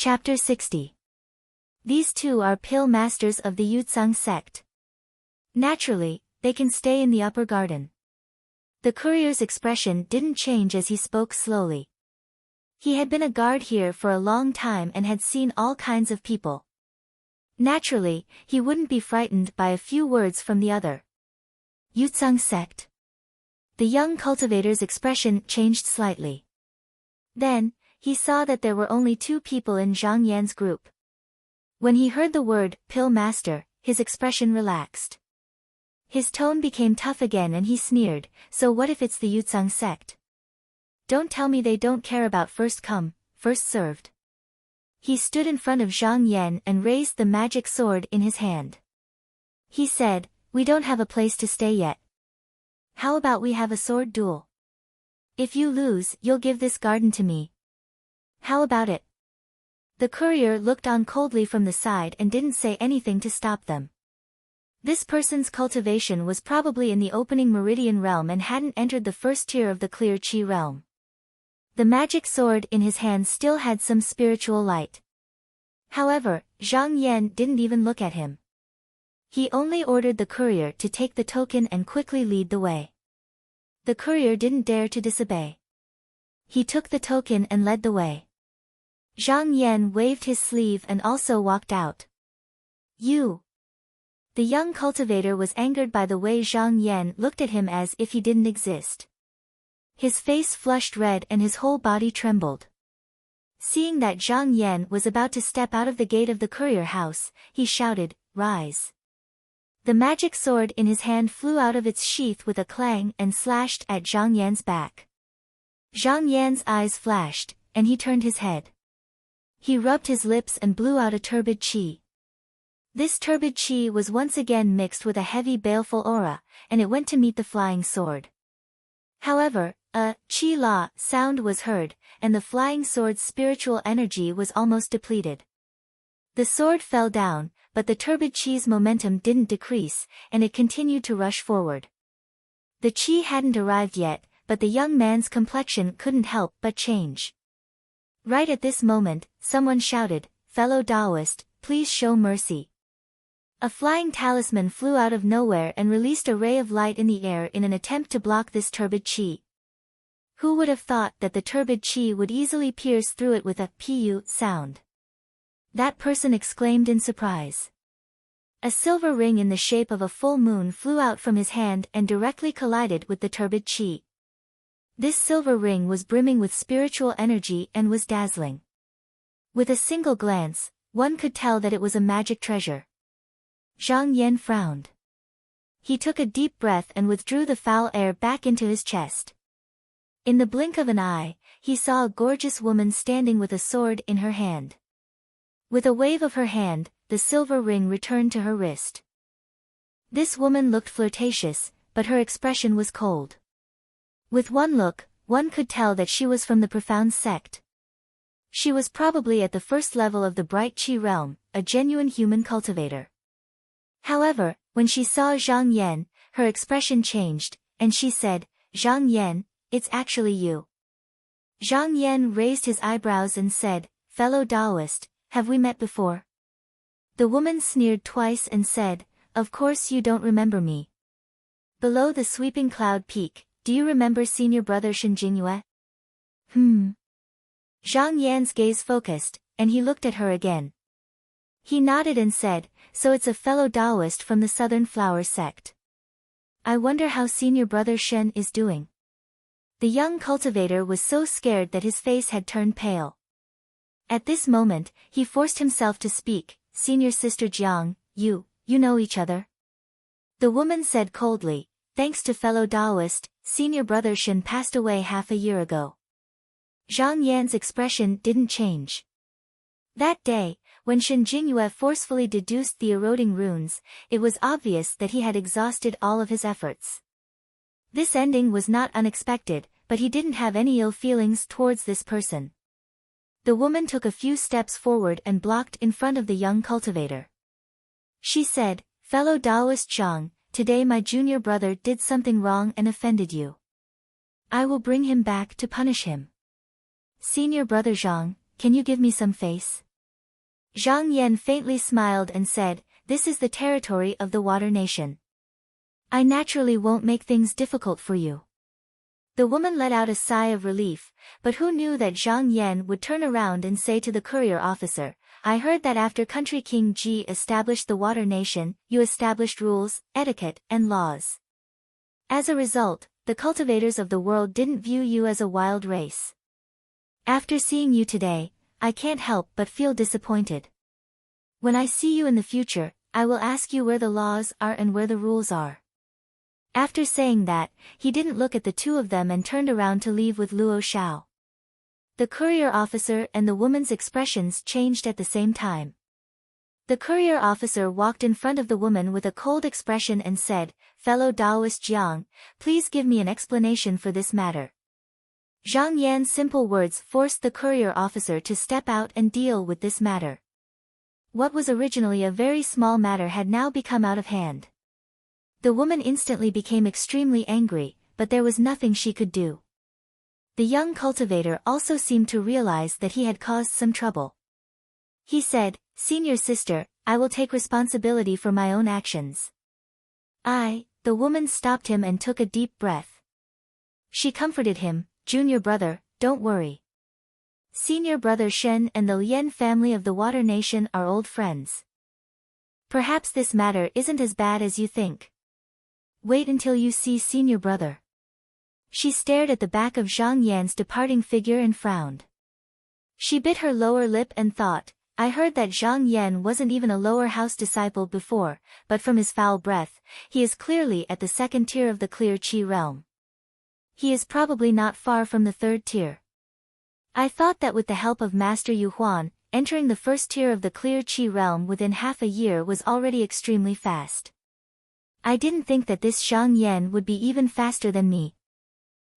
Chapter 60. These two are pill masters of the Yutsang sect. Naturally, they can stay in the upper garden. The courier's expression didn't change as he spoke slowly. He had been a guard here for a long time and had seen all kinds of people. Naturally, he wouldn't be frightened by a few words from the other. Yutsang sect. The young cultivator's expression changed slightly. Then, he saw that there were only two people in Zhang Yan's group. When he heard the word, pill master, his expression relaxed. His tone became tough again and he sneered, so what if it's the Yutsang sect? Don't tell me they don't care about first come, first served. He stood in front of Zhang Yan and raised the magic sword in his hand. He said, we don't have a place to stay yet. How about we have a sword duel? If you lose, you'll give this garden to me. How about it? The courier looked on coldly from the side and didn't say anything to stop them. This person's cultivation was probably in the opening meridian realm and hadn't entered the first tier of the clear chi realm. The magic sword in his hand still had some spiritual light. However, Zhang Yan didn't even look at him. He only ordered the courier to take the token and quickly lead the way. The courier didn't dare to disobey. He took the token and led the way. Zhang Yan waved his sleeve and also walked out. You! The young cultivator was angered by the way Zhang Yan looked at him as if he didn't exist. His face flushed red and his whole body trembled. Seeing that Zhang Yan was about to step out of the gate of the courier house, he shouted, "Rise!" The magic sword in his hand flew out of its sheath with a clang and slashed at Zhang Yan's back. Zhang Yan's eyes flashed, and he turned his head. He rubbed his lips and blew out a turbid qi. This turbid qi was once again mixed with a heavy baleful aura, and it went to meet the flying sword. However, a qi la sound was heard, and the flying sword's spiritual energy was almost depleted. The sword fell down, but the turbid qi's momentum didn't decrease, and it continued to rush forward. The qi hadn't arrived yet, but the young man's complexion couldn't help but change. Right at this moment, someone shouted, "Fellow Taoist, please show mercy." A flying talisman flew out of nowhere and released a ray of light in the air in an attempt to block this turbid qi. Who would have thought that the turbid qi would easily pierce through it with a pu sound? That person exclaimed in surprise. A silver ring in the shape of a full moon flew out from his hand and directly collided with the turbid qi. This silver ring was brimming with spiritual energy and was dazzling. With a single glance, one could tell that it was a magic treasure. Zhang Yan frowned. He took a deep breath and withdrew the foul air back into his chest. In the blink of an eye, he saw a gorgeous woman standing with a sword in her hand. With a wave of her hand, the silver ring returned to her wrist. This woman looked flirtatious, but her expression was cold. With one look, one could tell that she was from the profound sect. She was probably at the first level of the bright chi realm, a genuine human cultivator. However, when she saw Zhang Yan, her expression changed, and she said, "Zhang Yan, it's actually you." Zhang Yan raised his eyebrows and said, "Fellow Taoist, have we met before?" The woman sneered twice and said, "Of course you don't remember me. Below the sweeping cloud peak, do you remember senior brother Shen Jingyue?" Zhang Yan's gaze focused, and he looked at her again. He nodded and said, "So it's a fellow Taoist from the Southern Flower sect. I wonder how senior brother Shen is doing." The young cultivator was so scared that his face had turned pale. At this moment, he forced himself to speak, "Senior sister Jiang, you know each other?" The woman said coldly, "Thanks to fellow Taoist, senior brother Shen passed away half a year ago." Zhang Yan's expression didn't change. That day, when Shen Jingyue forcefully deduced the eroding runes, it was obvious that he had exhausted all of his efforts. This ending was not unexpected, but he didn't have any ill feelings towards this person. The woman took a few steps forward and blocked in front of the young cultivator. She said, "Fellow Taoist Zhang, today my junior brother did something wrong and offended you. I will bring him back to punish him. Senior brother Zhang, can you give me some face?" Zhang Yan faintly smiled and said, "This is the territory of the Water Nation. I naturally won't make things difficult for you." The woman let out a sigh of relief, but who knew that Zhang Yan would turn around and say to the courier officer, "I heard that after Country King Ji established the Water Nation, you established rules, etiquette, and laws. As a result, the cultivators of the world didn't view you as a wild race. After seeing you today, I can't help but feel disappointed. When I see you in the future, I will ask you where the laws are and where the rules are." After saying that, he didn't look at the two of them and turned around to leave with Luo Xiao. The courier officer and the woman's expressions changed at the same time. The courier officer walked in front of the woman with a cold expression and said, "Fellow Taoist Jiang, please give me an explanation for this matter." Zhang Yan's simple words forced the courier officer to step out and deal with this matter. What was originally a very small matter had now become out of hand. The woman instantly became extremely angry, but there was nothing she could do. The young cultivator also seemed to realize that he had caused some trouble. He said, "Senior sister, I will take responsibility for my own actions." The woman stopped him and took a deep breath. She comforted him, "Junior brother, don't worry. Senior brother Shen and the Lien family of the Water Nation are old friends. Perhaps this matter isn't as bad as you think. Wait until you see senior brother." She stared at the back of Zhang Yan's departing figure and frowned. She bit her lower lip and thought, "I heard that Zhang Yan wasn't even a lower house disciple before, but from his foul breath, he is clearly at the second tier of the clear qi realm. He is probably not far from the third tier. I thought that with the help of Master Yu Huan, entering the first tier of the clear qi realm within half a year was already extremely fast. I didn't think that this Zhang Yan would be even faster than me.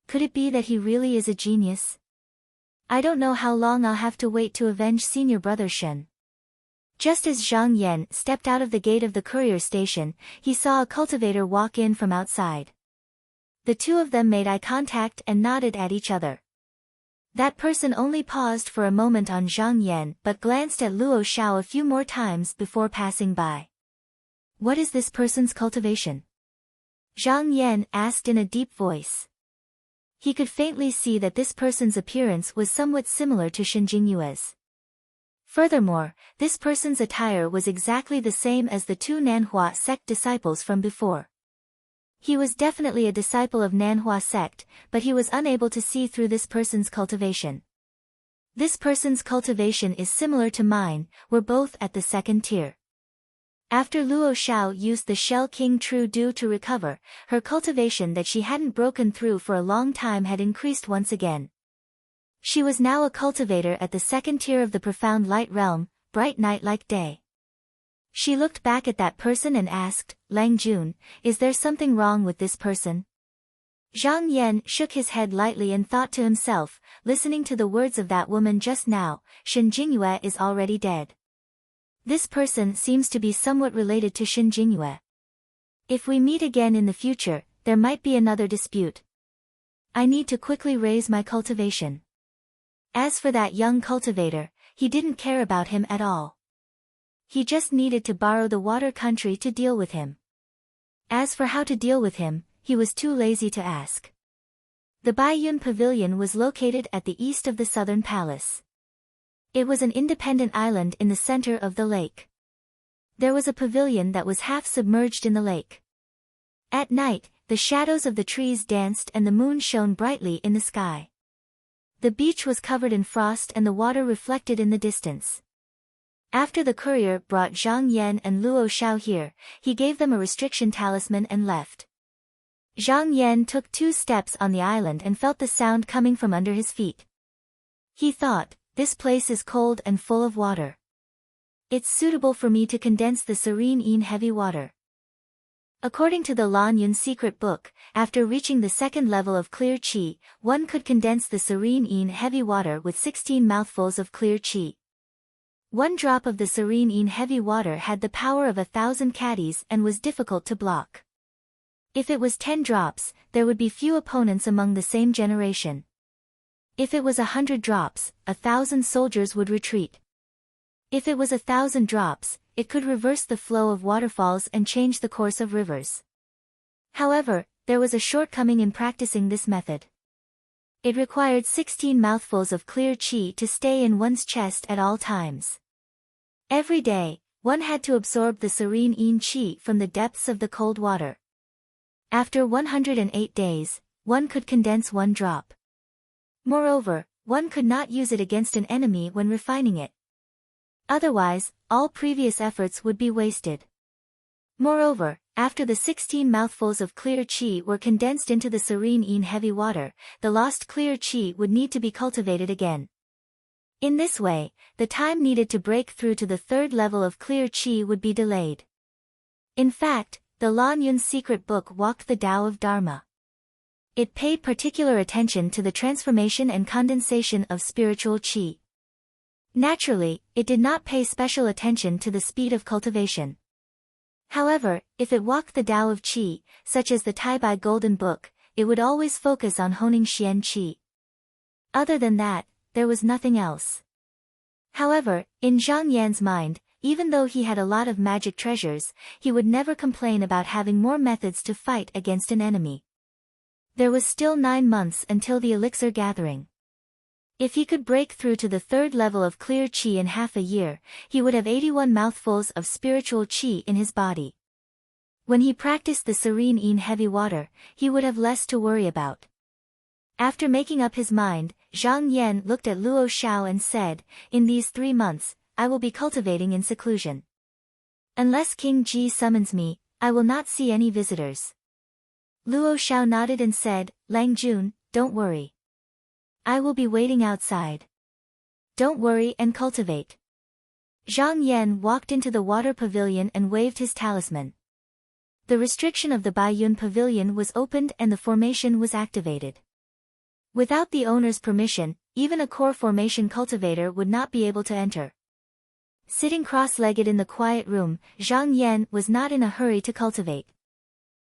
Could it be that he really is a genius? I don't know how long I'll have to wait to avenge senior brother Shen." Just as Zhang Yan stepped out of the gate of the courier station, he saw a cultivator walk in from outside. The two of them made eye contact and nodded at each other. That person only paused for a moment on Zhang Yan but glanced at Luo Xiao a few more times before passing by. "What is this person's cultivation?" Zhang Yan asked in a deep voice. He could faintly see that this person's appearance was somewhat similar to Shen Jingyue's. Furthermore, this person's attire was exactly the same as the two Nanhua sect disciples from before. He was definitely a disciple of Nanhua sect, but he was unable to see through this person's cultivation. "This person's cultivation is similar to mine, we're both at the second tier." After Luo Xiao used the Shell King True Dew to recover, her cultivation that she hadn't broken through for a long time had increased once again. She was now a cultivator at the second tier of the Profound Light Realm, Bright Night Like Day. She looked back at that person and asked, "Lang Jun, is there something wrong with this person?" Zhang Yan shook his head lightly and thought to himself, listening to the words of that woman just now, Shen Jingyue is already dead. This person seems to be somewhat related to Shen Jingyue. If we meet again in the future, there might be another dispute. I need to quickly raise my cultivation. As for that young cultivator, he didn't care about him at all. He just needed to borrow the water country to deal with him. As for how to deal with him, he was too lazy to ask. The Baiyun Pavilion was located at the east of the Southern Palace. It was an independent island in the center of the lake. There was a pavilion that was half submerged in the lake. At night, the shadows of the trees danced and the moon shone brightly in the sky. The beach was covered in frost and the water reflected in the distance. After the courier brought Zhang Yan and Luo Xiao here, he gave them a restriction talisman and left. Zhang Yan took 2 steps on the island and felt the sound coming from under his feet. He thought, "This place is cold and full of water. It's suitable for me to condense the serene in heavy water." According to the Lan Yun secret book, after reaching the second level of clear qi, one could condense the serene in heavy water with 16 mouthfuls of clear qi. 1 drop of the serene in heavy water had the power of 1,000 caddies and was difficult to block. If it was 10 drops, there would be few opponents among the same generation. If it was 100 drops, 1,000 soldiers would retreat. If it was 1,000 drops, it could reverse the flow of waterfalls and change the course of rivers. However, there was a shortcoming in practicing this method. It required 16 mouthfuls of clear qi to stay in one's chest at all times. Every day, one had to absorb the serene yin qi from the depths of the cold water. After 108 days, one could condense 1 drop. Moreover, one could not use it against an enemy when refining it. Otherwise, all previous efforts would be wasted. Moreover, after the 16 mouthfuls of clear qi were condensed into the serene yin heavy water, the lost clear qi would need to be cultivated again. In this way, the time needed to break through to the 3rd level of clear qi would be delayed. In fact, the Lan Yun's secret book walked the Tao of Dharma. It paid particular attention to the transformation and condensation of spiritual qi. Naturally, it did not pay special attention to the speed of cultivation. However, if it walked the Tao of qi, such as the Taibai Golden Book, it would always focus on honing xian qi. Other than that, there was nothing else. However, in Zhang Yan's mind, even though he had a lot of magic treasures, he would never complain about having more methods to fight against an enemy. There was still 9 months until the elixir gathering. If he could break through to the 3rd level of clear qi in half a year, he would have 81 mouthfuls of spiritual qi in his body. When he practiced the serene yin heavy water, he would have less to worry about. After making up his mind, Zhang Yan looked at Luo Xiao and said, "In these 3 months, I will be cultivating in seclusion. Unless King Ji summons me, I will not see any visitors." Luo Xiao nodded and said, "Lang Jun, don't worry. I will be waiting outside. Don't worry and cultivate." Zhang Yan walked into the water pavilion and waved his talisman. The restriction of the Baiyun pavilion was opened and the formation was activated. Without the owner's permission, even a core formation cultivator would not be able to enter. Sitting cross-legged in the quiet room, Zhang Yan was not in a hurry to cultivate.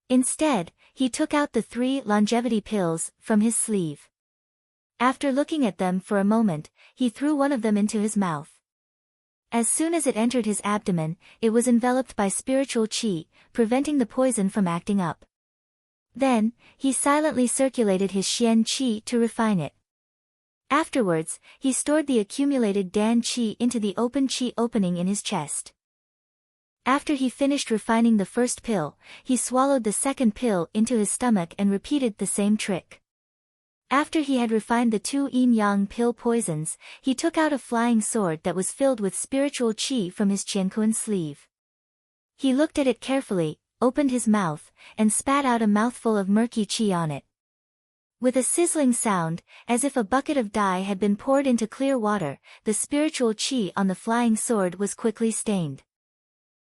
Instead, he took out the 3 longevity pills from his sleeve. After looking at them for a moment, he threw one of them into his mouth. As soon as it entered his abdomen, it was enveloped by spiritual qi, preventing the poison from acting up. Then, he silently circulated his xian qi to refine it. Afterwards, he stored the accumulated dan qi into the open qi opening in his chest. After he finished refining the first pill, he swallowed the second pill into his stomach and repeated the same trick. After he had refined the 2 yin-yang pill poisons, he took out a flying sword that was filled with spiritual qi from his qiankuan sleeve. He looked at it carefully, opened his mouth, and spat out a mouthful of murky qi on it. With a sizzling sound, as if a bucket of dye had been poured into clear water, the spiritual qi on the flying sword was quickly stained.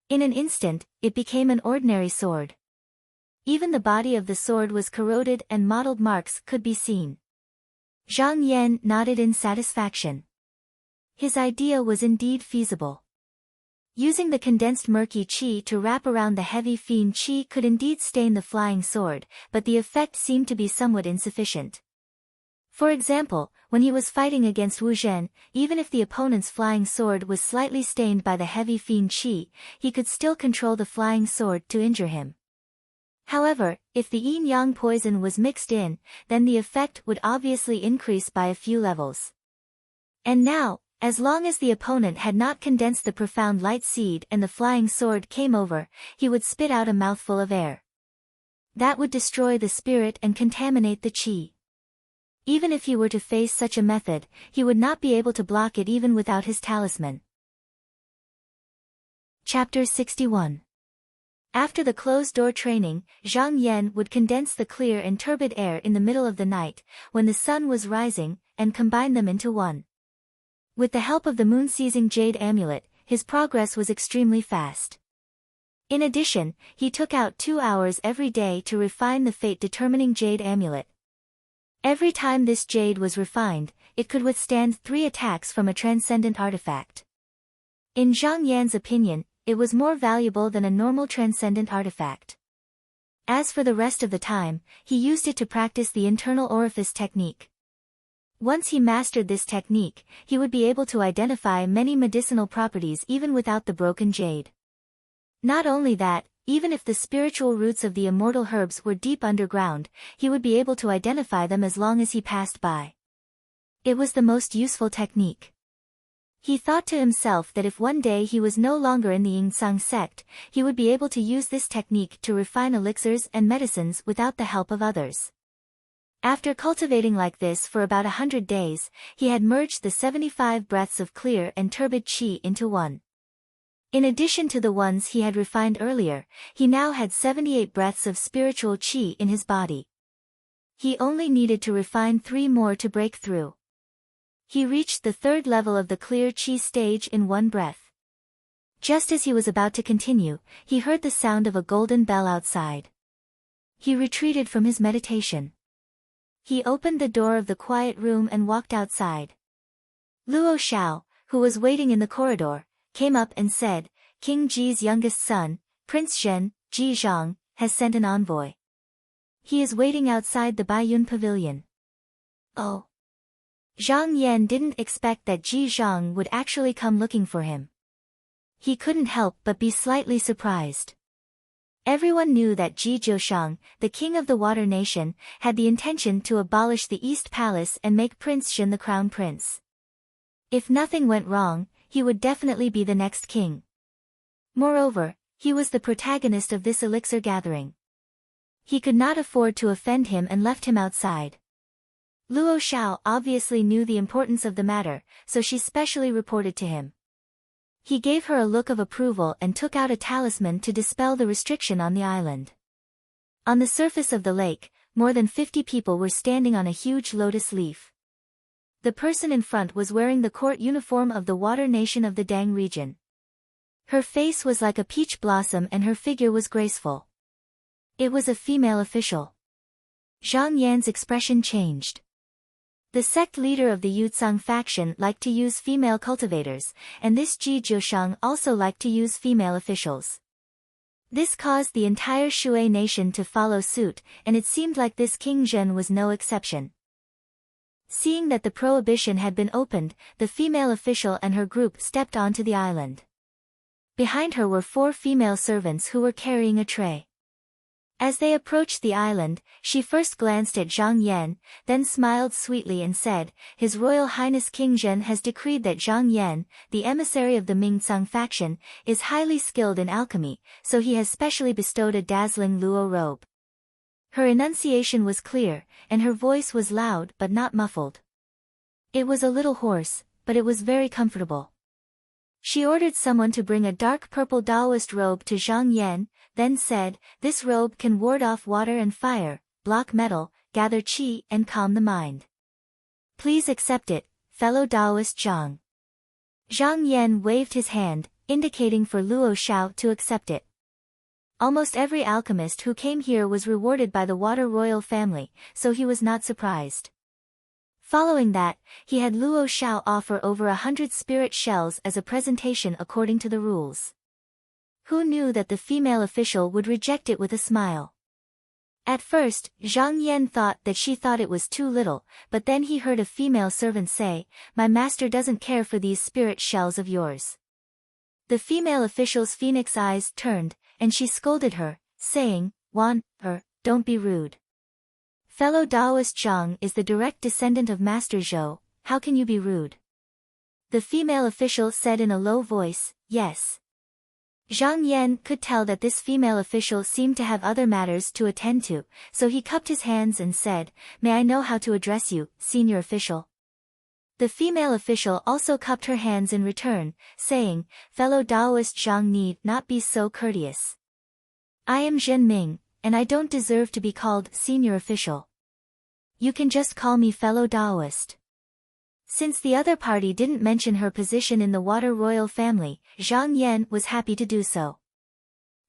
In an instant, it became an ordinary sword. Even the body of the sword was corroded and mottled marks could be seen. Zhang Yan nodded in satisfaction. His idea was indeed feasible. Using the condensed murky qi to wrap around the heavy fiend qi could indeed stain the flying sword, but the effect seemed to be somewhat insufficient. For example, when he was fighting against Wu Zhen, even if the opponent's flying sword was slightly stained by the heavy fiend qi, he could still control the flying sword to injure him. However, if the yin-yang poison was mixed in, then the effect would obviously increase by a few levels. And now, as long as the opponent had not condensed the profound light seed and the flying sword came over, he would spit out a mouthful of air. That would destroy the spirit and contaminate the qi. Even if he were to face such a method, he would not be able to block it even without his talisman. Chapter 61. After the closed-door training, Zhang Yan would condense the clear and turbid air in the middle of the night, when the sun was rising, and combine them into one. With the help of the moon-seizing jade amulet, his progress was extremely fast. In addition, he took out 2 hours every day to refine the fate-determining jade amulet. Every time this jade was refined, it could withstand 3 attacks from a transcendent artifact. In Zhang Yan's opinion, it was more valuable than a normal transcendent artifact. As for the rest of the time, he used it to practice the internal orifice technique. Once he mastered this technique, he would be able to identify many medicinal properties even without the broken jade. Not only that, even if the spiritual roots of the immortal herbs were deep underground, he would be able to identify them as long as he passed by. It was the most useful technique. He thought to himself that if one day he was no longer in the Yingtsang sect, he would be able to use this technique to refine elixirs and medicines without the help of others. After cultivating like this for about 100 days, he had merged the 75 breaths of clear and turbid qi into one. In addition to the ones he had refined earlier, he now had 78 breaths of spiritual qi in his body. He only needed to refine 3 more to break through. He reached the 3rd level of the clear qi stage in one breath. Just as he was about to continue, he heard the sound of a golden bell outside. He retreated from his meditation. He opened the door of the quiet room and walked outside. Luo Xiao, who was waiting in the corridor, came up and said, King Ji's youngest son, Prince Zhen, Ji Zhang, has sent an envoy. He is waiting outside the Baiyun Pavilion. Oh. Zhang Yan didn't expect that Ji Zhang would actually come looking for him. He couldn't help but be slightly surprised. Everyone knew that Ji Zhoshang, the king of the Water Nation, had the intention to abolish the East Palace and make Prince Zhen the crown prince. If nothing went wrong, he would definitely be the next king. Moreover, he was the protagonist of this elixir gathering. He could not afford to offend him and left him outside. Luo Xiao obviously knew the importance of the matter, so she specially reported to him. He gave her a look of approval and took out a talisman to dispel the restriction on the island. On the surface of the lake, more than 50 people were standing on a huge lotus leaf. The person in front was wearing the court uniform of the Water Nation of the Dang region. Her face was like a peach blossom and her figure was graceful. It was a female official. Zhang Yan's expression changed. The sect leader of the Yutsang faction liked to use female cultivators, and this Ji Zhoshang also liked to use female officials. This caused the entire Shui nation to follow suit, and it seemed like this King Zhen was no exception. Seeing that the prohibition had been opened, the female official and her group stepped onto the island. Behind her were 4 female servants who were carrying a tray. As they approached the island, she first glanced at Zhang Yan, then smiled sweetly and said, His Royal Highness King Zhen has decreed that Zhang Yan, the emissary of the Mingtsang faction, is highly skilled in alchemy, so he has specially bestowed a dazzling luo robe. Her enunciation was clear, and her voice was loud but not muffled. It was a little hoarse, but it was very comfortable. She ordered someone to bring a dark purple Taoist robe to Zhang Yan, then said, This robe can ward off water and fire, block metal, gather qi and calm the mind. Please accept it, fellow Taoist Zhang. Zhang Yan waved his hand, indicating for Luo Xiao to accept it. Almost every alchemist who came here was rewarded by the Water Royal family, so he was not surprised. Following that, he had Luo Xiao offer over 100 spirit shells as a presentation according to the rules. Who knew that the female official would reject it with a smile? At first, Zhang Yan thought that she thought it was too little, but then he heard a female servant say, My master doesn't care for these spirit shells of yours. The female official's phoenix eyes turned, and she scolded her, saying, Don't be rude. Fellow Taoist Zhang is the direct descendant of Master Zhou, how can you be rude? The female official said in a low voice, Yes. Zhang Yan could tell that this female official seemed to have other matters to attend to, so he cupped his hands and said, May I know how to address you, senior official? The female official also cupped her hands in return, saying, Fellow Taoist Zhang need not be so courteous. I am Zhen Ming, and I don't deserve to be called senior official. You can just call me fellow Taoist. Since the other party didn't mention her position in the Water Royal family, Zhang Yan was happy to do so.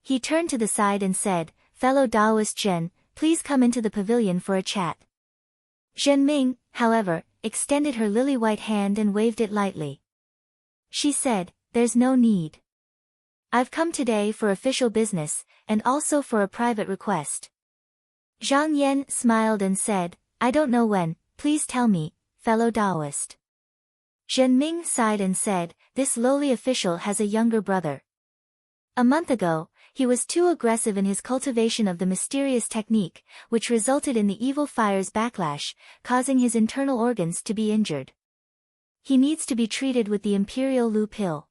He turned to the side and said, Fellow Taoist Zhen, please come into the pavilion for a chat. Zhen Ming, however, extended her lily-white hand and waved it lightly. She said, There's no need. I've come today for official business, and also for a private request. Zhang Yan smiled and said, I don't know when, please tell me, fellow Taoist. Zhenming sighed and said, this lowly official has a younger brother. A month ago, he was too aggressive in his cultivation of the mysterious technique, which resulted in the evil fire's backlash, causing his internal organs to be injured. He needs to be treated with the Imperial Lu pill.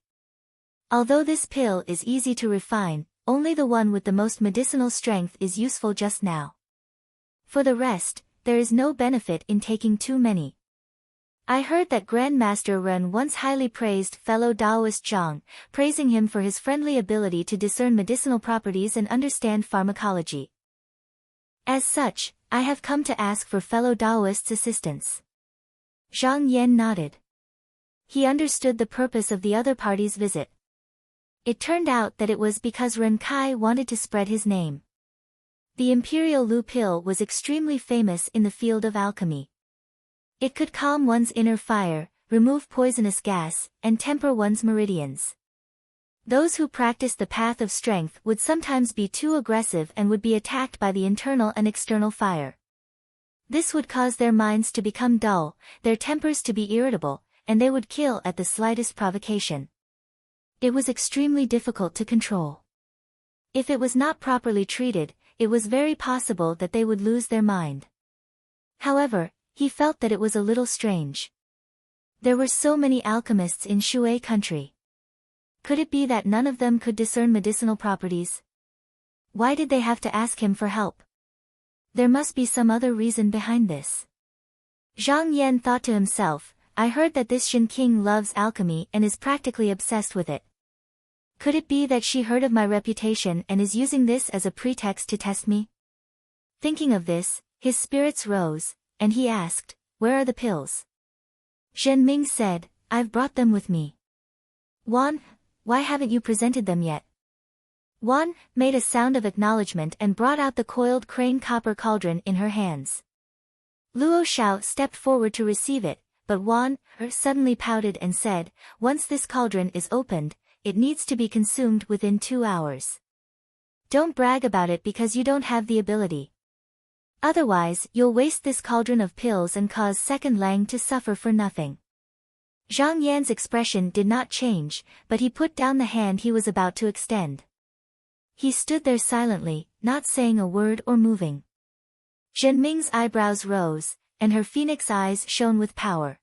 Although this pill is easy to refine, only the one with the most medicinal strength is useful just now. For the rest, there is no benefit in taking too many. I heard that Grandmaster Ren once highly praised fellow Taoist Zhang, praising him for his friendly ability to discern medicinal properties and understand pharmacology. As such, I have come to ask for fellow Taoist's assistance. Zhang Yan nodded. He understood the purpose of the other party's visit. It turned out that it was because Ren Kai wanted to spread his name. The Imperial Lu pill was extremely famous in the field of alchemy. It could calm one's inner fire, remove poisonous gas, and temper one's meridians. Those who practiced the path of strength would sometimes be too aggressive and would be attacked by the internal and external fire. This would cause their minds to become dull, their tempers to be irritable, and they would kill at the slightest provocation. It was extremely difficult to control. If it was not properly treated, it was very possible that they would lose their mind. However, he felt that it was a little strange. There were so many alchemists in Shui country. Could it be that none of them could discern medicinal properties? Why did they have to ask him for help? There must be some other reason behind this. Zhang Yan thought to himself, I heard that this Shen King loves alchemy and is practically obsessed with it. Could it be that she heard of my reputation and is using this as a pretext to test me? Thinking of this, his spirits rose, and he asked, where are the pills? Zhenming said, I've brought them with me. Wan, why haven't you presented them yet? Wan made a sound of acknowledgement and brought out the coiled crane copper cauldron in her hands. Luo Xiao stepped forward to receive it, but Wan suddenly pouted and said, once this cauldron is opened, it needs to be consumed within 2 hours. Don't brag about it because you don't have the ability. Otherwise, you'll waste this cauldron of pills and cause Second Lang to suffer for nothing. Zhang Yan's expression did not change, but he put down the hand he was about to extend. He stood there silently, not saying a word or moving. Zhenming's eyebrows rose, and her phoenix eyes shone with power.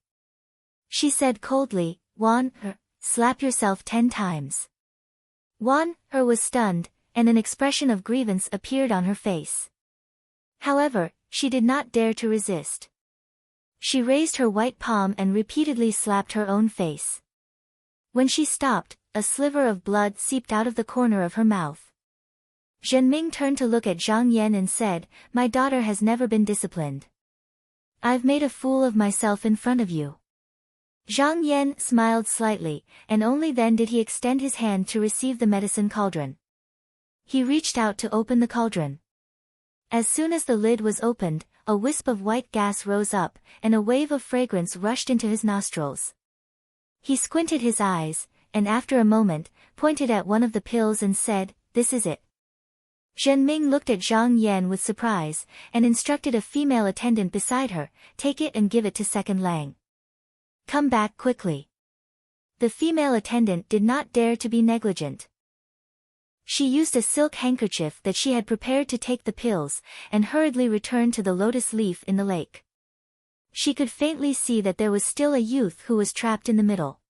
She said coldly, Wan, slap yourself 10 times. Wan was stunned, and an expression of grievance appeared on her face. However, she did not dare to resist. She raised her white palm and repeatedly slapped her own face. When she stopped, a sliver of blood seeped out of the corner of her mouth. Zhenming turned to look at Zhang Yan and said, my daughter has never been disciplined. I've made a fool of myself in front of you. Zhang Yan smiled slightly, and only then did he extend his hand to receive the medicine cauldron. He reached out to open the cauldron. As soon as the lid was opened, a wisp of white gas rose up, and a wave of fragrance rushed into his nostrils. He squinted his eyes, and after a moment, pointed at one of the pills and said, this is it. Zhenming looked at Zhang Yan with surprise, and instructed a female attendant beside her, take it and give it to Second Lang. Come back quickly. The female attendant did not dare to be negligent. She used a silk handkerchief that she had prepared to take the pills, and hurriedly returned to the lotus leaf in the lake. She could faintly see that there was still a youth who was trapped in the middle.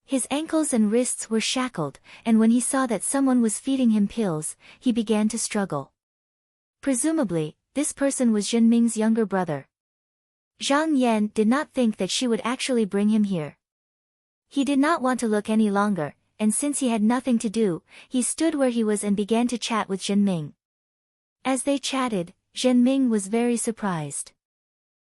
His ankles and wrists were shackled, and when he saw that someone was feeding him pills, he began to struggle. Presumably, this person was Zhenming's younger brother. Zhang Yan did not think that she would actually bring him here. He did not want to look any longer, and since he had nothing to do, he stood where he was and began to chat with Zhenming. As they chatted, Zhenming was very surprised.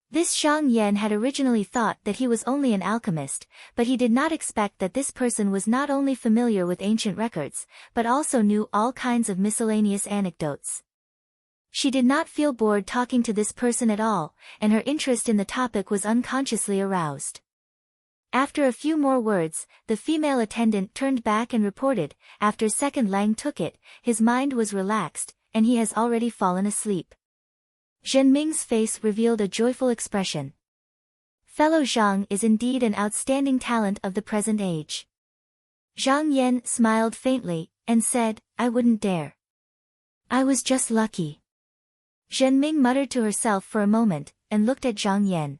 This Zhang Yan had originally thought that he was only an alchemist, but he did not expect that this person was not only familiar with ancient records, but also knew all kinds of miscellaneous anecdotes. She did not feel bored talking to this person at all, and her interest in the topic was unconsciously aroused. After a few more words, the female attendant turned back and reported, after Second Lang took it, his mind was relaxed, and he has already fallen asleep. Zhenming's face revealed a joyful expression. Fellow Zhang is indeed an outstanding talent of the present age. Zhang Yan smiled faintly, and said, I wouldn't dare. I was just lucky. Zhenming muttered to herself for a moment, and looked at Zhang Yan.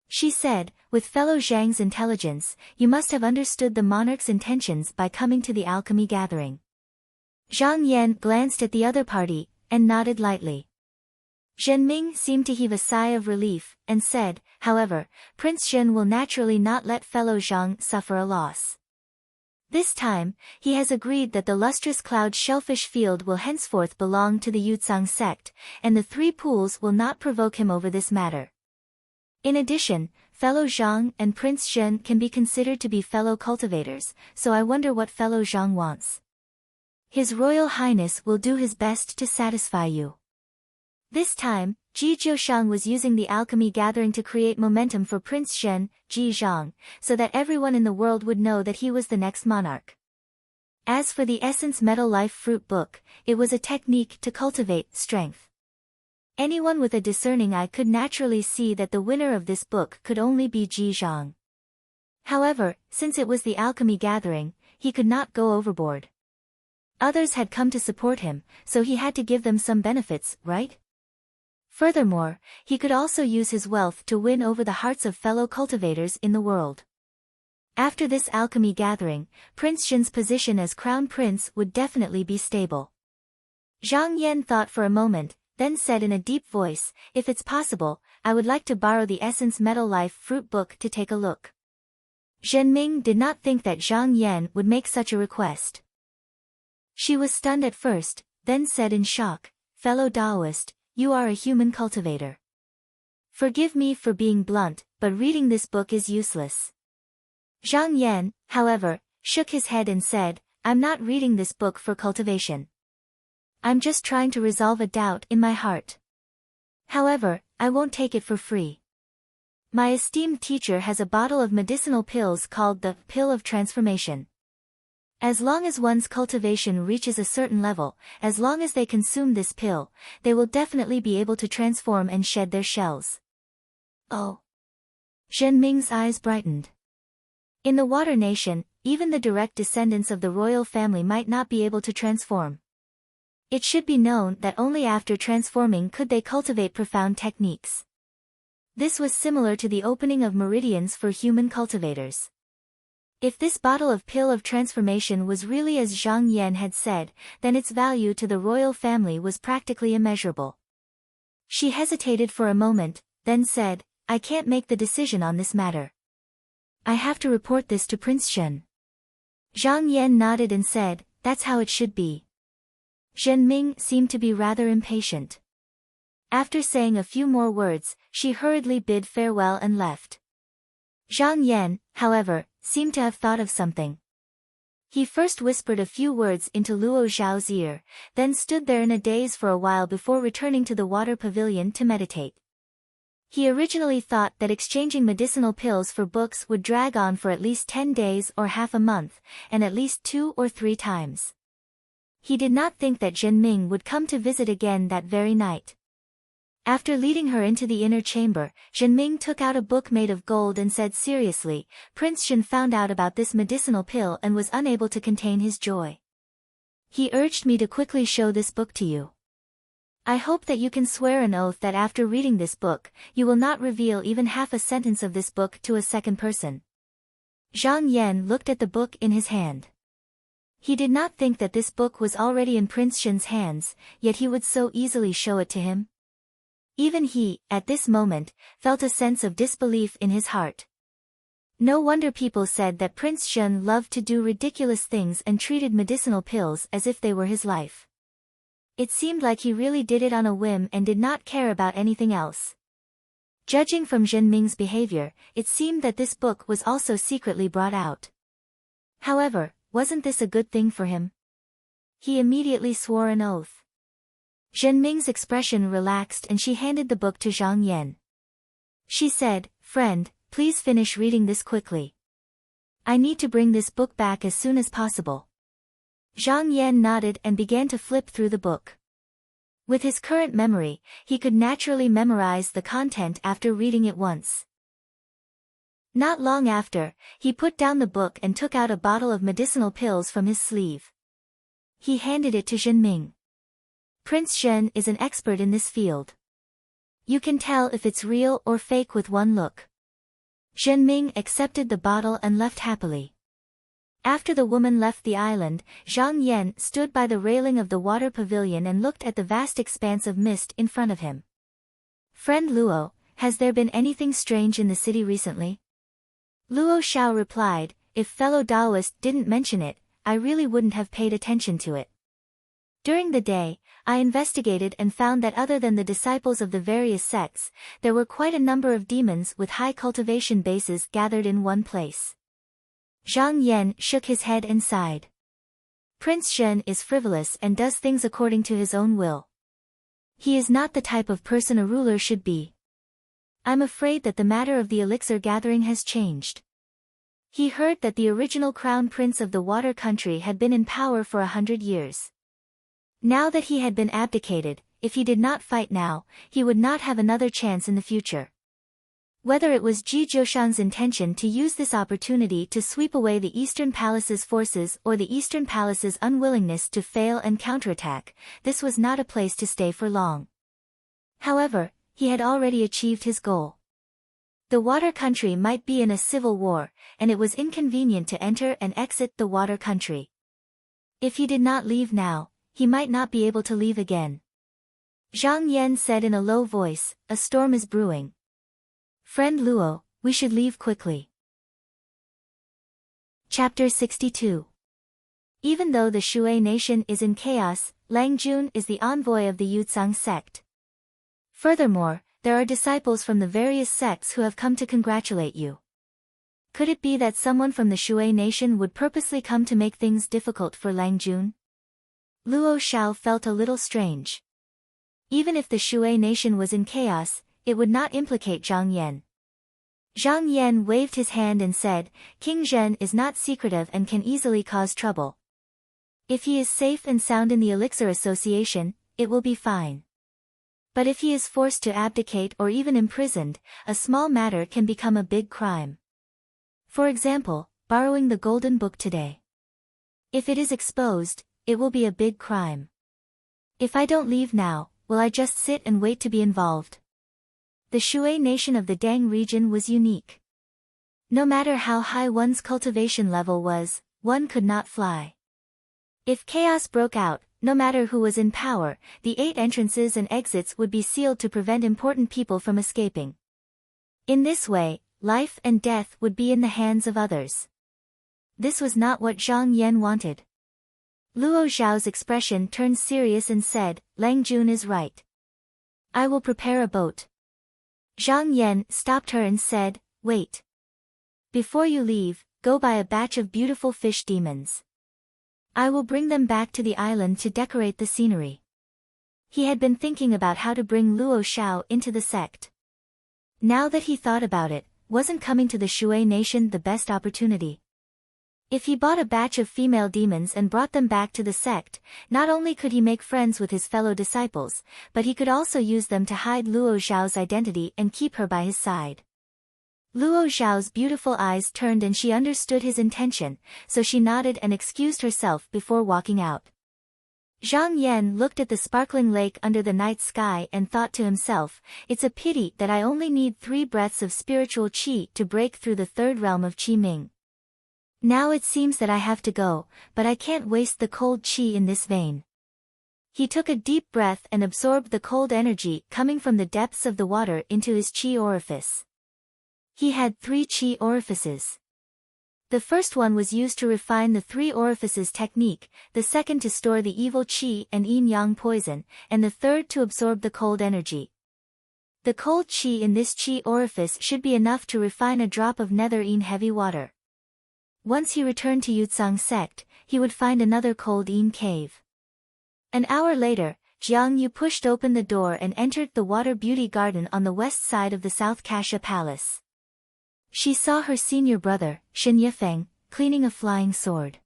She said, with fellow Zhang's intelligence, you must have understood the monarch's intentions by coming to the alchemy gathering. Zhang Yan glanced at the other party, and nodded lightly. Zhenming seemed to heave a sigh of relief, and said, however, Prince Zhen will naturally not let fellow Zhang suffer a loss. This time, he has agreed that the lustrous cloud shellfish field will henceforth belong to the Yutsang sect, and the 3 pools will not provoke him over this matter. In addition, fellow Zhang and Prince Zhen can be considered to be fellow cultivators, so I wonder what fellow Zhang wants. His Royal Highness will do his best to satisfy you. This time, Ji Jiushang was using the alchemy gathering to create momentum for Prince Zhen, Ji Zhang, so that everyone in the world would know that he was the next monarch. As for the Essence Metal Life Fruit book, it was a technique to cultivate strength. Anyone with a discerning eye could naturally see that the winner of this book could only be Ji Zhang. However, since it was the alchemy gathering, he could not go overboard. Others had come to support him, so he had to give them some benefits, right? Furthermore, he could also use his wealth to win over the hearts of fellow cultivators in the world. After this alchemy gathering, Prince Zhen's position as crown prince would definitely be stable. Zhang Yan thought for a moment, then said in a deep voice, if it's possible, I would like to borrow the Essence Metal Life Fruit book to take a look. Zhenming did not think that Zhang Yan would make such a request. She was stunned at first, then said in shock, fellow Taoist, you are a human cultivator. Forgive me for being blunt, but reading this book is useless. Zhang Yan, however, shook his head and said, I'm not reading this book for cultivation. I'm just trying to resolve a doubt in my heart. However, I won't take it for free. My esteemed teacher has a bottle of medicinal pills called the Pill of Transformation. As long as one's cultivation reaches a certain level, as long as they consume this pill, they will definitely be able to transform and shed their shells. Oh. Zhenming's eyes brightened. In the Water Nation, even the direct descendants of the royal family might not be able to transform. It should be known that only after transforming could they cultivate profound techniques. This was similar to the opening of meridians for human cultivators. If this bottle of Pill of Transformation was really as Zhang Yan had said, then its value to the royal family was practically immeasurable. She hesitated for a moment, then said, I can't make the decision on this matter. I have to report this to Prince Zhen. Zhang Yan nodded and said, that's how it should be. Zhenming seemed to be rather impatient. After saying a few more words, she hurriedly bid farewell and left. Zhang Yan, however, seemed to have thought of something. He first whispered a few words into Luo Zhao's ear, then stood there in a daze for a while before returning to the water pavilion to meditate. He originally thought that exchanging medicinal pills for books would drag on for at least 10 days or half a month, and at least 2 or 3 times. He did not think that Zhenming would come to visit again that very night. After leading her into the inner chamber, Zhenming took out a book made of gold and said seriously, Prince Zhen found out about this medicinal pill and was unable to contain his joy. He urged me to quickly show this book to you. I hope that you can swear an oath that after reading this book, you will not reveal even half a sentence of this book to a second person. Zhang Yan looked at the book in his hand. He did not think that this book was already in Prince Zhen's hands, yet he would so easily show it to him. Even he, at this moment, felt a sense of disbelief in his heart. No wonder people said that Prince Zhen loved to do ridiculous things and treated medicinal pills as if they were his life. It seemed like he really did it on a whim and did not care about anything else. Judging from Zhenming's behavior, it seemed that this book was also secretly brought out. However, wasn't this a good thing for him? He immediately swore an oath. Zhenming's expression relaxed and she handed the book to Zhang Yan. She said, Friend, please finish reading this quickly. I need to bring this book back as soon as possible. Zhang Yan nodded and began to flip through the book. With his current memory, he could naturally memorize the content after reading it once. Not long after, he put down the book and took out a bottle of medicinal pills from his sleeve. He handed it to Zhenming. Prince Zhen is an expert in this field. You can tell if it's real or fake with one look. Zhenming accepted the bottle and left happily. After the woman left the island, Zhang Yan stood by the railing of the water pavilion and looked at the vast expanse of mist in front of him. Friend Luo, has there been anything strange in the city recently? Luo Xiao replied, if fellow Taoist didn't mention it, I really wouldn't have paid attention to it. During the day, I investigated and found that other than the disciples of the various sects, there were quite a number of demons with high cultivation bases gathered in one place. Zhang Yan shook his head and sighed. Prince Zhen is frivolous and does things according to his own will. He is not the type of person a ruler should be. I'm afraid that the matter of the elixir gathering has changed. He heard that the original crown prince of the water country had been in power for 100 years. Now that he had been abdicated, if he did not fight now, he would not have another chance in the future. Whether it was Ji Jiushan's intention to use this opportunity to sweep away the Eastern Palace's forces or the Eastern Palace's unwillingness to fail and counterattack, this was not a place to stay for long. However, he had already achieved his goal. The water country might be in a civil war, and it was inconvenient to enter and exit the water country. If he did not leave now, he might not be able to leave again. Zhang Yan said in a low voice, a storm is brewing. Friend Luo, we should leave quickly. Chapter 62. Even though the Shui nation is in chaos, Lang Jun is the envoy of the Yutzang sect. Furthermore, there are disciples from the various sects who have come to congratulate you. Could it be that someone from the Shui nation would purposely come to make things difficult for Lang Jun? Luo Xiao felt a little strange. Even if the Shui nation was in chaos, it would not implicate Zhang Yan. Zhang Yan waved his hand and said, King Zhen is not secretive and can easily cause trouble. If he is safe and sound in the Elixir Association, it will be fine. But if he is forced to abdicate or even imprisoned, a small matter can become a big crime. For example, borrowing the golden book today. If it is exposed, it will be a big crime. If I don't leave now, will I just sit and wait to be involved? The Shui nation of the Dang region was unique. No matter how high one's cultivation level was, one could not fly. If chaos broke out, no matter who was in power, the 8 entrances and exits would be sealed to prevent important people from escaping. In this way, life and death would be in the hands of others. This was not what Zhang Yan wanted. Luo Xiao's expression turned serious and said, Lang Jun is right. I will prepare a boat. Zhang Yan stopped her and said, wait. Before you leave, go buy a batch of beautiful fish demons. I will bring them back to the island to decorate the scenery. He had been thinking about how to bring Luo Xiao into the sect. Now that he thought about it, wasn't coming to the Shui nation the best opportunity? If he bought a batch of female demons and brought them back to the sect, not only could he make friends with his fellow disciples, but he could also use them to hide Luo Xiao's identity and keep her by his side. Luo Xiao's beautiful eyes turned and she understood his intention, so she nodded and excused herself before walking out. Zhang Yan looked at the sparkling lake under the night sky and thought to himself, it's a pity that I only need 3 breaths of spiritual qi to break through the 3rd realm of Qi Ming. Now it seems that I have to go, but I can't waste the cold qi in this vein. He took a deep breath and absorbed the cold energy coming from the depths of the water into his qi orifice. He had 3 qi orifices. The first one was used to refine the 3 orifices technique, the second to store the evil qi and yin-yang poison, and the third to absorb the cold energy. The cold qi in this qi orifice should be enough to refine a drop of nether-yin heavy water. Once he returned to Yutzang sect, he would find another cold yin cave. An hour later, Jiang Yu pushed open the door and entered the water beauty garden on the west side of the South Kasha Palace. She saw her senior brother, Shen Yifeng, cleaning a flying sword.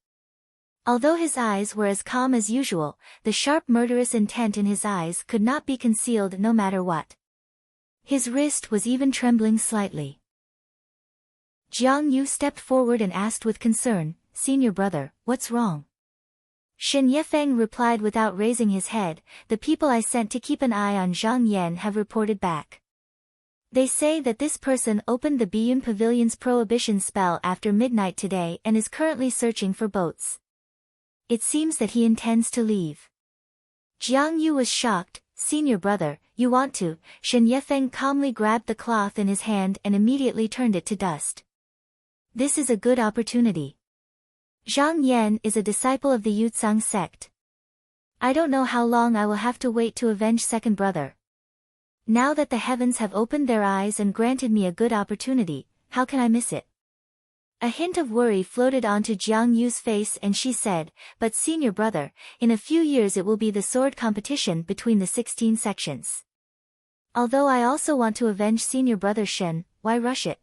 Although his eyes were as calm as usual, the sharp murderous intent in his eyes could not be concealed no matter what. His wrist was even trembling slightly. Jiang Yu stepped forward and asked with concern, "Senior brother, what's wrong?" Shen Yefeng replied without raising his head, "The people I sent to keep an eye on Zhang Yan have reported back. They say that this person opened the Biyun Pavilion's prohibition spell after midnight today and is currently searching for boats. It seems that he intends to leave." Jiang Yu was shocked. "Senior brother, you want to?" Shen Yefeng calmly grabbed the cloth in his hand and immediately turned it to dust. "This is a good opportunity. Zhang Yan is a disciple of the Yutsang sect. I don't know how long I will have to wait to avenge second brother. Now that the heavens have opened their eyes and granted me a good opportunity, how can I miss it?" A hint of worry floated onto Jiang Yu's face and she said, "But senior brother, in a few years it will be the sword competition between the 16 sections. Although I also want to avenge senior brother Shen, why rush it?"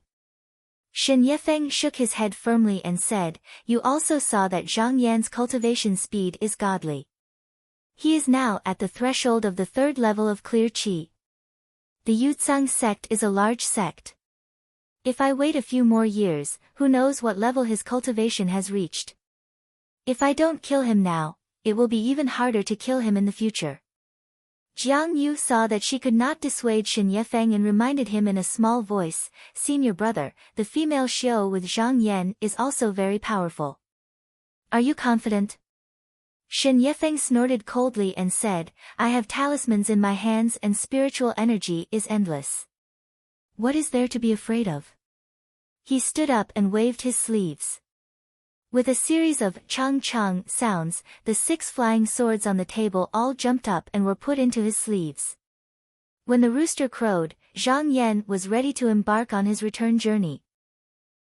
Shen Yefeng shook his head firmly and said, "You also saw that Zhang Yan's cultivation speed is godly. He is now at the threshold of the 3rd level of clear qi. The Yutsang sect is a large sect. If I wait a few more years, who knows what level his cultivation has reached. If I don't kill him now, it will be even harder to kill him in the future." Jiang Yu saw that she could not dissuade Shen Yefeng and reminded him in a small voice, "Senior brother, the female Xiao with Zhang Yan is also very powerful. Are you confident?" Shen Yefeng snorted coldly and said, "I have talismans in my hands and spiritual energy is endless. What is there to be afraid of?" He stood up and waved his sleeves. With a series of chang-chang sounds, the 6 flying swords on the table all jumped up and were put into his sleeves. When the rooster crowed, Zhang Yan was ready to embark on his return journey.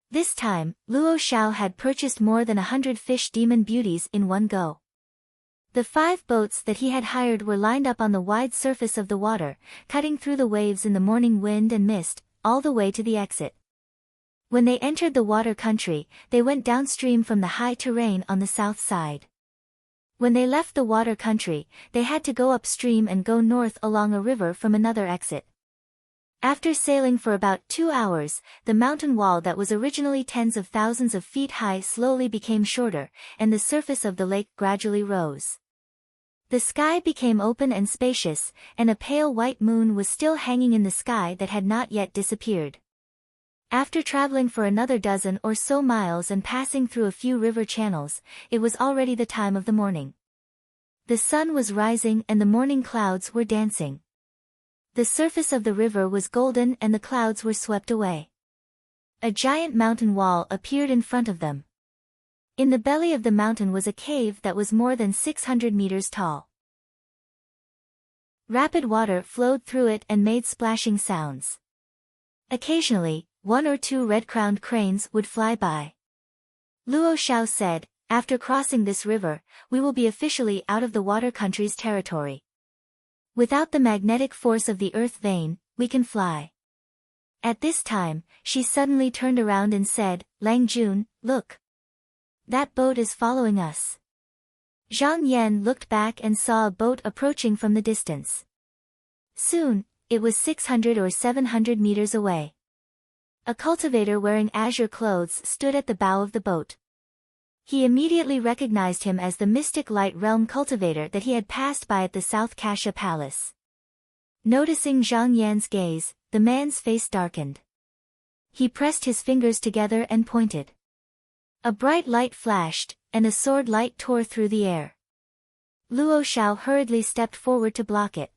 This time, Luo Xiao had purchased more than 100 fish demon beauties in one go. The 5 boats that he had hired were lined up on the wide surface of the water, cutting through the waves in the morning wind and mist, all the way to the exit. When they entered the water country, they went downstream from the high terrain on the south side. When they left the water country, they had to go upstream and go north along a river from another exit. After sailing for about 2 hours, the mountain wall that was originally tens of thousands of feet high slowly became shorter, and the surface of the lake gradually rose. The sky became open and spacious, and a pale white moon was still hanging in the sky that had not yet disappeared. After traveling for another dozen or so miles and passing through a few river channels, it was already the time of the morning. The sun was rising and the morning clouds were dancing. The surface of the river was golden and the clouds were swept away. A giant mountain wall appeared in front of them. In the belly of the mountain was a cave that was more than 600 meters tall. Rapid water flowed through it and made splashing sounds. Occasionally, 1 or 2 red-crowned cranes would fly by. Luo Xiao said, "After crossing this river, we will be officially out of the water country's territory. Without the magnetic force of the earth vein, we can fly." At this time, she suddenly turned around and said, "Lang Jun, look. That boat is following us." Zhang Yan looked back and saw a boat approaching from the distance. Soon, it was 600 or 700 meters away. A cultivator wearing azure clothes stood at the bow of the boat. He immediately recognized him as the mystic light realm cultivator that he had passed by at the South Kasha Palace. Noticing Zhang Yan's gaze, the man's face darkened. He pressed his fingers together and pointed. A bright light flashed, and a sword light tore through the air. Luo Xiao hurriedly stepped forward to block it.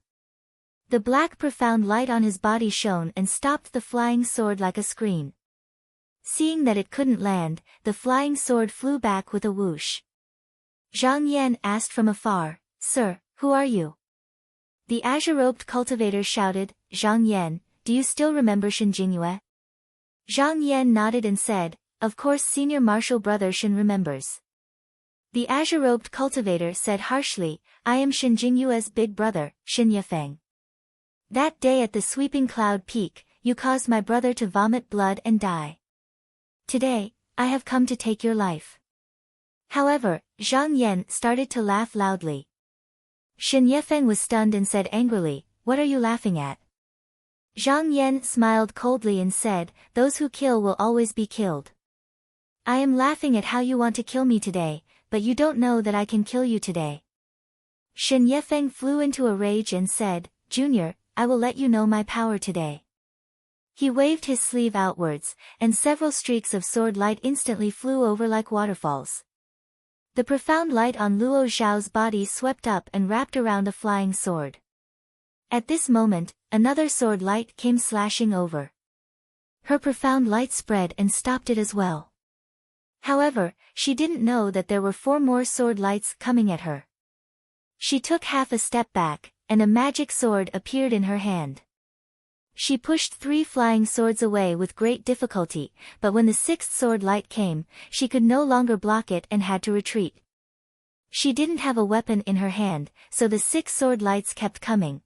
The black profound light on his body shone and stopped the flying sword like a screen. Seeing that it couldn't land, the flying sword flew back with a whoosh. Zhang Yan asked from afar, "Sir, who are you?" The azure-robed cultivator shouted, "Zhang Yan, do you still remember Shen Jingyue?" Zhang Yan nodded and said, "Of course senior martial brother Shen remembers." The azure-robed cultivator said harshly, "I am Shen Jingyue's big brother, Shen Yefeng. That day at the sweeping cloud peak, you caused my brother to vomit blood and die. Today, I have come to take your life." However, Zhang Yan started to laugh loudly. Shen Yefeng was stunned and said angrily, "What are you laughing at?" Zhang Yan smiled coldly and said, "Those who kill will always be killed. I am laughing at how you want to kill me today, but you don't know that I can kill you today." Shen Yefeng flew into a rage and said, "Junior, I will let you know my power today." He waved his sleeve outwards, and several streaks of sword light instantly flew over like waterfalls. The profound light on Luo Zhao's body swept up and wrapped around a flying sword. At this moment, another sword light came slashing over. Her profound light spread and stopped it as well. However, she didn't know that there were 4 more sword lights coming at her. She took half a step back, and a magic sword appeared in her hand. She pushed 3 flying swords away with great difficulty, but when the 6th sword light came, she could no longer block it and had to retreat. She didn't have a weapon in her hand, so the 6 sword lights kept coming.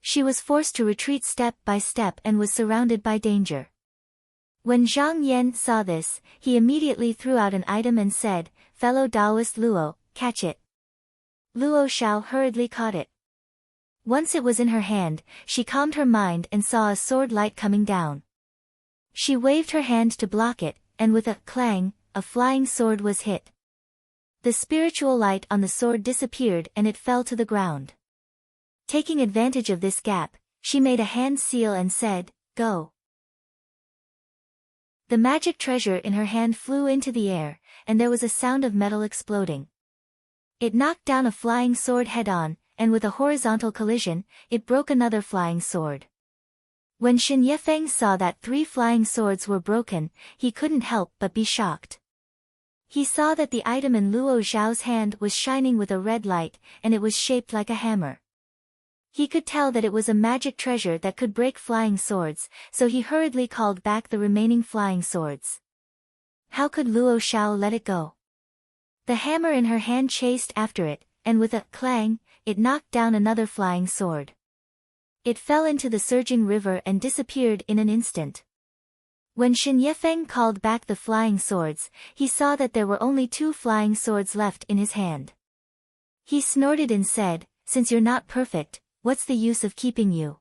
She was forced to retreat step by step and was surrounded by danger. When Zhang Yan saw this, he immediately threw out an item and said, "Fellow Taoist Luo, catch it." Luo Xiao hurriedly caught it. Once it was in her hand, she calmed her mind and saw a sword light coming down. She waved her hand to block it, and with a clang, a flying sword was hit. The spiritual light on the sword disappeared and it fell to the ground. Taking advantage of this gap, she made a hand seal and said, "Go." The magic treasure in her hand flew into the air, and there was a sound of metal exploding. It knocked down a flying sword head-on, and with a horizontal collision, it broke another flying sword. When Shen Yefeng saw that 3 flying swords were broken, he couldn't help but be shocked. He saw that the item in Luo Zhao's hand was shining with a red light, and it was shaped like a hammer. He could tell that it was a magic treasure that could break flying swords, so he hurriedly called back the remaining flying swords. How could Luo Zhao let it go? The hammer in her hand chased after it, and with a clang, it knocked down another flying sword. It fell into the surging river and disappeared in an instant. When Shen Yefeng called back the flying swords, he saw that there were only 2 flying swords left in his hand. He snorted and said, "Since you're not perfect, what's the use of keeping you?"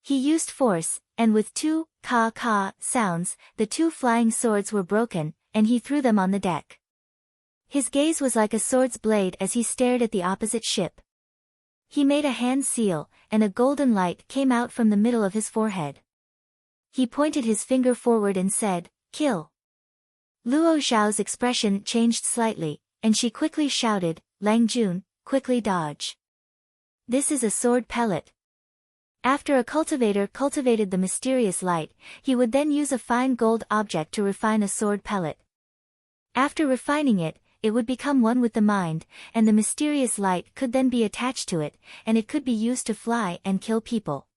He used force, and with 2 ka sounds, the 2 flying swords were broken, and he threw them on the deck. His gaze was like a sword's blade as he stared at the opposite ship. He made a hand seal, and a golden light came out from the middle of his forehead. He pointed his finger forward and said, "Kill." Luo Zhao's expression changed slightly, and she quickly shouted, "Lang Jun, quickly dodge. This is a sword pellet." After a cultivator cultivated the mysterious light, he would then use a fine gold object to refine a sword pellet. After refining it, it would become one with the mind, and the mysterious light could then be attached to it, and it could be used to fly and kill people.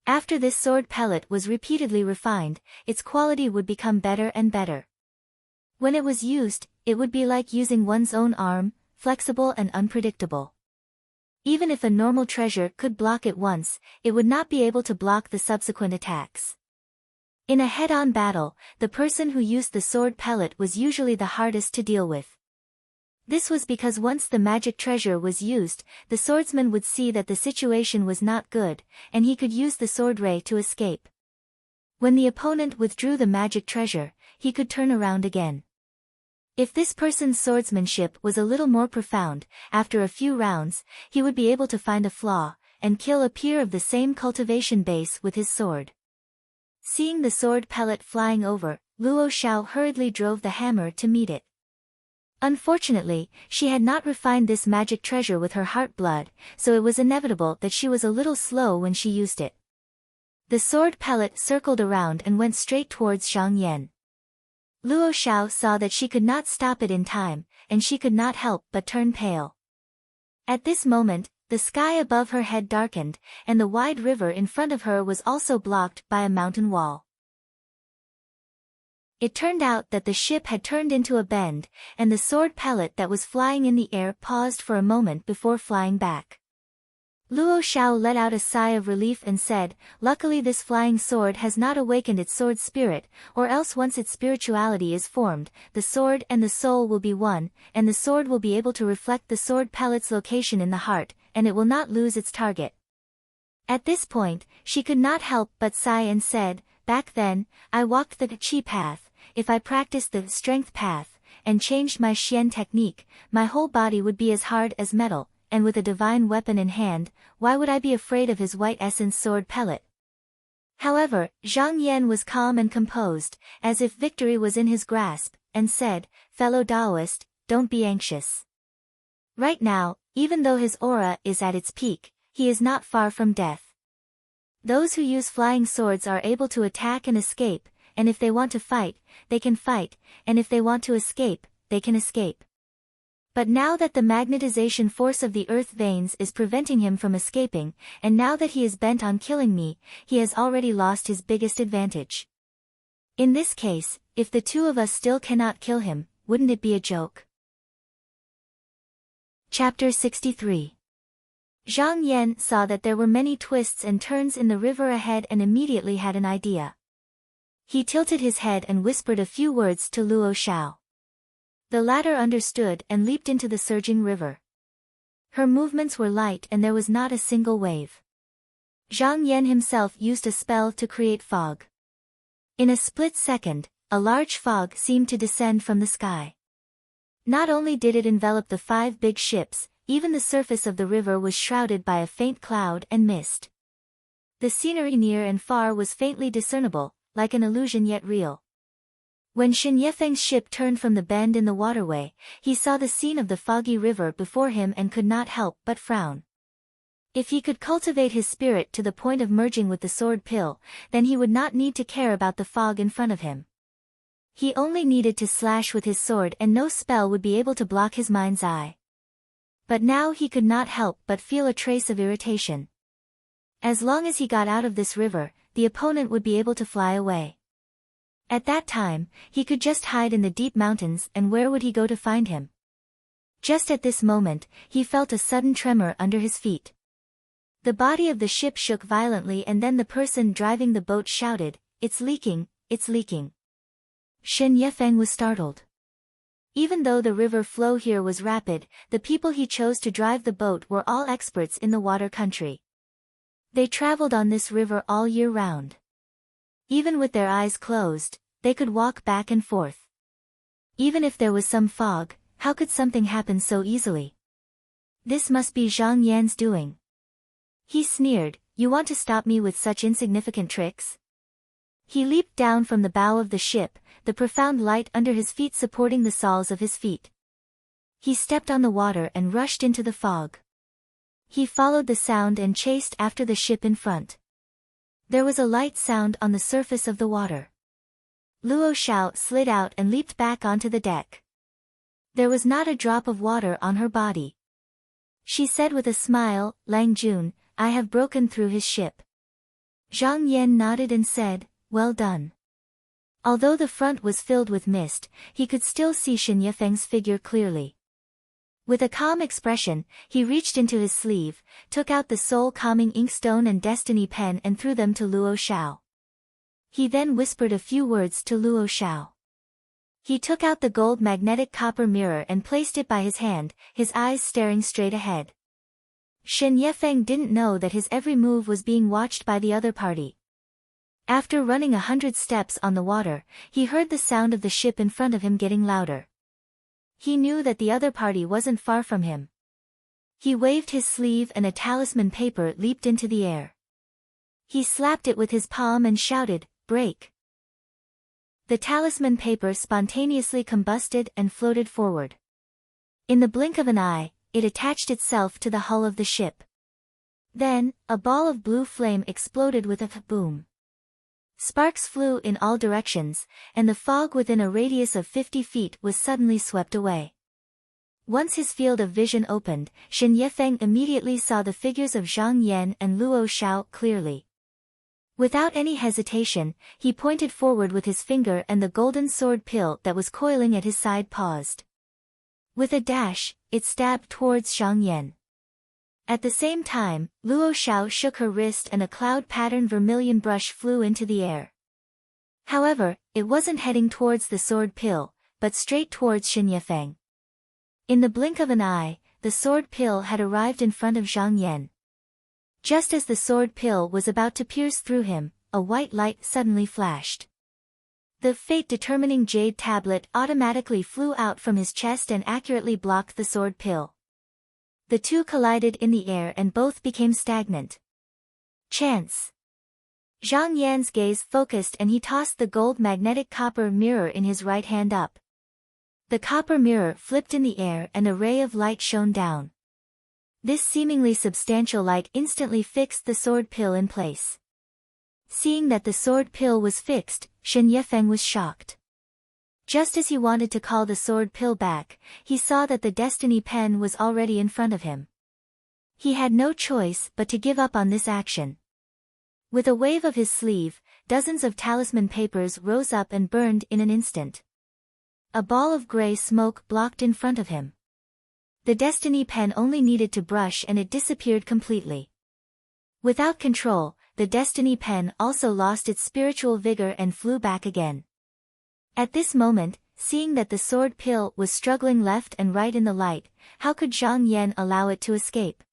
After this sword pellet was repeatedly refined, its quality would become better and better. When it was used, it would be like using one's own arm, flexible and unpredictable. Even if a normal treasure could block it once, it would not be able to block the subsequent attacks. In a head-on battle, the person who used the sword pellet was usually the hardest to deal with. This was because once the magic treasure was used, the swordsman would see that the situation was not good, and he could use the sword ray to escape. When the opponent withdrew the magic treasure, he could turn around again. If this person's swordsmanship was a little more profound, after a few rounds, he would be able to find a flaw, and kill a peer of the same cultivation base with his sword. Seeing the sword pellet flying over, Luo Xiao hurriedly drove the hammer to meet it. Unfortunately, she had not refined this magic treasure with her heart blood, so it was inevitable that she was a little slow when she used it. The sword pellet circled around and went straight towards Zhang Yan. Luo Xiao saw that she could not stop it in time, and she could not help but turn pale. At this moment, the sky above her head darkened, and the wide river in front of her was also blocked by a mountain wall. It turned out that the ship had turned into a bend, and the sword pellet that was flying in the air paused for a moment before flying back. Luo Xiao let out a sigh of relief and said, "Luckily this flying sword has not awakened its sword spirit, or else once its spirituality is formed, the sword and the soul will be one, and the sword will be able to reflect the sword pellet's location in the heart, and it will not lose its target." At this point, she could not help but sigh and said, "Back then, I walked the chi path. If I practiced the strength path, and changed my xian technique, my whole body would be as hard as metal, and with a divine weapon in hand, why would I be afraid of his white essence sword pellet?" However, Zhang Yan was calm and composed, as if victory was in his grasp, and said, "Fellow Taoist, don't be anxious. Right now, even though his aura is at its peak, he is not far from death. Those who use flying swords are able to attack and escape, and if they want to fight, they can fight, and if they want to escape, they can escape. But now that the magnetization force of the earth veins is preventing him from escaping, and now that he is bent on killing me, he has already lost his biggest advantage. In this case, if the two of us still cannot kill him, wouldn't it be a joke?" Chapter 63. Zhang Yan saw that there were many twists and turns in the river ahead and immediately had an idea. He tilted his head and whispered a few words to Luo Shao. The latter understood and leaped into the surging river. Her movements were light and there was not a single wave. Zhang Yan himself used a spell to create fog. In a split second, a large fog seemed to descend from the sky. Not only did it envelop the 5 big ships, even the surface of the river was shrouded by a faint cloud and mist. The scenery near and far was faintly discernible, like an illusion yet real. When Shen Yefeng's ship turned from the bend in the waterway, he saw the scene of the foggy river before him and could not help but frown. If he could cultivate his spirit to the point of merging with the sword pill, then he would not need to care about the fog in front of him. He only needed to slash with his sword and no spell would be able to block his mind's eye. But now he could not help but feel a trace of irritation. As long as he got out of this river, the opponent would be able to fly away. At that time, he could just hide in the deep mountains, and where would he go to find him? Just at this moment, he felt a sudden tremor under his feet. The body of the ship shook violently and then the person driving the boat shouted, "It's leaking, it's leaking." Shen Yefeng was startled. Even though the river flow here was rapid, the people he chose to drive the boat were all experts in the water country. They traveled on this river all year round. Even with their eyes closed, they could walk back and forth. Even if there was some fog, how could something happen so easily? This must be Zhang Yan's doing. He sneered, "You want to stop me with such insignificant tricks?" He leaped down from the bow of the ship, the profound light under his feet supporting the soles of his feet. He stepped on the water and rushed into the fog. He followed the sound and chased after the ship in front. There was a light sound on the surface of the water. Luo Shao slid out and leaped back onto the deck. There was not a drop of water on her body. She said with a smile, "Lang Jun, I have broken through his ship." Zhang Yan nodded and said, "Well done." Although the front was filled with mist, he could still see Shen Yefeng's figure clearly. With a calm expression, he reached into his sleeve, took out the soul-calming inkstone and destiny pen and threw them to Luo Shao. He then whispered a few words to Luo Shao. He took out the gold magnetic copper mirror and placed it by his hand, his eyes staring straight ahead. Shen Yefeng didn't know that his every move was being watched by the other party. After running 100 steps on the water, he heard the sound of the ship in front of him getting louder. He knew that the other party wasn't far from him. He waved his sleeve and a talisman paper leaped into the air. He slapped it with his palm and shouted, "Break!" The talisman paper spontaneously combusted and floated forward. In the blink of an eye, it attached itself to the hull of the ship. Then, a ball of blue flame exploded with a boom. Sparks flew in all directions, and the fog within a radius of 50 feet was suddenly swept away. Once his field of vision opened, Shen Yefeng immediately saw the figures of Zhang Yan and Luo Shao clearly. Without any hesitation, he pointed forward with his finger and the golden sword pill that was coiling at his side paused. With a dash, it stabbed towards Zhang Yan. At the same time, Luo Shao shook her wrist and a cloud-patterned vermilion brush flew into the air. However, it wasn't heading towards the sword pill, but straight towards Shen Yefeng. In the blink of an eye, the sword pill had arrived in front of Zhang Yan. Just as the sword pill was about to pierce through him, a white light suddenly flashed. The fate-determining jade tablet automatically flew out from his chest and accurately blocked the sword pill. The two collided in the air and both became stagnant. Chance. Zhang Yan's gaze focused and he tossed the gold magnetic copper mirror in his right hand up. The copper mirror flipped in the air and a ray of light shone down. This seemingly substantial light instantly fixed the sword pill in place. Seeing that the sword pill was fixed, Shen Yifeng was shocked. Just as he wanted to call the sword pill back, he saw that the destiny pen was already in front of him. He had no choice but to give up on this action. With a wave of his sleeve, dozens of talisman papers rose up and burned in an instant. A ball of gray smoke blocked in front of him. The destiny pen only needed to brush and it disappeared completely. Without control, the destiny pen also lost its spiritual vigor and flew back again. At this moment, seeing that the sword pill was struggling left and right in the light, how could Zhang Yan allow it to escape?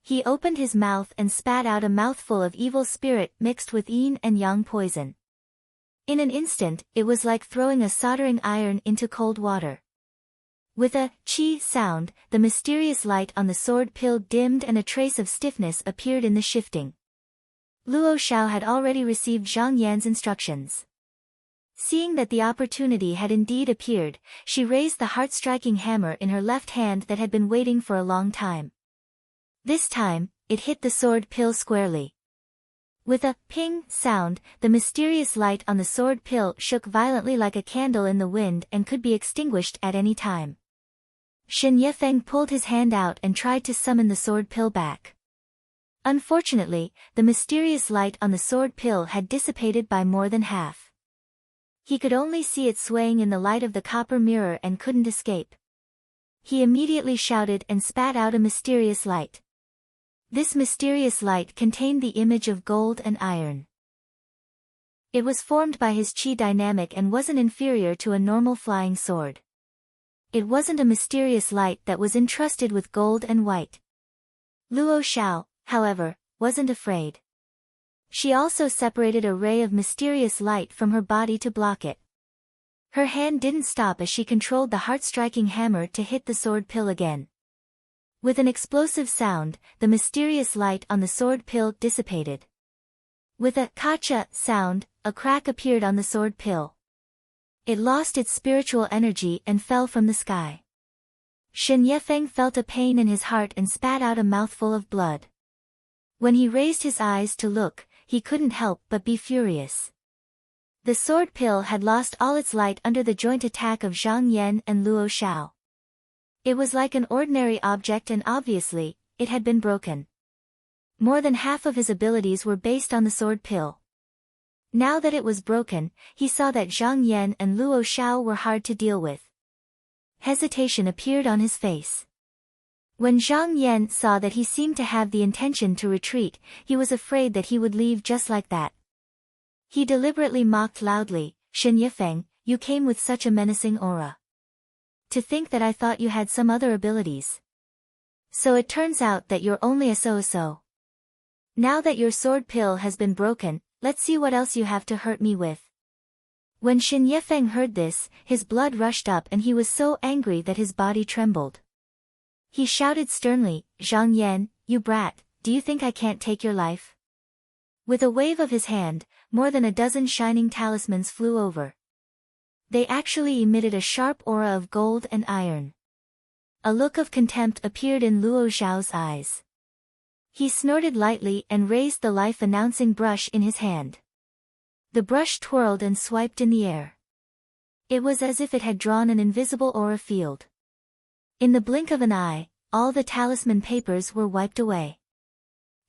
He opened his mouth and spat out a mouthful of evil spirit mixed with yin and yang poison. In an instant, it was like throwing a soldering iron into cold water. With a chi sound, the mysterious light on the sword pill dimmed and a trace of stiffness appeared in the shifting. Luo Xiao had already received Zhang Yan's instructions. Seeing that the opportunity had indeed appeared, she raised the heart-striking hammer in her left hand that had been waiting for a long time. This time, it hit the sword pill squarely. With a ping sound, the mysterious light on the sword pill shook violently like a candle in the wind and could be extinguished at any time. Shen Yifeng pulled his hand out and tried to summon the sword pill back. Unfortunately, the mysterious light on the sword pill had dissipated by more than half. He could only see it swaying in the light of the copper mirror and couldn't escape. He immediately shouted and spat out a mysterious light. This mysterious light contained the image of gold and iron. It was formed by his chi dynamic and wasn't inferior to a normal flying sword. It wasn't a mysterious light that was entrusted with gold and white. Luo Xiao, however, wasn't afraid. She also separated a ray of mysterious light from her body to block it. Her hand didn't stop as she controlled the heart-striking hammer to hit the sword pill again. With an explosive sound, the mysterious light on the sword pill dissipated. With a kacha sound, a crack appeared on the sword pill. It lost its spiritual energy and fell from the sky. Shen Yifeng felt a pain in his heart and spat out a mouthful of blood. When he raised his eyes to look, he couldn't help but be furious. The sword pill had lost all its light under the joint attack of Zhang Yan and Luo Xiao. It was like an ordinary object and obviously, it had been broken. More than half of his abilities were based on the sword pill. Now that it was broken, he saw that Zhang Yan and Luo Xiao were hard to deal with. Hesitation appeared on his face. When Zhang Yan saw that he seemed to have the intention to retreat, he was afraid that he would leave just like that. He deliberately mocked loudly, "Shen Yifeng, you came with such a menacing aura. To think that I thought you had some other abilities. So it turns out that you're only a so-so. Now that your sword pill has been broken, let's see what else you have to hurt me with." When Shen Yifeng heard this, his blood rushed up and he was so angry that his body trembled. He shouted sternly, "Zhang Yan, you brat, do you think I can't take your life?" With a wave of his hand, more than a dozen shining talismans flew over. They actually emitted a sharp aura of gold and iron. A look of contempt appeared in Luo Xiao's eyes. He snorted lightly and raised the life-announcing brush in his hand. The brush twirled and swiped in the air. It was as if it had drawn an invisible aura field. In the blink of an eye, all the talisman papers were wiped away.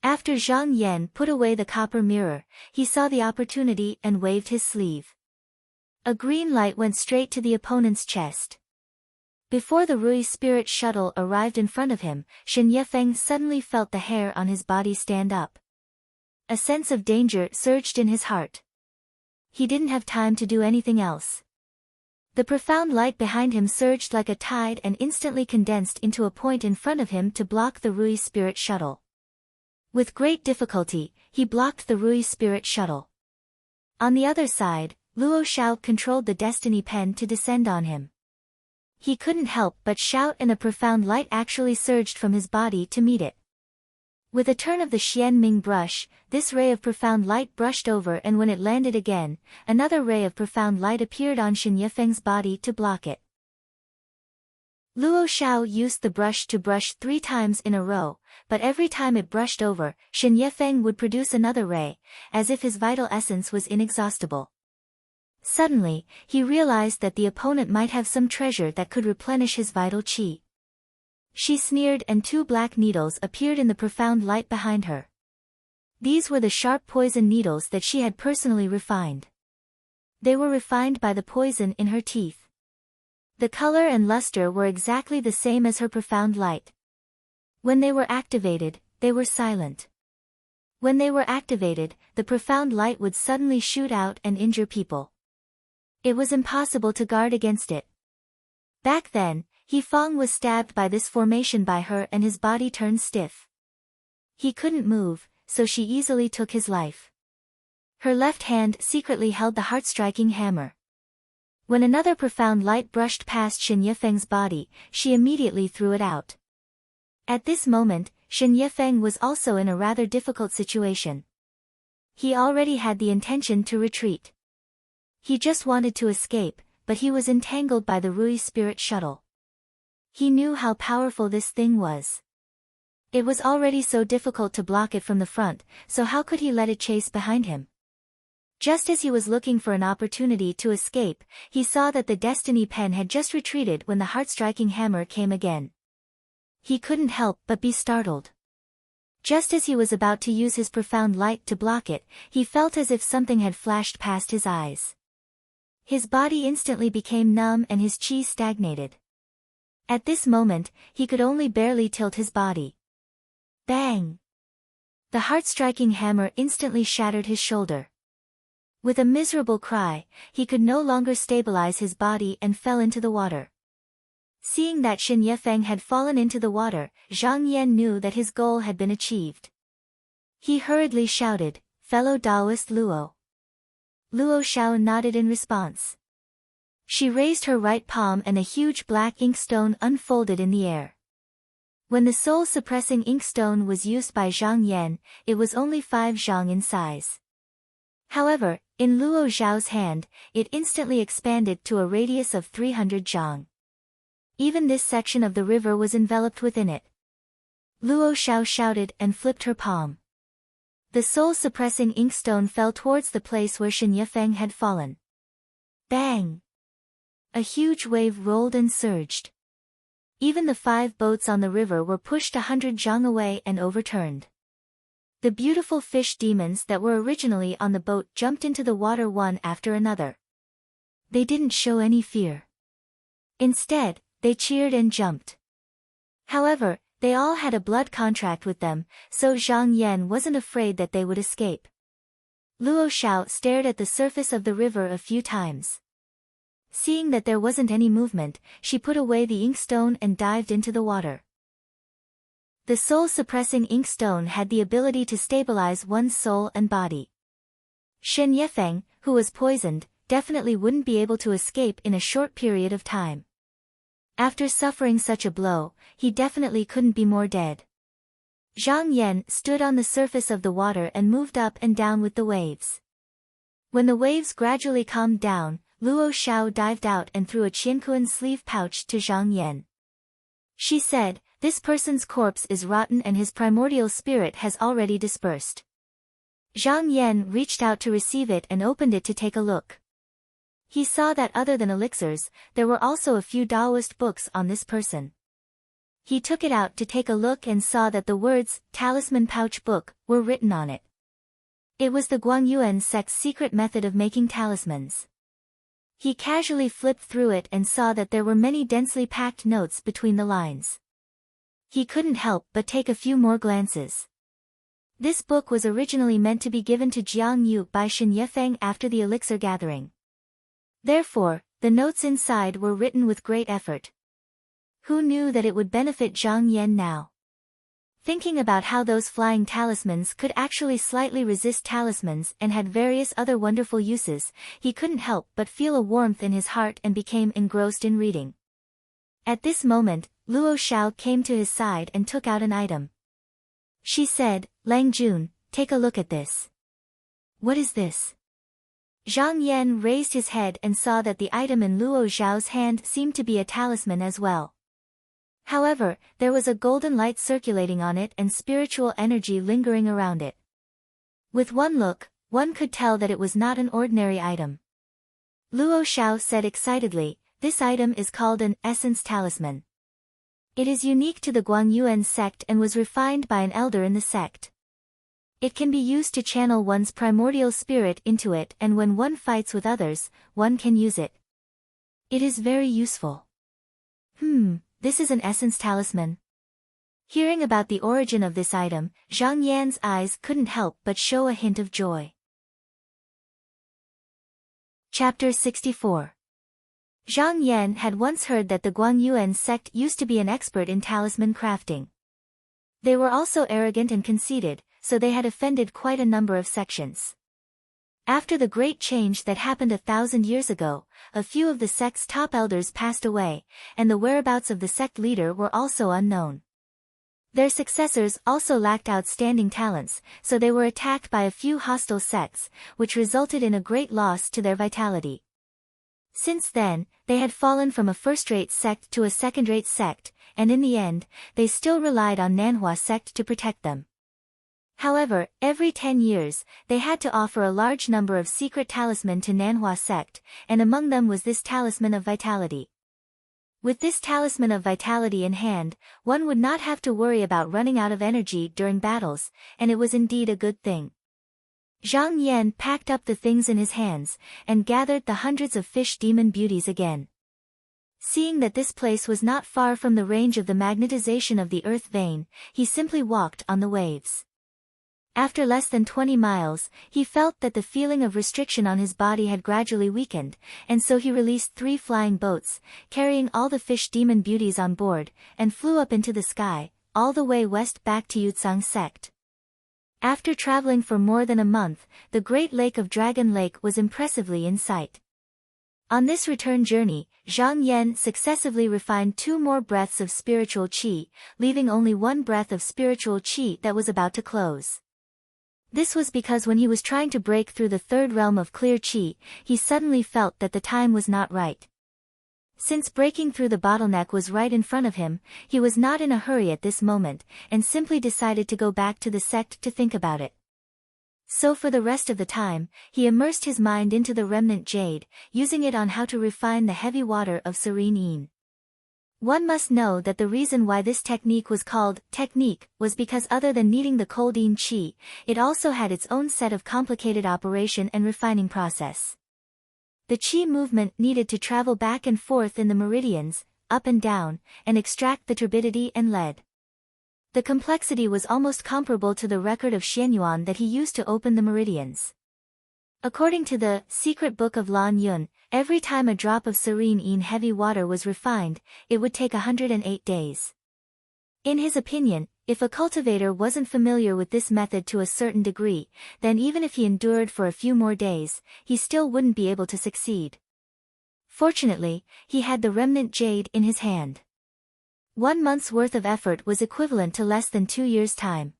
After Zhang Yan put away the copper mirror, he saw the opportunity and waved his sleeve. A green light went straight to the opponent's chest. Before the Rui spirit shuttle arrived in front of him, Shen Yifeng suddenly felt the hair on his body stand up. A sense of danger surged in his heart. He didn't have time to do anything else. The profound light behind him surged like a tide and instantly condensed into a point in front of him to block the Rui spirit shuttle. With great difficulty, he blocked the Rui spirit shuttle. On the other side, Luo Shao controlled the destiny pen to descend on him. He couldn't help but shout, and a profound light actually surged from his body to meet it. With a turn of the Xian Ming brush, this ray of profound light brushed over, and when it landed again, another ray of profound light appeared on Shen Yifeng's body to block it. Luo Shao used the brush to brush 3 times in a row, but every time it brushed over, Shen Yifeng would produce another ray, as if his vital essence was inexhaustible. Suddenly, he realized that the opponent might have some treasure that could replenish his vital qi. She sneered, and 2 black needles appeared in the profound light behind her. These were the sharp poison needles that she had personally refined. They were refined by the poison in her teeth. The color and luster were exactly the same as her profound light. When they were activated, they were silent. When they were activated, the profound light would suddenly shoot out and injure people. It was impossible to guard against it. Back then, He Feng was stabbed by this formation by her, and his body turned stiff. He couldn't move, so she easily took his life. Her left hand secretly held the heart-striking hammer. When another profound light brushed past Shen Yifeng's body, she immediately threw it out. At this moment, Shen Yifeng was also in a rather difficult situation. He already had the intention to retreat. He just wanted to escape, but he was entangled by the Rui spirit shuttle. He knew how powerful this thing was. It was already so difficult to block it from the front, so how could he let it chase behind him? Just as he was looking for an opportunity to escape, he saw that the destiny pen had just retreated when the heart-striking hammer came again. He couldn't help but be startled. Just as he was about to use his profound light to block it, he felt as if something had flashed past his eyes. His body instantly became numb and his qi stagnated. At this moment, he could only barely tilt his body. Bang! The heart-striking hammer instantly shattered his shoulder. With a miserable cry, he could no longer stabilize his body and fell into the water. Seeing that Shen Yifeng had fallen into the water, Zhang Yan knew that his goal had been achieved. He hurriedly shouted, "Fellow Taoist Luo." Luo Shao nodded in response. She raised her right palm and a huge black inkstone unfolded in the air. When the soul-suppressing inkstone was used by Zhang Yan, it was only 5 zhang in size. However, in Luo Zhao's hand, it instantly expanded to a radius of 300 zhang. Even this section of the river was enveloped within it. Luo Shao shouted and flipped her palm. The soul-suppressing inkstone fell towards the place where Shen Yifeng had fallen. Bang! A huge wave rolled and surged. Even the 5 boats on the river were pushed 100 zhang away and overturned. The beautiful fish demons that were originally on the boat jumped into the water one after another. They didn't show any fear. Instead, they cheered and jumped. However, they all had a blood contract with them, so Zhang Yan wasn't afraid that they would escape. Luo Shao stared at the surface of the river a few times. Seeing that there wasn't any movement, she put away the inkstone and dived into the water. The soul-suppressing inkstone had the ability to stabilize one's soul and body. Shen Yifeng, who was poisoned, definitely wouldn't be able to escape in a short period of time. After suffering such a blow, he definitely couldn't be more dead. Zhang Yan stood on the surface of the water and moved up and down with the waves. When the waves gradually calmed down, Luo Shao dived out and threw a Qiankuan sleeve pouch to Zhang Yan. She said, "This person's corpse is rotten and his primordial spirit has already dispersed." Zhang Yan reached out to receive it and opened it to take a look. He saw that other than elixirs, there were also a few Taoist books on this person. He took it out to take a look and saw that the words, "Talisman Pouch Book," were written on it. It was the Guangyuan sect's secret method of making talismans. He casually flipped through it and saw that there were many densely packed notes between the lines. He couldn't help but take a few more glances. This book was originally meant to be given to Jiang Yu by Shen Yifeng after the elixir gathering. Therefore, the notes inside were written with great effort. Who knew that it would benefit Zhang Yan now? Thinking about how those flying talismans could actually slightly resist talismans and had various other wonderful uses, he couldn't help but feel a warmth in his heart and became engrossed in reading. At this moment, Luo Xiao came to his side and took out an item. She said, "Lang Jun, take a look at this." "What is this?" Zhang Yan raised his head and saw that the item in Luo Xiao's hand seemed to be a talisman as well. However, there was a golden light circulating on it and spiritual energy lingering around it. With one look, one could tell that it was not an ordinary item. Luo Xiao said excitedly, "This item is called an essence talisman. It is unique to the Guangyuan sect and was refined by an elder in the sect. It can be used to channel one's primordial spirit into it, and when one fights with others, one can use it. It is very useful." This is an essence talisman. Hearing about the origin of this item, Zhang Yan's eyes couldn't help but show a hint of joy. Chapter 64. Zhang Yan had once heard that the Guangyuan sect used to be an expert in talisman crafting. They were also arrogant and conceited, so they had offended quite a number of sections. After the great change that happened 1,000 years ago, a few of the sect's top elders passed away, and the whereabouts of the sect leader were also unknown. Their successors also lacked outstanding talents, so they were attacked by a few hostile sects, which resulted in a great loss to their vitality. Since then, they had fallen from a first-rate sect to a second-rate sect, and in the end, they still relied on Nanhua sect to protect them. However, every 10 years, they had to offer a large number of secret talisman to Nanhua sect, and among them was this talisman of vitality. With this talisman of vitality in hand, one would not have to worry about running out of energy during battles, and it was indeed a good thing. Zhang Yan packed up the things in his hands, and gathered the hundreds of fish demon beauties again. Seeing that this place was not far from the range of the magnetization of the earth vein, he simply walked on the waves. After less than 20 miles, he felt that the feeling of restriction on his body had gradually weakened, and so he released 3 flying boats, carrying all the fish demon beauties on board, and flew up into the sky, all the way west back to Yutsang sect. After traveling for more than a month, the Great Lake of Dragon Lake was impressively in sight. On this return journey, Zhang Yan successively refined 2 more breaths of spiritual qi, leaving only 1 breath of spiritual qi that was about to close. This was because when he was trying to break through the 3rd realm of clear qi, he suddenly felt that the time was not right. Since breaking through the bottleneck was right in front of him, he was not in a hurry at this moment, and simply decided to go back to the sect to think about it. So for the rest of the time, he immersed his mind into the remnant jade, using it on how to refine the heavy water of serene yin. One must know that the reason why this technique was called technique was because other than needing the cold yin qi, it also had its own set of complicated operation and refining process. The qi movement needed to travel back and forth in the meridians, up and down, and extract the turbidity and lead. The complexity was almost comparable to the record of Xianyuan that he used to open the meridians. According to the Secret Book of Lan Yun, every time a drop of serene yin heavy water was refined, it would take 108 days. In his opinion, if a cultivator wasn't familiar with this method to a certain degree, then even if he endured for a few more days, he still wouldn't be able to succeed. Fortunately, he had the remnant jade in his hand. 1 month's worth of effort was equivalent to less than 2 years' time.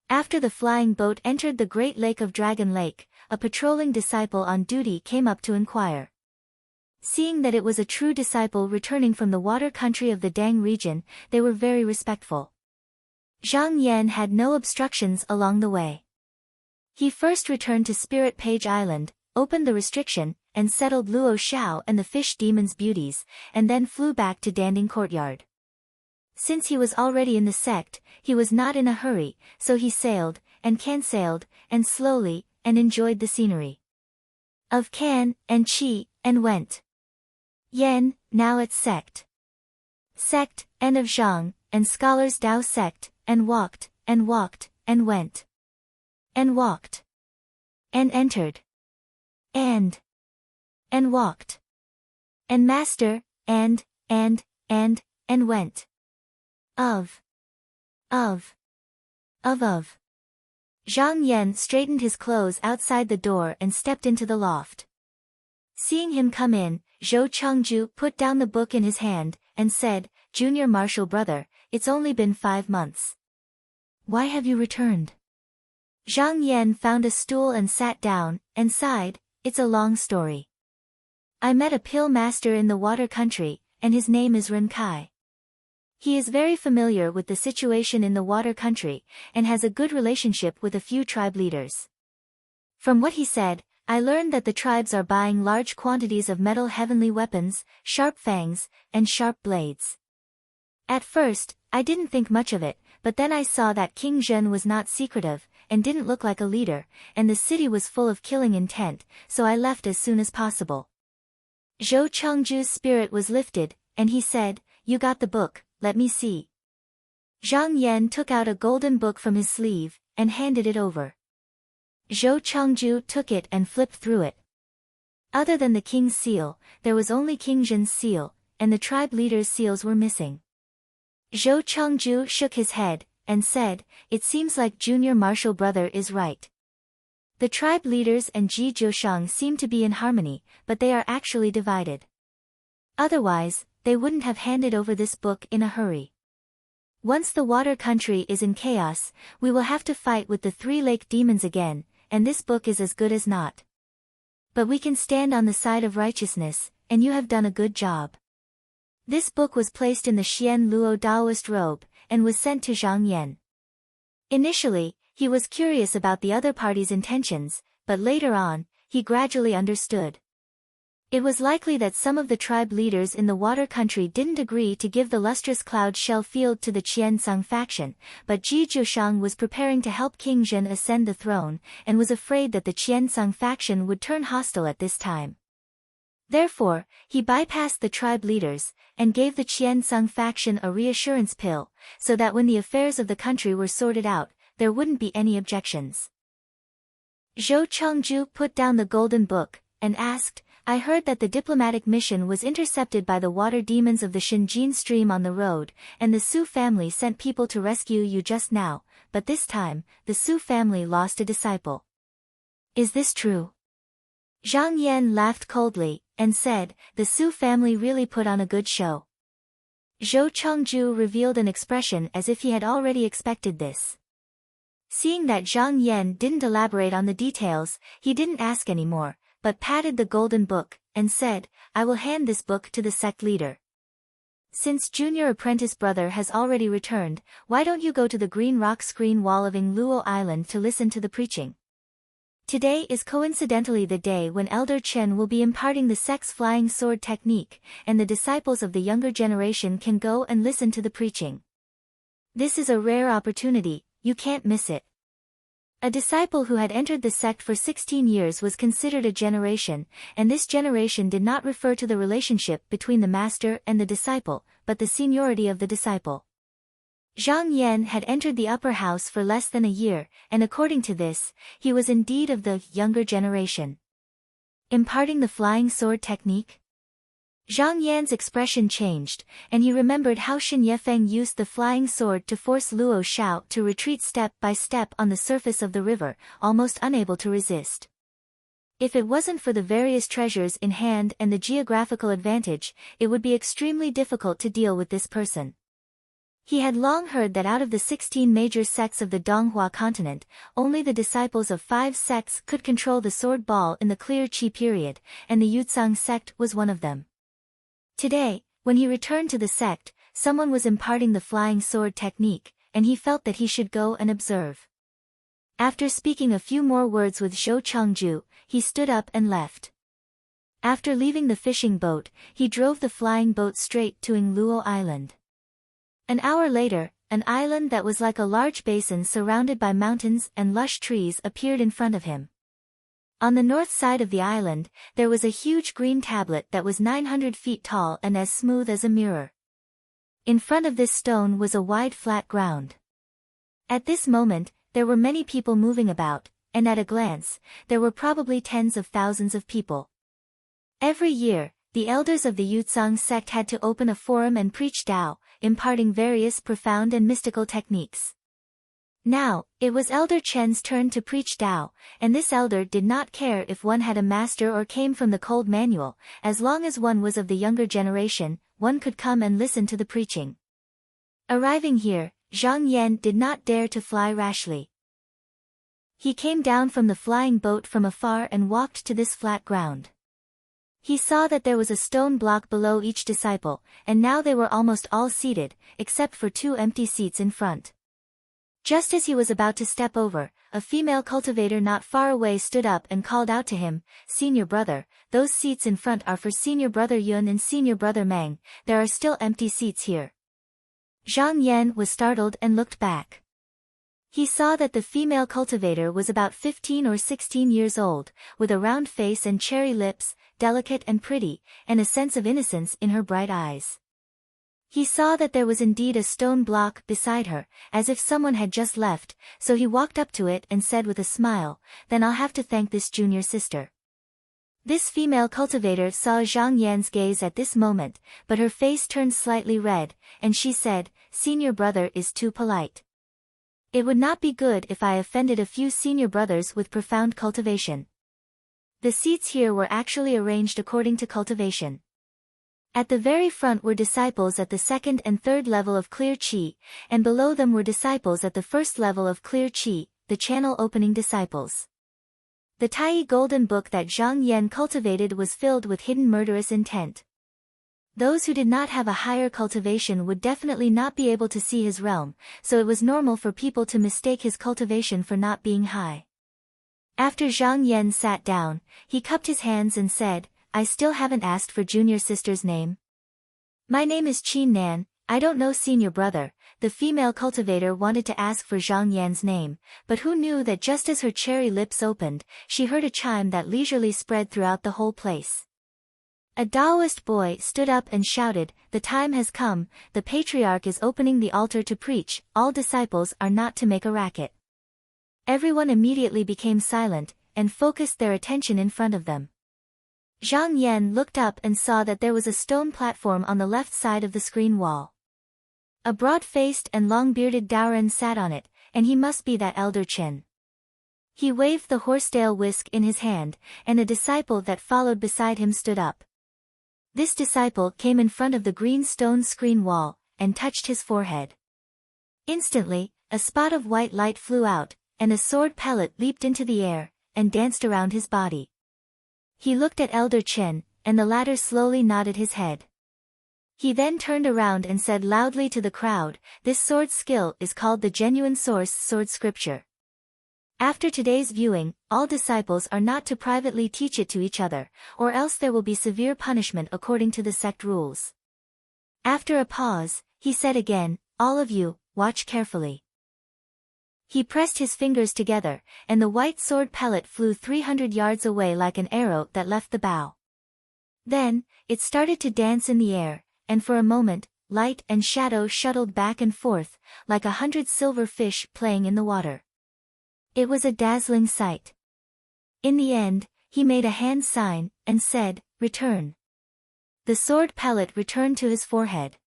After the flying boat entered the Great Lake of Dragon Lake, a patrolling disciple on duty came up to inquire. Seeing that it was a true disciple returning from the water country of the Dang region, they were very respectful. Zhang Yan had no obstructions along the way. He first returned to Spirit Page Island, opened the restriction, and settled Luo Xiao and the fish demon's beauties, and then flew back to Danding Courtyard. Since he was already in the sect, he was not in a hurry, so he sailed, and can-sailed, and slowly, and enjoyed the scenery. Of Can, and Qi, and went. Yan, now at sect. Sect, and of Zhang, and scholars Dao sect, and walked, and walked, and went. And walked. And entered. And walked. And master, and went. Of Of. Zhang Yan straightened his clothes outside the door and stepped into the loft. Seeing him come in, Zhou Chengju put down the book in his hand, and said, "Junior Marshal brother, it's only been 5 months. Why have you returned?" Zhang Yan found a stool and sat down, and sighed, "It's a long story. I met a pill master in the water country, and his name is Ren Kai. He is very familiar with the situation in the water country, and has a good relationship with a few tribe leaders. From what he said, I learned that the tribes are buying large quantities of metal heavenly weapons, sharp fangs, and sharp blades. At first, I didn't think much of it, but then I saw that King Zhen was not secretive, and didn't look like a leader, and the city was full of killing intent, so I left as soon as possible." Zhou Chengju's spirit was lifted, and he said, "You got the book, let me see." Zhang Yan took out a golden book from his sleeve, and handed it over. Zhou Chengju took it and flipped through it. Other than the king's seal, there was only King Zhen's seal, and the tribe leaders' seals were missing. Zhou Chengju shook his head, and said, "It seems like Junior Marshal brother is right. The tribe leaders and Ji Jiushang seem to be in harmony, but they are actually divided. Otherwise, they wouldn't have handed over this book in a hurry. Once the water country is in chaos, we will have to fight with the 3 lake demons again, and this book is as good as not. But we can stand on the side of righteousness, and you have done a good job." This book was placed in the Xian Luo Daoist robe, and was sent to Zhang Yan. Initially, he was curious about the other party's intentions, but later on, he gradually understood. It was likely that some of the tribe leaders in the water country didn't agree to give the lustrous cloud shell field to the Qiansung faction, but Ji Jiushang was preparing to help King Zhen ascend the throne, and was afraid that the Qiansung faction would turn hostile at this time. Therefore, he bypassed the tribe leaders, and gave the Qiansung faction a reassurance pill, so that when the affairs of the country were sorted out, there wouldn't be any objections. Zhou Chengju put down the golden book, and asked, "I heard that the diplomatic mission was intercepted by the water demons of the Shinjin stream on the road, and the Su family sent people to rescue you just now, but this time, the Su family lost a disciple. Is this true?" Zhang Yan laughed coldly, and said, "The Su family really put on a good show." Zhou Chengju revealed an expression as if he had already expected this. Seeing that Zhang Yan didn't elaborate on the details, he didn't ask any more, but patted the golden book, and said, "I will hand this book to the sect leader. Since junior apprentice brother has already returned, why don't you go to the green rock screen wall of Luo Island to listen to the preaching? Today is coincidentally the day when Elder Chen will be imparting the sect's flying sword technique, and the disciples of the younger generation can go and listen to the preaching. This is a rare opportunity, you can't miss it." A disciple who had entered the sect for 16 years was considered a generation, and this generation did not refer to the relationship between the master and the disciple, but the seniority of the disciple. Zhang Yan had entered the upper house for less than a year, and according to this, he was indeed of the younger generation. Imparting the flying sword technique? Zhang Yan's expression changed, and he remembered how Shen Yefeng used the flying sword to force Luo Xiao to retreat step by step on the surface of the river, almost unable to resist. If it wasn't for the various treasures in hand and the geographical advantage, it would be extremely difficult to deal with this person. He had long heard that out of the 16 major sects of the Donghua continent, only the disciples of 5 sects could control the sword ball in the clear Qi period, and the Yutsang sect was one of them. Today, when he returned to the sect, someone was imparting the flying sword technique, and he felt that he should go and observe. After speaking a few more words with Zhou Chengju, he stood up and left. After leaving the fishing boat, he drove the flying boat straight to Luo Island. An hour later, an island that was like a large basin surrounded by mountains and lush trees appeared in front of him. On the north side of the island, there was a huge green tablet that was 900 feet tall and as smooth as a mirror. In front of this stone was a wide flat ground. At this moment, there were many people moving about, and at a glance, there were probably tens of thousands of people. Every year, the elders of the Yutsang sect had to open a forum and preach Tao, imparting various profound and mystical techniques. Now, it was Elder Chen's turn to preach Tao, and this elder did not care if one had a master or came from the cold manual, as long as one was of the younger generation, one could come and listen to the preaching. Arriving here, Zhang Yan did not dare to fly rashly. He came down from the flying boat from afar and walked to this flat ground. He saw that there was a stone block below each disciple, and now they were almost all seated, except for 2 empty seats in front. Just as he was about to step over, a female cultivator not far away stood up and called out to him, "Senior brother, those seats in front are for Senior brother Yun and Senior brother Meng, there are still empty seats here." Zhang Yan was startled and looked back. He saw that the female cultivator was about 15 or 16 years old, with a round face and cherry lips, delicate and pretty, and a sense of innocence in her bright eyes. He saw that there was indeed a stone block beside her, as if someone had just left, so he walked up to it and said with a smile, "Then I'll have to thank this junior sister." This female cultivator saw Zhang Yan's gaze at this moment, but her face turned slightly red, and she said, "Senior brother is too polite. It would not be good if I offended a few senior brothers with profound cultivation." The seats here were actually arranged according to cultivation. At the very front were disciples at the 2nd and 3rd level of clear qi, and below them were disciples at the 1st level of clear qi, the channel opening disciples. The Tai golden book that Zhang Yan cultivated was filled with hidden murderous intent. Those who did not have a higher cultivation would definitely not be able to see his realm, so it was normal for people to mistake his cultivation for not being high. After Zhang Yan sat down, he cupped his hands and said, "I still haven't asked for junior sister's name." "My name is Qin Nan, I don't know senior brother." The female cultivator wanted to ask for Zhang Yan's name, but who knew that just as her cherry lips opened, she heard a chime that leisurely spread throughout the whole place. A Taoist boy stood up and shouted, "The time has come, the patriarch is opening the altar to preach, all disciples are not to make a racket." Everyone immediately became silent, and focused their attention in front of them. Zhang Yan looked up and saw that there was a stone platform on the left side of the screen wall. A broad-faced and long-bearded Daoren sat on it, and he must be that elder Chen. He waved the horsetail whisk in his hand, and a disciple that followed beside him stood up. This disciple came in front of the green stone screen wall, and touched his forehead. Instantly, a spot of white light flew out, and a sword pellet leaped into the air, and danced around his body. He looked at Elder Chen, and the latter slowly nodded his head. He then turned around and said loudly to the crowd, "This sword skill is called the genuine source sword scripture. After today's viewing, all disciples are not to privately teach it to each other, or else there will be severe punishment according to the sect rules." After a pause, he said again, "All of you, watch carefully." He pressed his fingers together, and the white sword pellet flew 300 yards away like an arrow that left the bow. Then, it started to dance in the air, and for a moment, light and shadow shuttled back and forth, like 100 silver fish playing in the water. It was a dazzling sight. In the end, he made a hand sign, and said, "Return." The sword pellet returned to his forehead.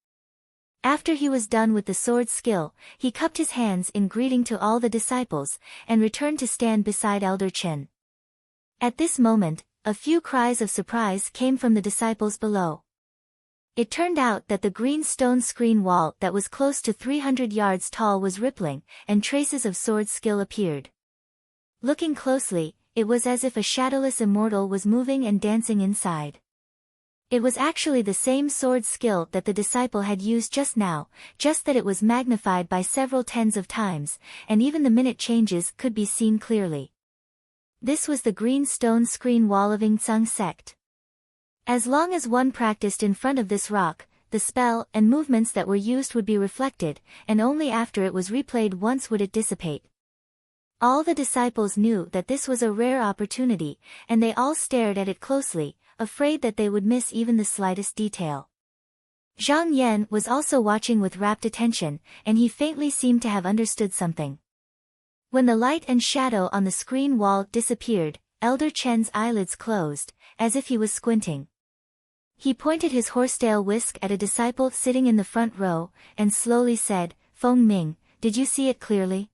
After he was done with the sword skill, he cupped his hands in greeting to all the disciples, and returned to stand beside Elder Chen. At this moment, a few cries of surprise came from the disciples below. It turned out that the green stone screen wall that was close to 300 yards tall was rippling, and traces of sword skill appeared. Looking closely, it was as if a shadowless immortal was moving and dancing inside. It was actually the same sword skill that the disciple had used just now, just that it was magnified by several tens of times, and even the minute changes could be seen clearly. This was the green stone screen wall of Yingtsang sect. As long as one practiced in front of this rock, the spell and movements that were used would be reflected, and only after it was replayed once would it dissipate. All the disciples knew that this was a rare opportunity, and they all stared at it closely, afraid that they would miss even the slightest detail. Zhang Yan was also watching with rapt attention, and he faintly seemed to have understood something. When the light and shadow on the screen wall disappeared, Elder Chen's eyelids closed, as if he was squinting. He pointed his horsetail whisk at a disciple sitting in the front row, and slowly said, "Feng Ming, did you see it clearly?"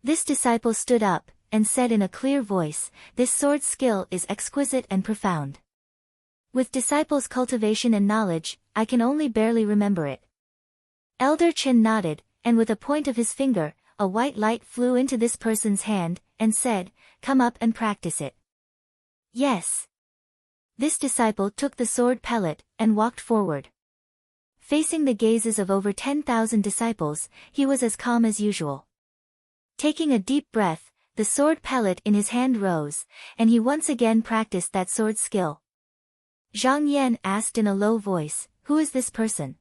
This disciple stood up, and said in a clear voice, "This sword skill is exquisite and profound. With disciples' cultivation and knowledge, I can only barely remember it." Elder Chen nodded, and with a point of his finger, a white light flew into this person's hand, and said, "Come up and practice it." "Yes." This disciple took the sword pellet, and walked forward. Facing the gazes of over 10,000 disciples, he was as calm as usual. Taking a deep breath, the sword pellet in his hand rose, and he once again practiced that sword skill. Zhang Yan asked in a low voice, "Who is this person?"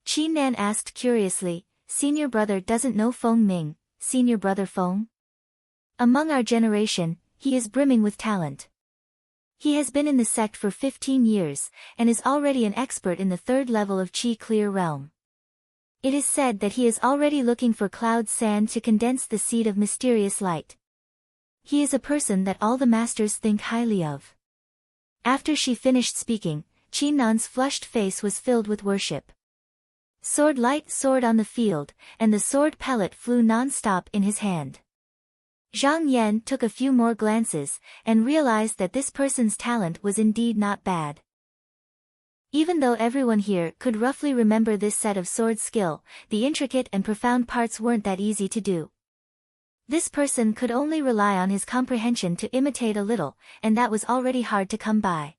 Qi Nan asked curiously, "Senior brother doesn't know Feng Ming, senior brother Feng? Among our generation, he is brimming with talent. He has been in the sect for 15 years, and is already an expert in the third level of Qi Clear Realm. It is said that he is already looking for cloud sand to condense the seed of mysterious light. He is a person that all the masters think highly of." After she finished speaking, Qi Nan's flushed face was filled with worship. Sword light soared on the field, and the sword pellet flew non-stop in his hand. Zhang Yan took a few more glances, and realized that this person's talent was indeed not bad. Even though everyone here could roughly remember this set of sword skill, the intricate and profound parts weren't that easy to do. This person could only rely on his comprehension to imitate a little, and that was already hard to come by.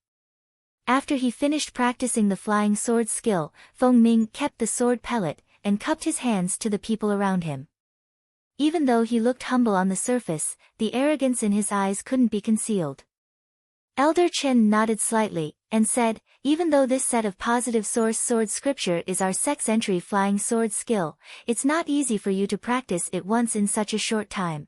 After he finished practicing the flying sword skill, Feng Ming kept the sword pellet, and cupped his hands to the people around him. Even though he looked humble on the surface, the arrogance in his eyes couldn't be concealed. Elder Chen nodded slightly, and said, "Even though this set of positive source sword scripture is our sect's entry flying sword skill, it's not easy for you to practice it once in such a short time."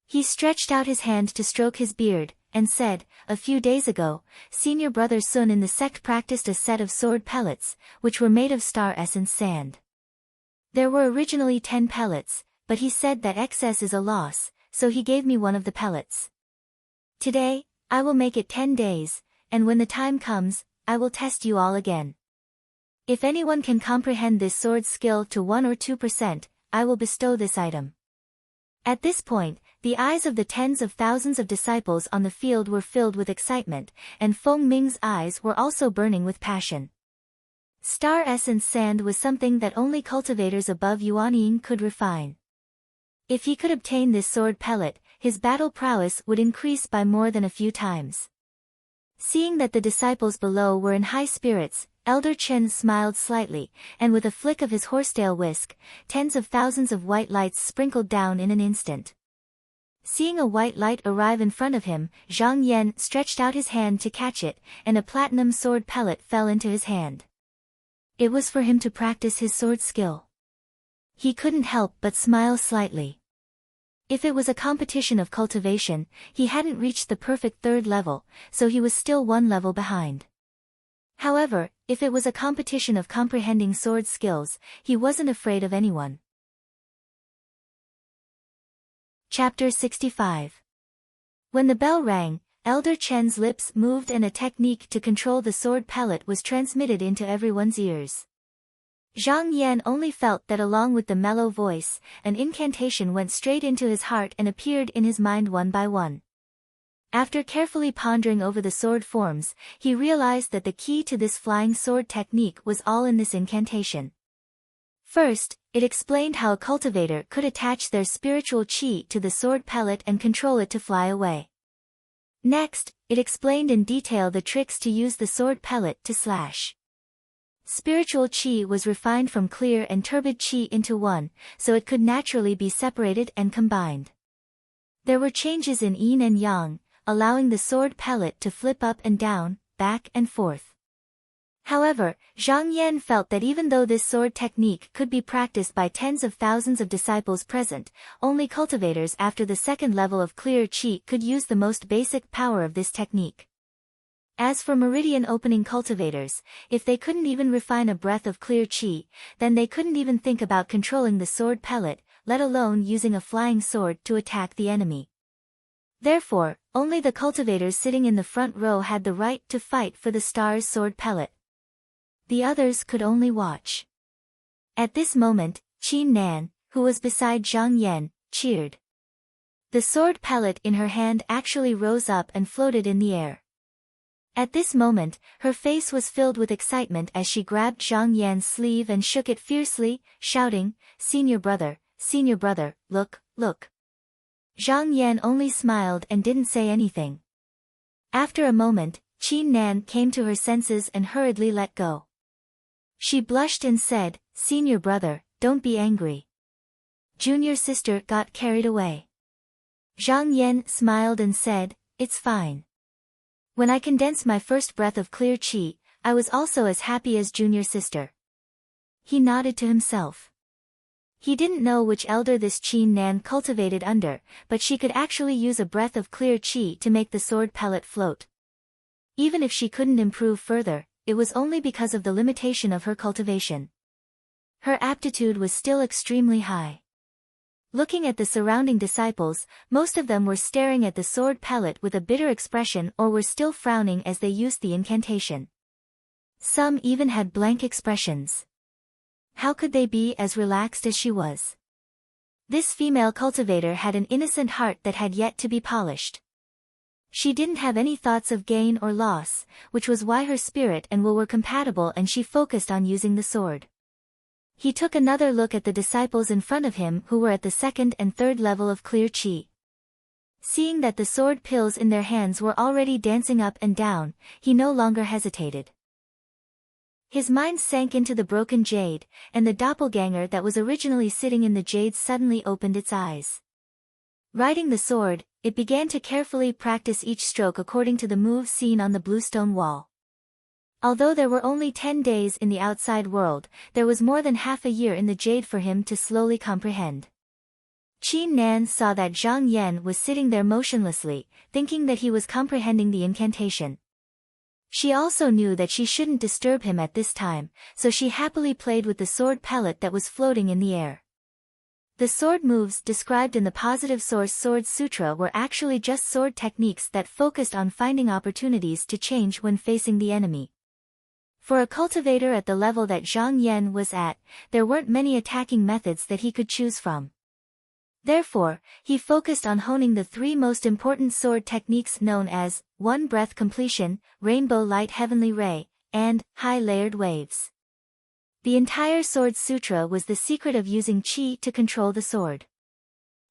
He stretched out his hand to stroke his beard, and said, "A few days ago, senior brother Sun in the sect practiced a set of sword pellets, which were made of star essence sand. There were originally 10 pellets, but he said that excess is a loss, so he gave me one of the pellets. Today, I will make it 10 days, and when the time comes, I will test you all again. If anyone can comprehend this sword skill to 1 or 2%, I will bestow this item." At this point, the eyes of the tens of thousands of disciples on the field were filled with excitement, and Feng Ming's eyes were also burning with passion. Star essence sand was something that only cultivators above Yuanying could refine. If he could obtain this sword pellet, his battle prowess would increase by more than a few times. Seeing that the disciples below were in high spirits, Elder Chen smiled slightly, and with a flick of his horsetail whisk, tens of thousands of white lights sprinkled down in an instant. Seeing a white light arrive in front of him, Zhang Yan stretched out his hand to catch it, and a platinum sword pellet fell into his hand. It was for him to practice his sword skill. He couldn't help but smile slightly. If it was a competition of cultivation, he hadn't reached the perfect third level, so he was still one level behind. However, if it was a competition of comprehending sword skills, he wasn't afraid of anyone. Chapter 65. When the bell rang, Elder Chen's lips moved and a technique to control the sword pellet was transmitted into everyone's ears. Zhang Yan only felt that along with the mellow voice, an incantation went straight into his heart and appeared in his mind one by one. After carefully pondering over the sword forms, he realized that the key to this flying sword technique was all in this incantation. First, it explained how a cultivator could attach their spiritual qi to the sword pellet and control it to fly away. Next, it explained in detail the tricks to use the sword pellet to slash. Spiritual qi was refined from clear and turbid qi into one, so it could naturally be separated and combined. There were changes in yin and yang, allowing the sword pellet to flip up and down, back and forth. However, Zhang Yan felt that even though this sword technique could be practiced by tens of thousands of disciples present, only cultivators after the second level of clear qi could use the most basic power of this technique. As for meridian opening cultivators, if they couldn't even refine a breath of clear qi, then they couldn't even think about controlling the sword pellet, let alone using a flying sword to attack the enemy. Therefore, only the cultivators sitting in the front row had the right to fight for the star's sword pellet. The others could only watch. At this moment, Qin Nan, who was beside Zhang Yan, cheered. The sword pellet in her hand actually rose up and floated in the air. At this moment, her face was filled with excitement as she grabbed Zhang Yan's sleeve and shook it fiercely, shouting, Senior brother, look, look. Zhang Yan only smiled and didn't say anything. After a moment, Qin Nan came to her senses and hurriedly let go. She blushed and said, Senior brother, don't be angry. Junior sister got carried away. Zhang Yan smiled and said, It's fine. When I condensed my first breath of clear qi, I was also as happy as junior sister. He nodded to himself. He didn't know which elder this Qin Nan cultivated under, but she could actually use a breath of clear qi to make the sword pellet float. Even if she couldn't improve further, it was only because of the limitation of her cultivation. Her aptitude was still extremely high. Looking at the surrounding disciples, most of them were staring at the sword pellet with a bitter expression or were still frowning as they used the incantation. Some even had blank expressions. How could they be as relaxed as she was? This female cultivator had an innocent heart that had yet to be polished. She didn't have any thoughts of gain or loss, which was why her spirit and will were compatible and she focused on using the sword. He took another look at the disciples in front of him who were at the second and third level of clear qi. Seeing that the sword pills in their hands were already dancing up and down, he no longer hesitated. His mind sank into the broken jade, and the doppelganger that was originally sitting in the jade suddenly opened its eyes. Riding the sword, it began to carefully practice each stroke according to the moves seen on the bluestone wall. Although there were only 10 days in the outside world, there was more than half a year in the jade for him to slowly comprehend. Qin Nan saw that Zhang Yan was sitting there motionlessly, thinking that he was comprehending the incantation. She also knew that she shouldn't disturb him at this time, so she happily played with the sword pellet that was floating in the air. The sword moves described in the Positive Source Sword Sutra were actually just sword techniques that focused on finding opportunities to change when facing the enemy. For a cultivator at the level that Zhang Yan was at, there weren't many attacking methods that he could choose from. Therefore, he focused on honing the 3 most important sword techniques known as, 1 breath completion, rainbow light heavenly ray, and high layered waves. The entire Sword Sutra was the secret of using qi to control the sword.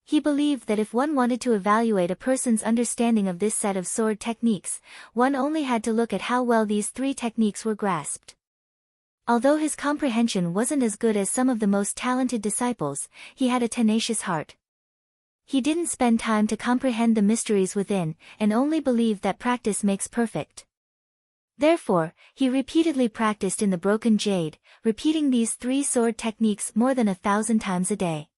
He believed that if one wanted to evaluate a person's understanding of this set of sword techniques, one only had to look at how well these 3 techniques were grasped. Although his comprehension wasn't as good as some of the most talented disciples, he had a tenacious heart. He didn't spend time to comprehend the mysteries within, and only believed that practice makes perfect. Therefore, he repeatedly practiced in the broken jade, repeating these 3 sword techniques more than 1,000 times a day.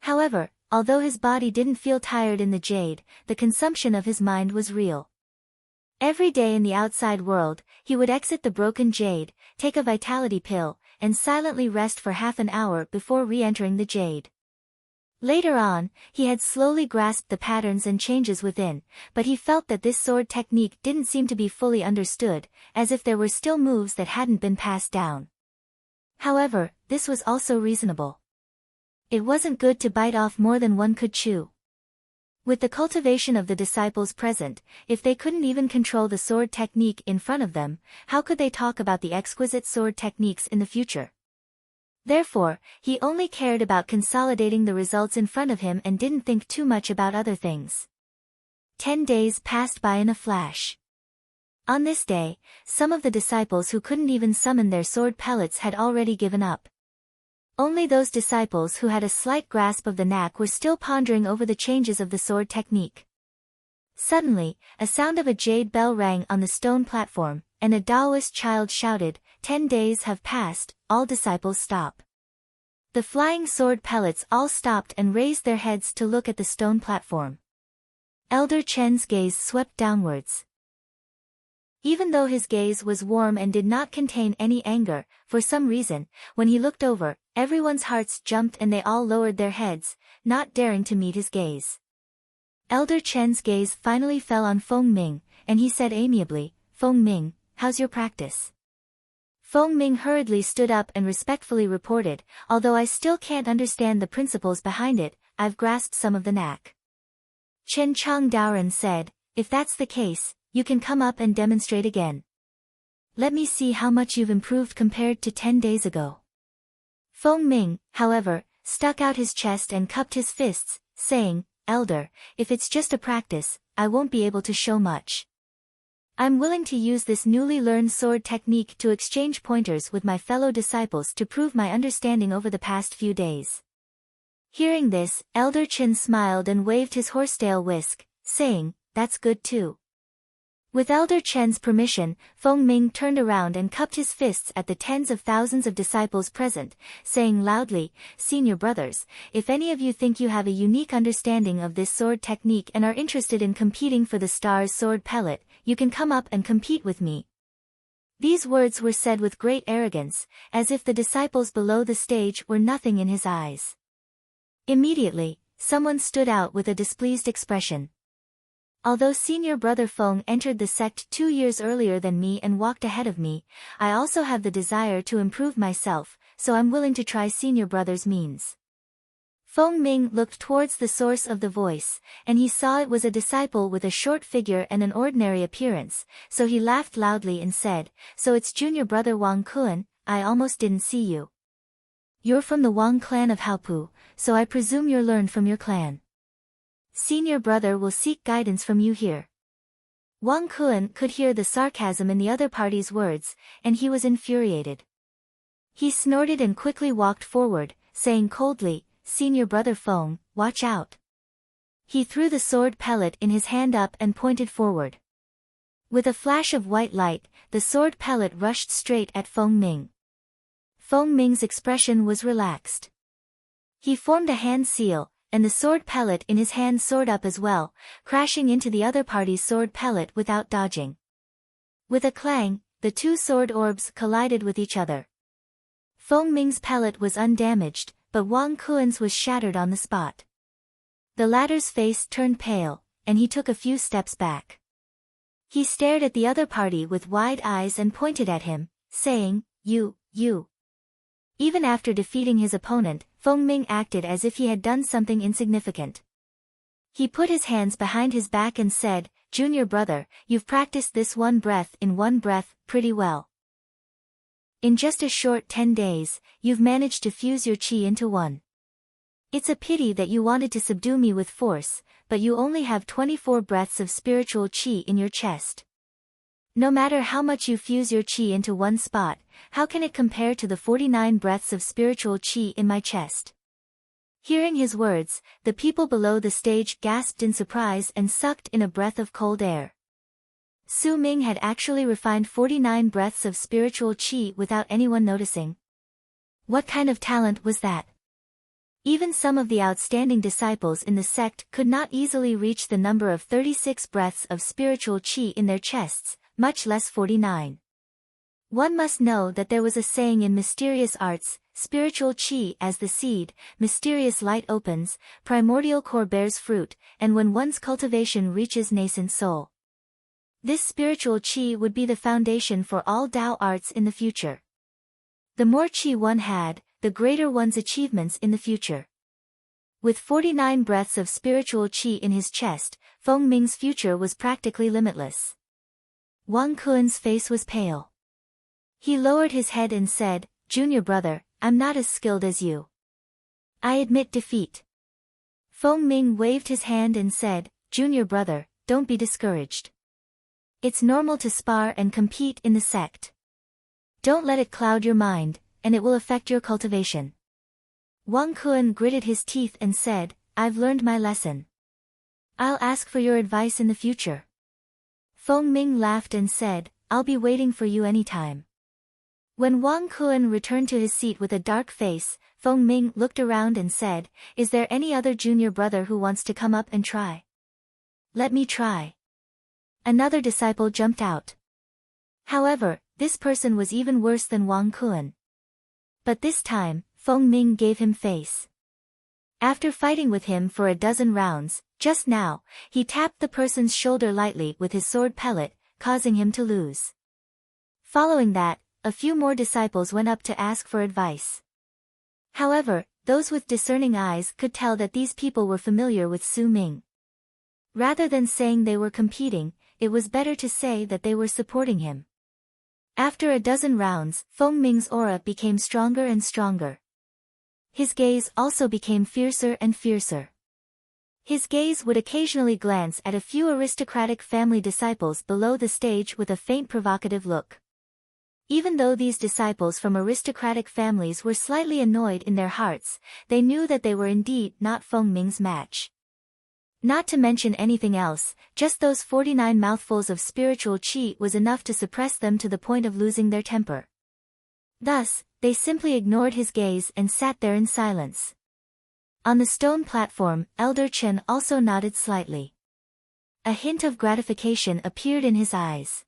However, although his body didn't feel tired in the jade, the consumption of his mind was real. Every day in the outside world, he would exit the broken jade, take a vitality pill, and silently rest for half an hour before re-entering the jade. Later on, he had slowly grasped the patterns and changes within, but he felt that this sword technique didn't seem to be fully understood, as if there were still moves that hadn't been passed down. However, this was also reasonable. It wasn't good to bite off more than one could chew. With the cultivation of the disciples present, if they couldn't even control the sword technique in front of them, how could they talk about the exquisite sword techniques in the future? Therefore, he only cared about consolidating the results in front of him and didn't think too much about other things. 10 days passed by in a flash. On this day, some of the disciples who couldn't even summon their sword pellets had already given up. Only those disciples who had a slight grasp of the knack were still pondering over the changes of the sword technique. Suddenly, a sound of a jade bell rang on the stone platform, and a Taoist child shouted, 10 days have passed, all disciples stop. The flying sword pellets all stopped and raised their heads to look at the stone platform. Elder Chen's gaze swept downwards. Even though his gaze was warm and did not contain any anger, for some reason, when he looked over, everyone's hearts jumped and they all lowered their heads, not daring to meet his gaze. Elder Chen's gaze finally fell on Feng Ming, and he said amiably, "Feng Ming, how's your practice?" Feng Ming hurriedly stood up and respectfully reported, "Although I still can't understand the principles behind it, I've grasped some of the knack." Chen Chang Daoren said, "If that's the case, you can come up and demonstrate again. Let me see how much you've improved compared to 10 days ago." Feng Ming, however, stuck out his chest and cupped his fists, saying, "Elder, if it's just a practice, I won't be able to show much. I'm willing to use this newly learned sword technique to exchange pointers with my fellow disciples to prove my understanding over the past few days." Hearing this, Elder Chen smiled and waved his horsetail whisk, saying, "That's good too." With Elder Chen's permission, Feng Ming turned around and cupped his fists at the tens of thousands of disciples present, saying loudly, "Senior brothers, if any of you think you have a unique understanding of this sword technique and are interested in competing for the Star's sword pellet, you can come up and compete with me." These words were said with great arrogance, as if the disciples below the stage were nothing in his eyes. Immediately, someone stood out with a displeased expression. "Although senior brother Feng entered the sect 2 years earlier than me and walked ahead of me, I also have the desire to improve myself, so I'm willing to try senior brother's means." Feng Ming looked towards the source of the voice, and he saw it was a disciple with a short figure and an ordinary appearance, so he laughed loudly and said, "So it's junior brother Wang Kuan, I almost didn't see you. You're from the Wang clan of Haopu, so I presume you're learned from your clan. Senior brother will seek guidance from you here." Wang Kuan could hear the sarcasm in the other party's words, and he was infuriated. He snorted and quickly walked forward, saying coldly, "Senior brother Feng, watch out." He threw the sword pellet in his hand up and pointed forward. With a flash of white light, the sword pellet rushed straight at Feng Ming. Feng Ming's expression was relaxed. He formed a hand seal, and the sword pellet in his hand soared up as well, crashing into the other party's sword pellet without dodging. With a clang, the two sword orbs collided with each other. Feng Ming's pellet was undamaged, but Wang Kuan's was shattered on the spot. The latter's face turned pale, and he took a few steps back. He stared at the other party with wide eyes and pointed at him, saying, You. Even after defeating his opponent, Feng Ming acted as if he had done something insignificant. He put his hands behind his back and said, "Junior brother, you've practiced this one breath in one breath pretty well. In just a short 10 days, you've managed to fuse your chi into one. It's a pity that you wanted to subdue me with force, but you only have 24 breaths of spiritual chi in your chest. No matter how much you fuse your chi into one spot, how can it compare to the 49 breaths of spiritual chi in my chest?" Hearing his words, the people below the stage gasped in surprise and sucked in a breath of cold air. Su Ming had actually refined 49 breaths of spiritual chi without anyone noticing. What kind of talent was that? Even some of the outstanding disciples in the sect could not easily reach the number of 36 breaths of spiritual chi in their chests, much less 49. One must know that there was a saying in mysterious arts, spiritual chi as the seed, mysterious light opens, primordial core bears fruit, and when one's cultivation reaches nascent soul. This spiritual chi would be the foundation for all Tao arts in the future. The more chi one had, the greater one's achievements in the future. With 49 breaths of spiritual chi in his chest, Feng Ming's future was practically limitless. Wang Kuan's face was pale. He lowered his head and said, "Junior brother, I'm not as skilled as you. I admit defeat." Feng Ming waved his hand and said, "Junior brother, don't be discouraged. It's normal to spar and compete in the sect. Don't let it cloud your mind, and it will affect your cultivation." Wang Kuan gritted his teeth and said, "I've learned my lesson. I'll ask for your advice in the future." Feng Ming laughed and said, "I'll be waiting for you anytime." When Wang Kuan returned to his seat with a dark face, Feng Ming looked around and said, "Is there any other junior brother who wants to come up and try?" "Let me try." Another disciple jumped out. However, this person was even worse than Wang Kuan. But this time, Feng Ming gave him face. After fighting with him for a dozen rounds, just now, he tapped the person's shoulder lightly with his sword pellet, causing him to lose. Following that, a few more disciples went up to ask for advice. However, those with discerning eyes could tell that these people were familiar with Su Ming. Rather than saying they were competing, it was better to say that they were supporting him. After a dozen rounds, Feng Ming's aura became stronger and stronger. His gaze also became fiercer and fiercer. His gaze would occasionally glance at a few aristocratic family disciples below the stage with a faint provocative look. Even though these disciples from aristocratic families were slightly annoyed in their hearts, they knew that they were indeed not Feng Ming's match. Not to mention anything else, just those 49 mouthfuls of spiritual qi was enough to suppress them to the point of losing their temper. Thus, they simply ignored his gaze and sat there in silence. On the stone platform, Elder Chen also nodded slightly. A hint of gratification appeared in his eyes.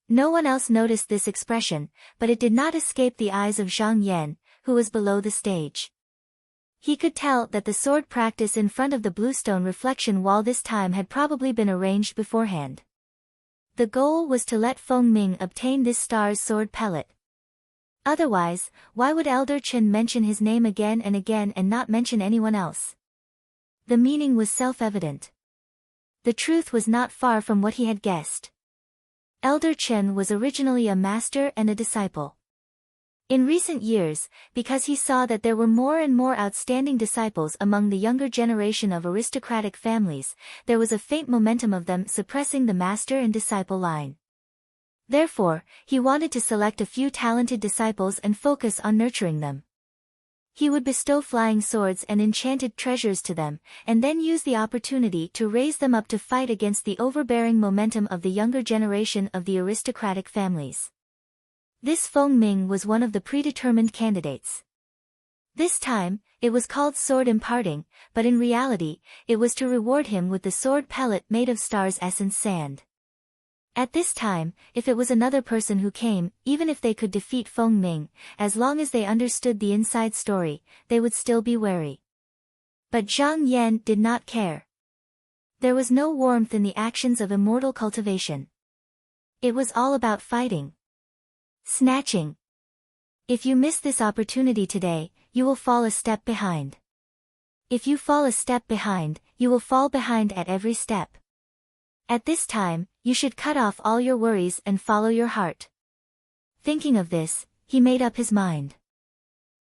No one else noticed this expression, but it did not escape the eyes of Zhang Yan, who was below the stage. He could tell that the sword practice in front of the bluestone reflection wall this time had probably been arranged beforehand. The goal was to let Feng Ming obtain this star's sword pellet. Otherwise, why would Elder Chen mention his name again and not mention anyone else? The meaning was self-evident. The truth was not far from what he had guessed. Elder Chen was originally a master and a disciple. In recent years, because he saw that there were more and more outstanding disciples among the younger generation of aristocratic families, there was a faint momentum of them suppressing the master and disciple line. Therefore, he wanted to select a few talented disciples and focus on nurturing them. He would bestow flying swords and enchanted treasures to them, and then use the opportunity to raise them up to fight against the overbearing momentum of the younger generation of the aristocratic families. This Feng Ming was one of the predetermined candidates. This time, it was called sword imparting, but in reality, it was to reward him with the sword pellet made of star's essence sand. At this time, if it was another person who came, even if they could defeat Feng Ming, as long as they understood the inside story, they would still be wary. But Zhang Yan did not care. There was no warmth in the actions of immortal cultivation. It was all about fighting. Snatching. If you miss this opportunity today, you will fall a step behind. If you fall a step behind, you will fall behind at every step. At this time, you should cut off all your worries and follow your heart. Thinking of this, he made up his mind.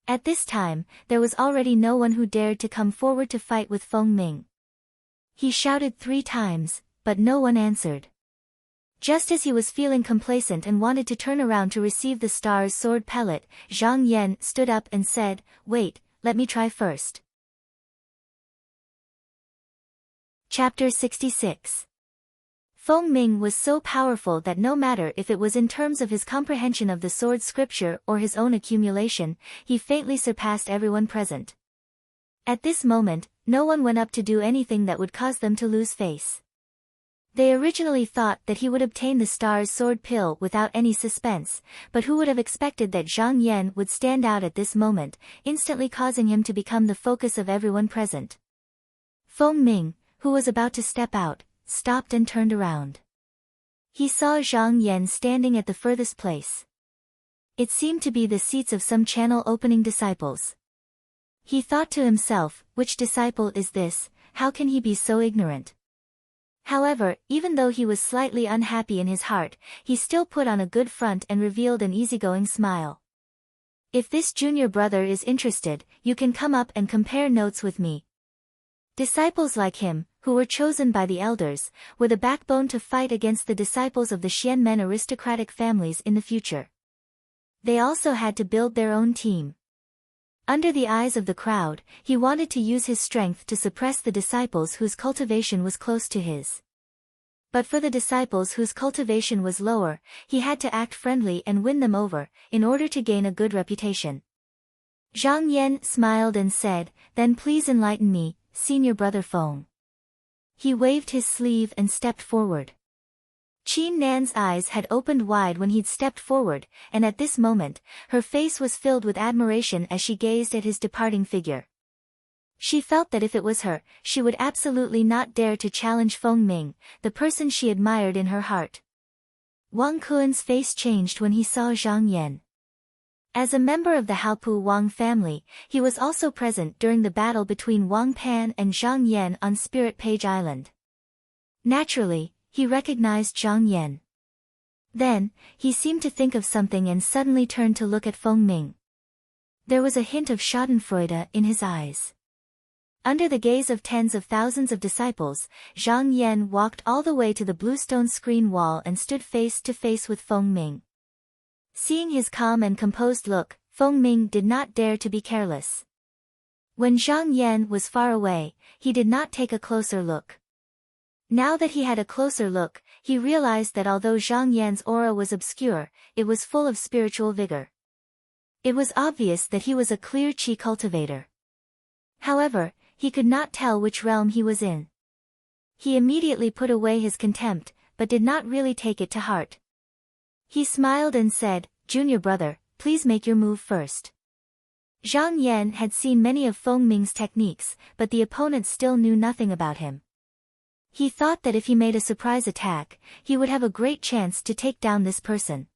At this time, there was already no one who dared to come forward to fight with Feng Ming. He shouted 3 times, but no one answered. Just as he was feeling complacent and wanted to turn around to receive the star's sword pellet, Zhang Yan stood up and said, "Wait, let me try first." Chapter 66. Feng Ming was so powerful that no matter if it was in terms of his comprehension of the sword scripture or his own accumulation, he faintly surpassed everyone present. At this moment, no one went up to do anything that would cause them to lose face. They originally thought that he would obtain the star's sword pill without any suspense, but who would have expected that Zhang Yan would stand out at this moment, instantly causing him to become the focus of everyone present. Feng Ming, who was about to step out, stopped and turned around. He saw Zhang Yan standing at the furthest place. It seemed to be the seats of some channel-opening disciples. He thought to himself, which disciple is this, how can he be so ignorant? However, even though he was slightly unhappy in his heart, he still put on a good front and revealed an easygoing smile. "If this junior brother is interested, you can come up and compare notes with me." Disciples like him, who were chosen by the elders, were the backbone to fight against the disciples of the Xianmen aristocratic families in the future. They also had to build their own team. Under the eyes of the crowd, he wanted to use his strength to suppress the disciples whose cultivation was close to his. But for the disciples whose cultivation was lower, he had to act friendly and win them over, in order to gain a good reputation. Zhang Yan smiled and said, "Then please enlighten me, senior brother Feng." He waved his sleeve and stepped forward. Qin Nan's eyes had opened wide when he'd stepped forward, and at this moment, her face was filled with admiration as she gazed at his departing figure. She felt that if it was her, she would absolutely not dare to challenge Feng Ming, the person she admired in her heart. Wang Kuan's face changed when he saw Zhang Yan. As a member of the Haopu Wang family, he was also present during the battle between Wang Pan and Zhang Yan on Spirit Page Island. Naturally, he recognized Zhang Yan. Then, he seemed to think of something and suddenly turned to look at Feng Ming. There was a hint of schadenfreude in his eyes. Under the gaze of tens of thousands of disciples, Zhang Yan walked all the way to the bluestone screen wall and stood face to face with Feng Ming. Seeing his calm and composed look, Feng Ming did not dare to be careless. When Zhang Yan was far away, he did not take a closer look. Now that he had a closer look, he realized that although Zhang Yan's aura was obscure, it was full of spiritual vigor. It was obvious that he was a clear qi cultivator. However, he could not tell which realm he was in. He immediately put away his contempt, but did not really take it to heart. He smiled and said, "Junior brother, please make your move first." Zhang Yan had seen many of Feng Ming's techniques, but the opponent still knew nothing about him. He thought that if he made a surprise attack, he would have a great chance to take down this person.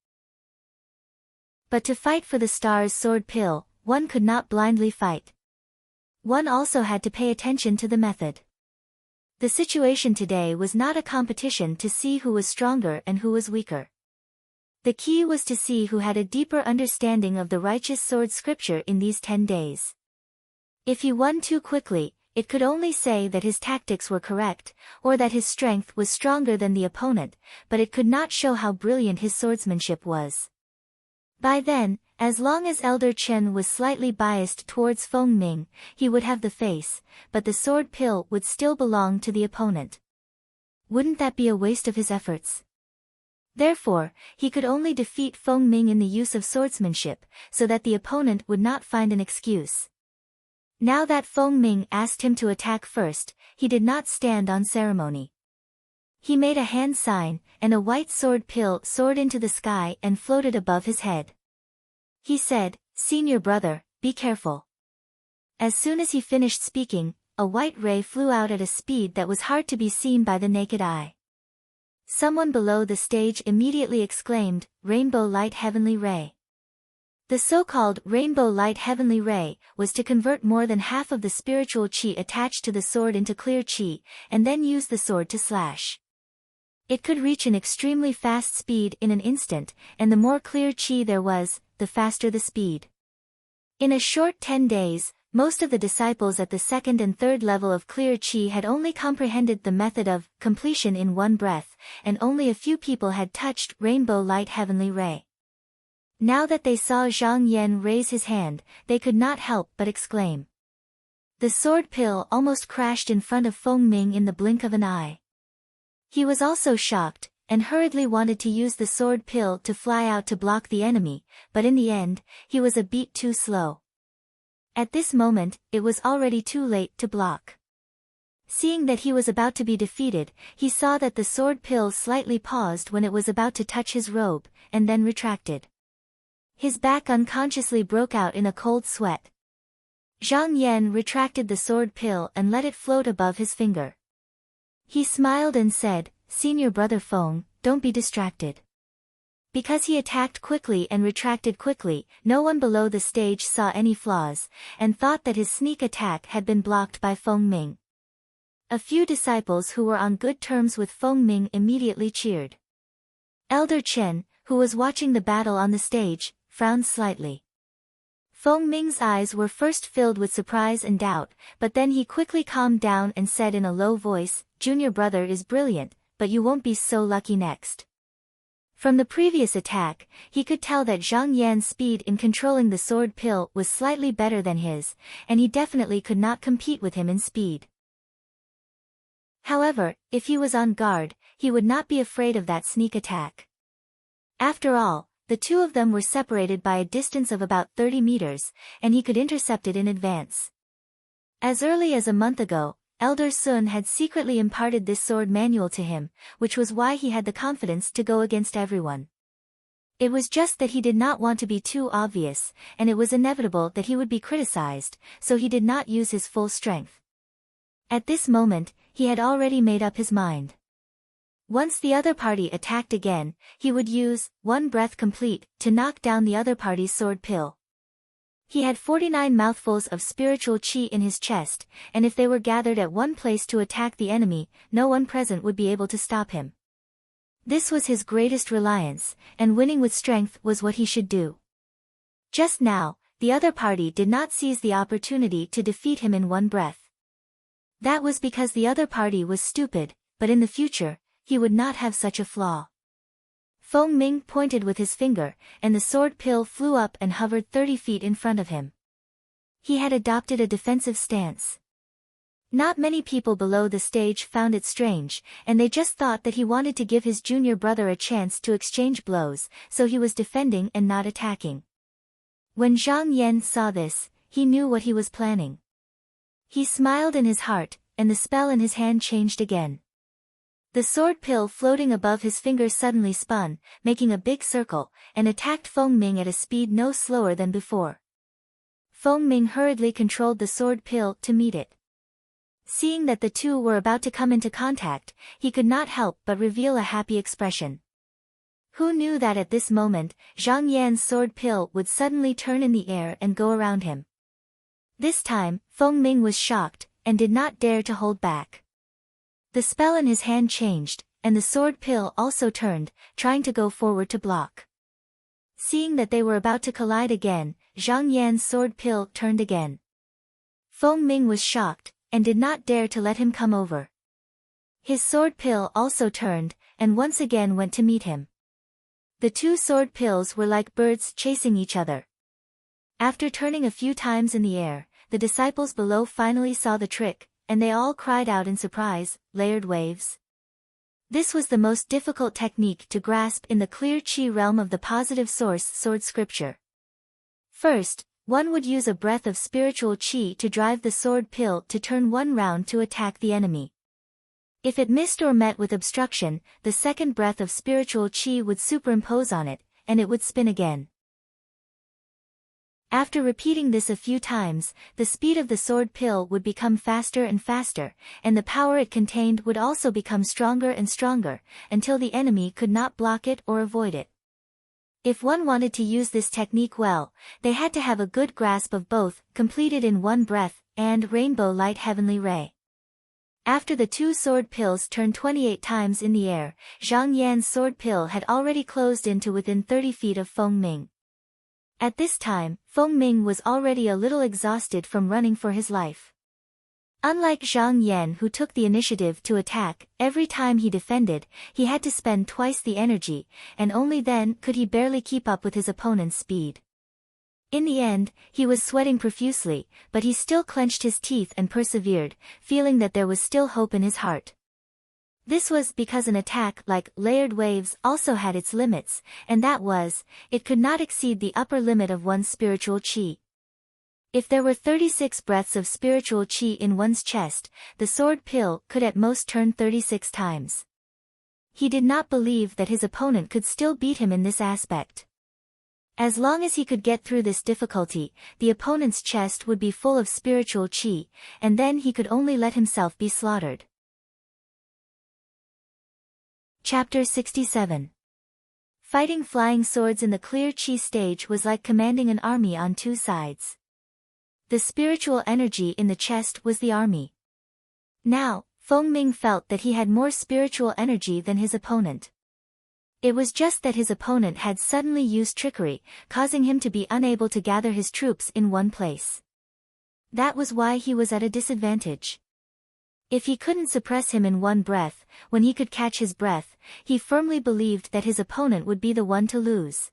But to fight for the star's sword pill, one could not blindly fight. One also had to pay attention to the method. The situation today was not a competition to see who was stronger and who was weaker. The key was to see who had a deeper understanding of the righteous sword scripture in these 10 days. If he won too quickly, it could only say that his tactics were correct, or that his strength was stronger than the opponent, but it could not show how brilliant his swordsmanship was. By then, as long as Elder Chen was slightly biased towards Feng Ming, he would have the face, but the sword pill would still belong to the opponent. Wouldn't that be a waste of his efforts? Therefore, he could only defeat Feng Ming in the use of swordsmanship, so that the opponent would not find an excuse. Now that Feng Ming asked him to attack first, he did not stand on ceremony. He made a hand sign, and a white sword pill soared into the sky and floated above his head. He said, "Senior brother, be careful." As soon as he finished speaking, a white ray flew out at a speed that was hard to be seen by the naked eye. Someone below the stage immediately exclaimed, "Rainbow Light Heavenly Ray." The so-called Rainbow Light Heavenly Ray was to convert more than half of the spiritual qi attached to the sword into clear qi, and then use the sword to slash. It could reach an extremely fast speed in an instant, and the more clear qi there was, the faster the speed. In a short 10 days, most of the disciples at the second and third level of clear qi had only comprehended the method of completion in one breath, and only a few people had touched Rainbow Light Heavenly Ray. Now that they saw Zhang Yan raise his hand, they could not help but exclaim. The sword pill almost crashed in front of Feng Ming in the blink of an eye. He was also shocked, and hurriedly wanted to use the sword pill to fly out to block the enemy, but in the end, he was a beat too slow. At this moment, it was already too late to block. Seeing that he was about to be defeated, he saw that the sword pill slightly paused when it was about to touch his robe, and then retracted. His back unconsciously broke out in a cold sweat. Zhang Yan retracted the sword pill and let it float above his finger. He smiled and said, "Senior brother Feng, don't be distracted." Because he attacked quickly and retracted quickly, no one below the stage saw any flaws, and thought that his sneak attack had been blocked by Feng Ming. A few disciples who were on good terms with Feng Ming immediately cheered. Elder Chen, who was watching the battle on the stage, frowned slightly. Feng Ming's eyes were first filled with surprise and doubt, but then he quickly calmed down and said in a low voice, "Junior brother is brilliant, but you won't be so lucky next." From the previous attack, he could tell that Zhang Yan's speed in controlling the sword pill was slightly better than his, and he definitely could not compete with him in speed. However, if he was on guard, he would not be afraid of that sneak attack. After all, the two of them were separated by a distance of about 30 meters, and he could intercept it in advance. As early as a month ago, Elder Sun had secretly imparted this sword manual to him, which was why he had the confidence to go against everyone. It was just that he did not want to be too obvious, and it was inevitable that he would be criticized, so he did not use his full strength. At this moment, he had already made up his mind. Once the other party attacked again, he would use one breath complete to knock down the other party's sword pill. He had 49 mouthfuls of spiritual chi in his chest, and if they were gathered at one place to attack the enemy, no one present would be able to stop him. This was his greatest reliance, and winning with strength was what he should do. Just now, the other party did not seize the opportunity to defeat him in one breath. That was because the other party was stupid, but in the future, he would not have such a flaw. Feng Ming pointed with his finger, and the sword pill flew up and hovered 30 feet in front of him. He had adopted a defensive stance. Not many people below the stage found it strange, and they just thought that he wanted to give his junior brother a chance to exchange blows, so he was defending and not attacking. When Zhang Yan saw this, he knew what he was planning. He smiled in his heart, and the spell in his hand changed again. The sword pill floating above his finger suddenly spun, making a big circle, and attacked Feng Ming at a speed no slower than before. Feng Ming hurriedly controlled the sword pill to meet it. Seeing that the two were about to come into contact, he could not help but reveal a happy expression. Who knew that at this moment, Zhang Yan's sword pill would suddenly turn in the air and go around him? This time, Feng Ming was shocked, and did not dare to hold back. The spell in his hand changed, and the sword pill also turned, trying to go forward to block. Seeing that they were about to collide again, Zhang Yan's sword pill turned again. Feng Ming was shocked, and did not dare to let him come over. His sword pill also turned, and once again went to meet him. The two sword pills were like birds chasing each other. After turning a few times in the air, the disciples below finally saw the trick, and they all cried out in surprise, "Layered waves." This was the most difficult technique to grasp in the clear chi realm of the positive source sword scripture. First, one would use a breath of spiritual chi to drive the sword pill to turn one round to attack the enemy. If it missed or met with obstruction, the second breath of spiritual chi would superimpose on it, and it would spin again. After repeating this a few times, the speed of the sword pill would become faster and faster, and the power it contained would also become stronger and stronger, until the enemy could not block it or avoid it. If one wanted to use this technique well, they had to have a good grasp of both, completed in one breath, and rainbow light heavenly ray. After the two sword pills turned 28 times in the air, Zhang Yan's sword pill had already closed in to within 30 feet of Feng Ming. At this time, Feng Ming was already a little exhausted from running for his life. Unlike Zhang Yan, who took the initiative to attack, every time he defended, he had to spend twice the energy, and only then could he barely keep up with his opponent's speed. In the end, he was sweating profusely, but he still clenched his teeth and persevered, feeling that there was still hope in his heart. This was because an attack like layered waves also had its limits, and that was, it could not exceed the upper limit of one's spiritual chi. If there were 36 breaths of spiritual chi in one's chest, the sword pill could at most turn 36 times. He did not believe that his opponent could still beat him in this aspect. As long as he could get through this difficulty, the opponent's chest would be full of spiritual chi, and then he could only let himself be slaughtered. Chapter 67. Fighting flying swords in the clear chi stage was like commanding an army on two sides. The spiritual energy in the chest was the army. Now, Feng Ming felt that he had more spiritual energy than his opponent. It was just that his opponent had suddenly used trickery, causing him to be unable to gather his troops in one place. That was why he was at a disadvantage. If he couldn't suppress him in one breath, when he could catch his breath, he firmly believed that his opponent would be the one to lose.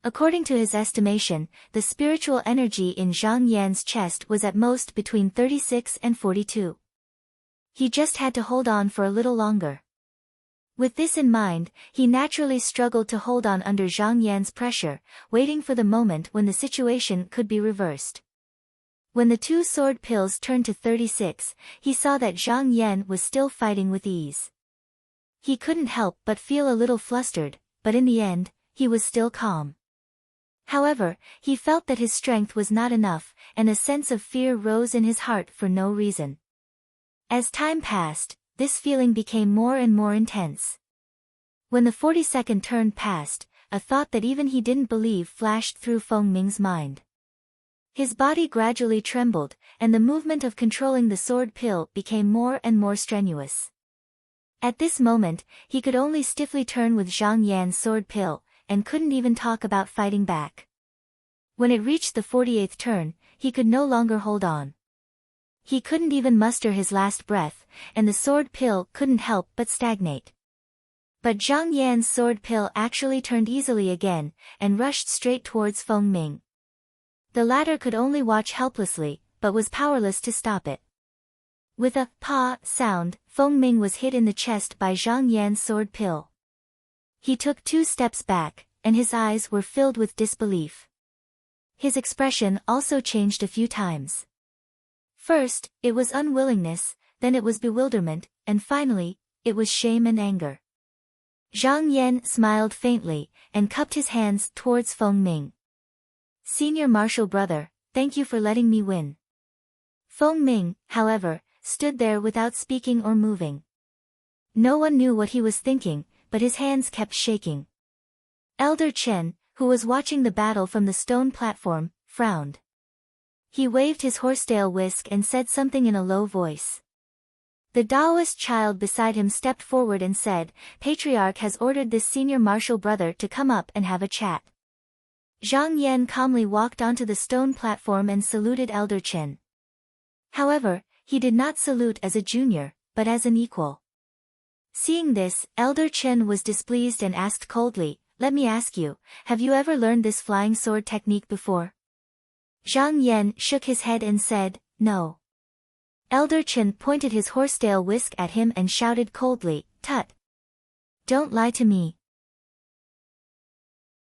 According to his estimation, the spiritual energy in Zhang Yan's chest was at most between 36 and 42. He just had to hold on for a little longer. With this in mind, he naturally struggled to hold on under Zhang Yan's pressure, waiting for the moment when the situation could be reversed. When the two sword pills turned to 36, he saw that Zhang Yan was still fighting with ease. He couldn't help but feel a little flustered, but in the end, he was still calm. However, he felt that his strength was not enough, and a sense of fear rose in his heart for no reason. As time passed, this feeling became more and more intense. When the 42nd turn passed, a thought that even he didn't believe flashed through Feng Ming's mind. His body gradually trembled, and the movement of controlling the sword pill became more and more strenuous. At this moment, he could only stiffly turn with Zhang Yan's sword pill, and couldn't even talk about fighting back. When it reached the 48th turn, he could no longer hold on. He couldn't even muster his last breath, and the sword pill couldn't help but stagnate. But Zhang Yan's sword pill actually turned easily again, and rushed straight towards Feng Ming. The latter could only watch helplessly, but was powerless to stop it. With a "pa" sound, Feng Ming was hit in the chest by Zhang Yan's sword pill. He took 2 steps back, and his eyes were filled with disbelief. His expression also changed a few times. First, it was unwillingness, then it was bewilderment, and finally, it was shame and anger. Zhang Yan smiled faintly, and cupped his hands towards Feng Ming. "Senior martial brother, thank you for letting me win." Feng Ming, however, stood there without speaking or moving. No one knew what he was thinking, but his hands kept shaking. Elder Chen, who was watching the battle from the stone platform, frowned. He waved his horsetail whisk and said something in a low voice. The Taoist child beside him stepped forward and said, "Patriarch has ordered this senior martial brother to come up and have a chat." Zhang Yan calmly walked onto the stone platform and saluted Elder Chen. However, he did not salute as a junior, but as an equal. Seeing this, Elder Chen was displeased and asked coldly, "Let me ask you, have you ever learned this flying sword technique before?" Zhang Yan shook his head and said, "No." Elder Chen pointed his horsetail whisk at him and shouted coldly, "Tut! Don't lie to me.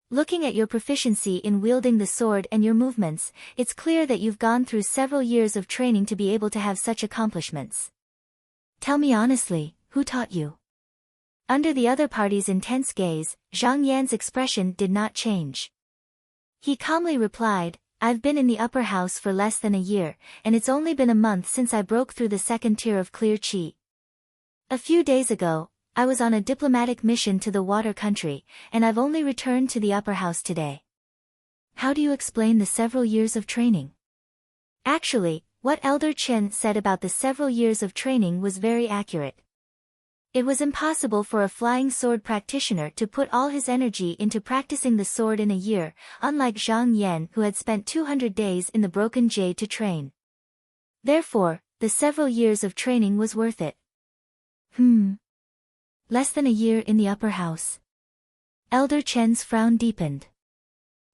Looking at your proficiency in wielding the sword and your movements, it's clear that you've gone through several years of training to be able to have such accomplishments. Tell me honestly, who taught you?" Under the other party's intense gaze, Zhang Yan's expression did not change. He calmly replied, "I've been in the upper house for less than a year, and it's only been a month since I broke through the 2nd tier of clear chi. A few days ago, I was on a diplomatic mission to the water country, and I've only returned to the upper house today." How do you explain the several years of training? Actually, what Elder Chen said about the several years of training was very accurate. It was impossible for a flying sword practitioner to put all his energy into practicing the sword in a year, unlike Zhang Yan who had spent 200 days in the broken jade to train. Therefore, the several years of training was worth it. Less than a year in the upper house. Elder Chen's frown deepened.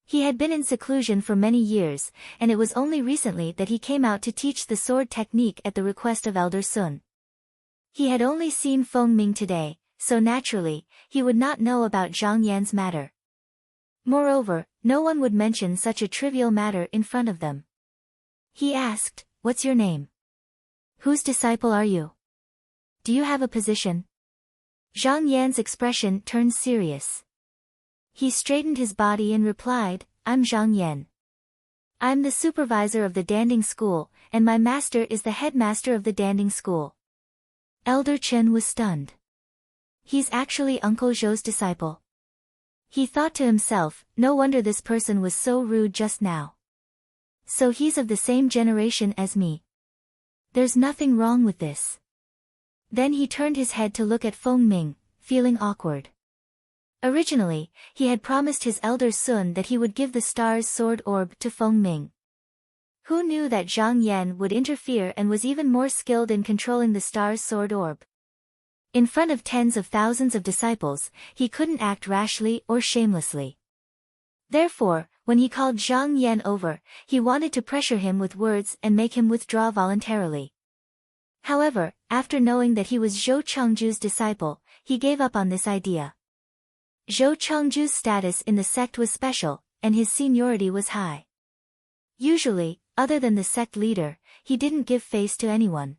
He had been in seclusion for many years, and it was only recently that he came out to teach the sword technique at the request of Elder Sun. He had only seen Feng Ming today, so naturally, he would not know about Zhang Yan's matter. Moreover, no one would mention such a trivial matter in front of them. He asked, "What's your name? Whose disciple are you? Do you have a position?" Zhang Yan's expression turned serious. He straightened his body and replied, "I'm Zhang Yan. I'm the supervisor of the Danding School, and my master is the headmaster of the Danding School." Elder Chen was stunned. He's actually Uncle Zhou's disciple. He thought to himself, no wonder this person was so rude just now. So he's of the same generation as me. There's nothing wrong with this. Then he turned his head to look at Feng Ming, feeling awkward. Originally, he had promised his elder Sun that he would give the star's sword orb to Feng Ming. Who knew that Zhang Yan would interfere and was even more skilled in controlling the star's sword orb? In front of tens of thousands of disciples, he couldn't act rashly or shamelessly. Therefore, when he called Zhang Yan over, he wanted to pressure him with words and make him withdraw voluntarily. However, after knowing that he was Zhou Chengju's disciple, he gave up on this idea. Zhou Chengju's status in the sect was special, and his seniority was high. Usually, other than the sect leader, he didn't give face to anyone.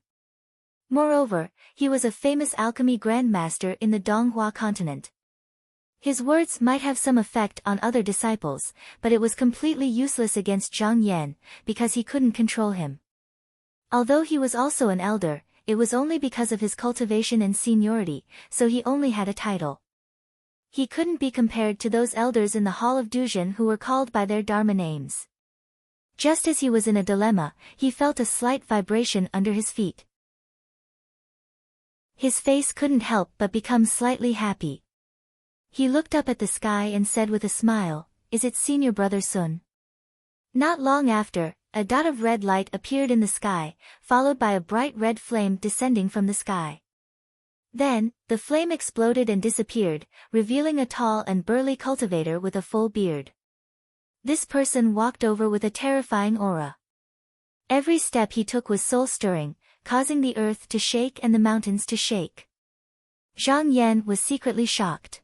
Moreover, he was a famous alchemy grandmaster in the Donghua continent. His words might have some effect on other disciples, but it was completely useless against Zhang Yan, because he couldn't control him. Although he was also an elder, it was only because of his cultivation and seniority, so he only had a title. He couldn't be compared to those elders in the Hall of Duzhen who were called by their Dharma names. Just as he was in a dilemma, he felt a slight vibration under his feet. His face couldn't help but become slightly happy. He looked up at the sky and said with a smile, "Is it Senior Brother Sun?" Not long after, a dot of red light appeared in the sky, followed by a bright red flame descending from the sky. Then, the flame exploded and disappeared, revealing a tall and burly cultivator with a full beard. This person walked over with a terrifying aura. Every step he took was soul-stirring, causing the earth to shake and the mountains to shake. Zhang Yan was secretly shocked.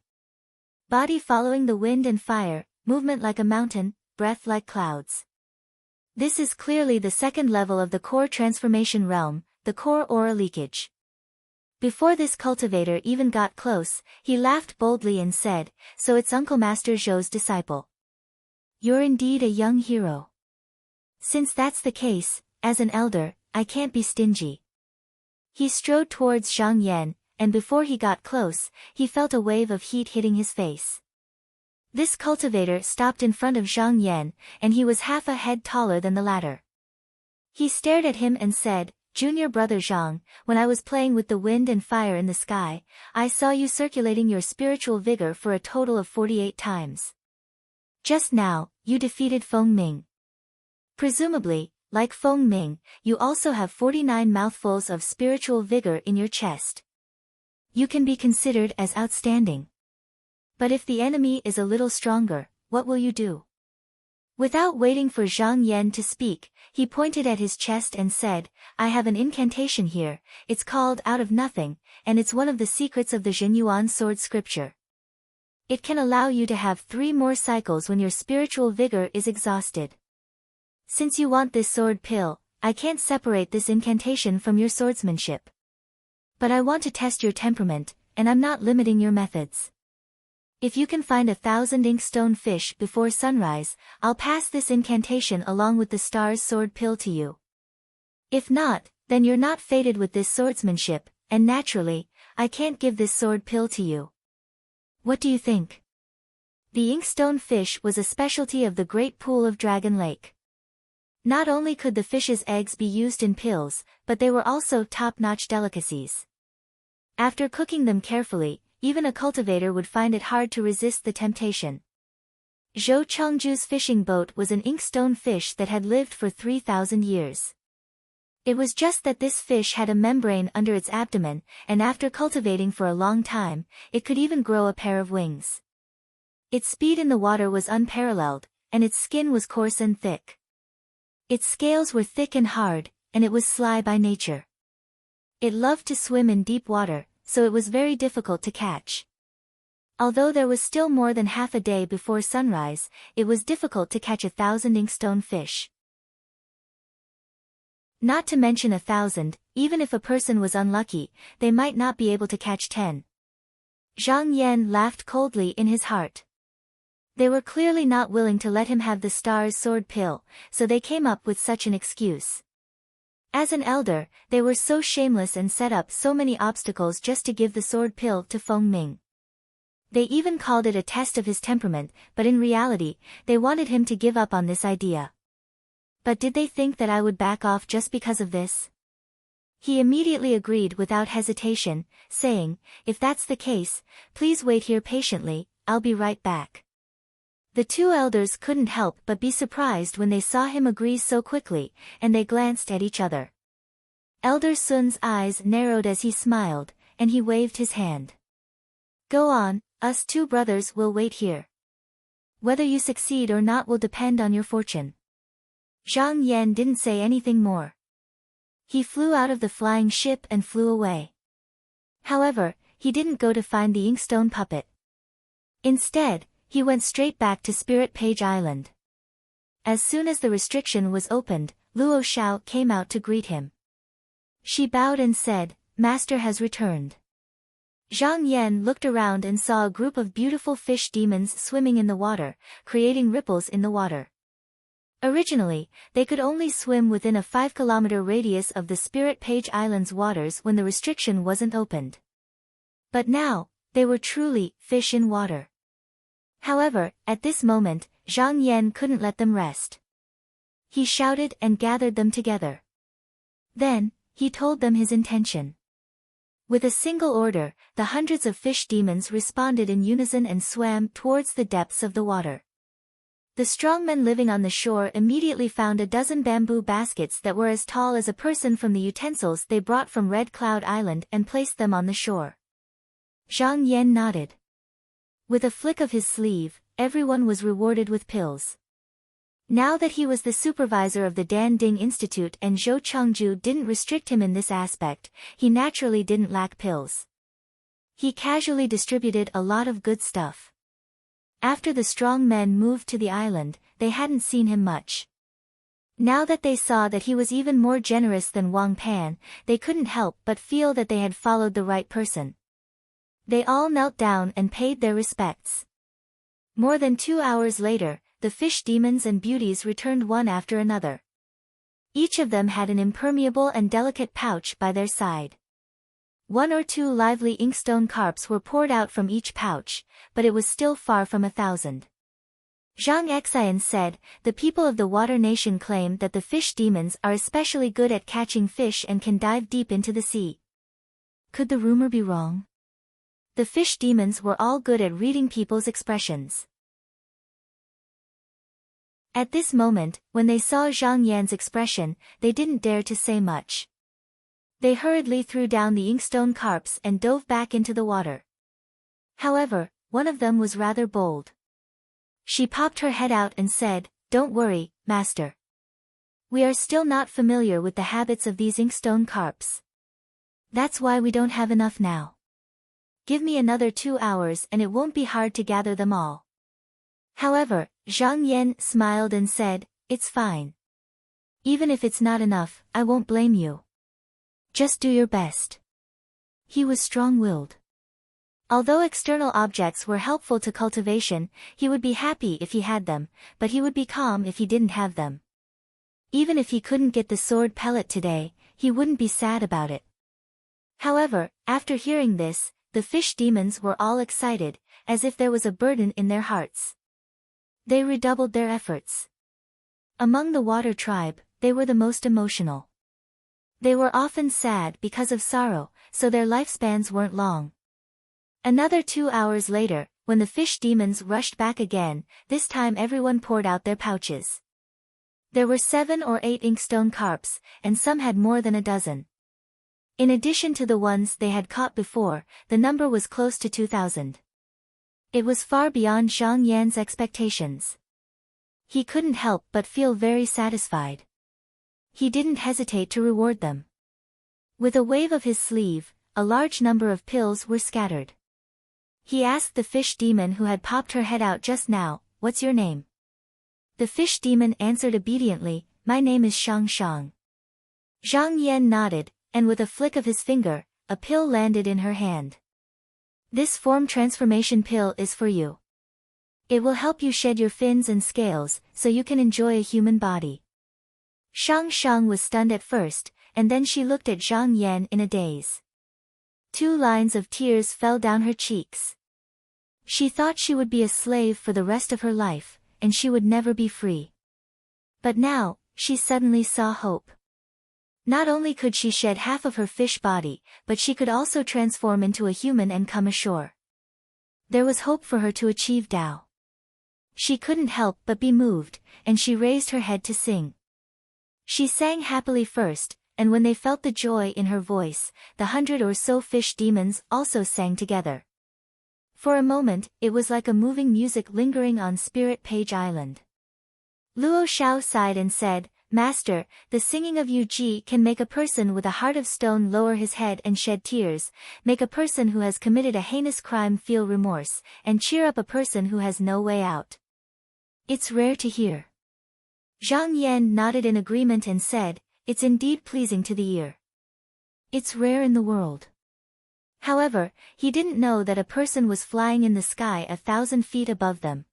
Body following the wind and fire, movement like a mountain, breath like clouds. This is clearly the second level of the core transformation realm, the core aura leakage. Before this cultivator even got close, he laughed boldly and said, "So it's Uncle Master Zhou's disciple. You're indeed a young hero. Since that's the case, as an elder, I can't be stingy." He strode towards Zhang Yan, and before he got close, he felt a wave of heat hitting his face. This cultivator stopped in front of Zhang Yan, and he was half a head taller than the latter. He stared at him and said, "Junior brother Zhang, when I was playing with the wind and fire in the sky, I saw you circulating your spiritual vigor for a total of 48 times. Just now, you defeated Feng Ming. Presumably, like Feng Ming, you also have 49 mouthfuls of spiritual vigor in your chest. You can be considered as outstanding. But if the enemy is a little stronger, what will you do?" Without waiting for Zhang Yan to speak, he pointed at his chest and said, "I have an incantation here, it's called Out of Nothing, and it's one of the secrets of the Zhenyuan sword scripture. It can allow you to have 3 more cycles when your spiritual vigor is exhausted. Since you want this sword pill, I can't separate this incantation from your swordsmanship. But I want to test your temperament, and I'm not limiting your methods. If you can find 1,000 inkstone fish before sunrise, I'll pass this incantation along with the star's sword pill to you. If not, then you're not fated with this swordsmanship, and naturally, I can't give this sword pill to you. What do you think?" The inkstone fish was a specialty of the Great Pool of Dragon Lake. Not only could the fish's eggs be used in pills, but they were also top-notch delicacies. After cooking them carefully, even a cultivator would find it hard to resist the temptation. Zhou Chengju's fishing boat was an inkstone fish that had lived for 3,000 years. It was just that this fish had a membrane under its abdomen, and after cultivating for a long time, it could even grow a pair of wings. Its speed in the water was unparalleled, and its skin was coarse and thick. Its scales were thick and hard, and it was sly by nature. It loved to swim in deep water, so it was very difficult to catch. Although there was still more than half a day before sunrise, it was difficult to catch 1,000 inkstone fish. Not to mention 1,000, even if a person was unlucky, they might not be able to catch 10. Zhang Yan laughed coldly in his heart. They were clearly not willing to let him have the star's sword pill, so they came up with such an excuse. As an elder, they were so shameless and set up so many obstacles just to give the sword pill to Feng Ming. They even called it a test of his temperament, but in reality, they wanted him to give up on this idea. But did they think that I would back off just because of this? He immediately agreed without hesitation, saying, "If that's the case, please wait here patiently, I'll be right back." The 2 elders couldn't help but be surprised when they saw him agree so quickly, and they glanced at each other. Elder Sun's eyes narrowed as he smiled, and he waved his hand. "Go on, us 2 brothers will wait here. Whether you succeed or not will depend on your fortune." Zhang Yan didn't say anything more. He flew out of the flying ship and flew away. However, he didn't go to find the inkstone puppet. Instead, he went straight back to Spirit Page Island. As soon as the restriction was opened, Luo Xiao came out to greet him. She bowed and said, "Master has returned." Zhang Yan looked around and saw a group of beautiful fish demons swimming in the water, creating ripples in the water. Originally, they could only swim within a 5-kilometer radius of the Spirit Page Island's waters when the restriction wasn't opened. But now, they were truly fish in water. However, at this moment, Zhang Yan couldn't let them rest. He shouted and gathered them together. Then, he told them his intention. With a single order, the hundreds of fish demons responded in unison and swam towards the depths of the water. The strongmen living on the shore immediately found a dozen bamboo baskets that were as tall as a person from the utensils they brought from Red Cloud Island and placed them on the shore. Zhang Yan nodded. With a flick of his sleeve, everyone was rewarded with pills. Now that he was the supervisor of the Dan Ding Institute and Zhou Chengju didn't restrict him in this aspect, he naturally didn't lack pills. He casually distributed a lot of good stuff. After the strong men moved to the island, they hadn't seen him much. Now that they saw that he was even more generous than Wang Pan, they couldn't help but feel that they had followed the right person. They all knelt down and paid their respects. More than 2 hours later, the fish demons and beauties returned one after another. Each of them had an impermeable and delicate pouch by their side. 1 or 2 lively inkstone carps were poured out from each pouch, but it was still far from 1,000. Zhang Xian said, "The people of the Water Nation claim that the fish demons are especially good at catching fish and can dive deep into the sea." Could the rumor be wrong? The fish demons were all good at reading people's expressions. At this moment, when they saw Zhang Yan's expression, they didn't dare to say much. They hurriedly threw down the inkstone carps and dove back into the water. However, one of them was rather bold. She popped her head out and said, "Don't worry, master. We are still not familiar with the habits of these inkstone carps. That's why we don't have enough now. Give me another 2 hours and it won't be hard to gather them all." However, Zhang Yan smiled and said, "It's fine. Even if it's not enough, I won't blame you. Just do your best." He was strong-willed. Although external objects were helpful to cultivation, he would be happy if he had them, but he would be calm if he didn't have them. Even if he couldn't get the sword pellet today, he wouldn't be sad about it. However, after hearing this, the fish demons were all excited, as if there was a burden in their hearts. They redoubled their efforts. Among the water tribe, they were the most emotional. They were often sad because of sorrow, so their lifespans weren't long. Another 2 hours later, when the fish demons rushed back again, this time everyone poured out their pouches. There were 7 or 8 inkstone carps, and some had more than a dozen. In addition to the ones they had caught before, the number was close to 2,000. It was far beyond Zhang Yan's expectations. He couldn't help but feel very satisfied. He didn't hesitate to reward them. With a wave of his sleeve, a large number of pills were scattered. He asked the fish demon who had popped her head out just now, "What's your name?" The fish demon answered obediently, "My name is Shang Shang." Zhang Yan nodded, and with a flick of his finger, a pill landed in her hand. "This form transformation pill is for you. It will help you shed your fins and scales, so you can enjoy a human body." Shang Shang was stunned at first, and then she looked at Zhang Yan in a daze. 2 lines of tears fell down her cheeks. She thought she would be a slave for the rest of her life, and she would never be free. But now, she suddenly saw hope. Not only could she shed half of her fish body, but she could also transform into a human and come ashore. There was hope for her to achieve Tao. She couldn't help but be moved, and she raised her head to sing. She sang happily first, and when they felt the joy in her voice, the 100 or so fish demons also sang together. For a moment, it was like a moving music lingering on Spirit Page Island. Luo Xiao sighed and said, "Master, the singing of Yu Ji can make a person with a heart of stone lower his head and shed tears, make a person who has committed a heinous crime feel remorse, and cheer up a person who has no way out. It's rare to hear." Zhang Yan nodded in agreement and said, "It's indeed pleasing to the ear. It's rare in the world." However, he didn't know that a person was flying in the sky 1,000 feet above them.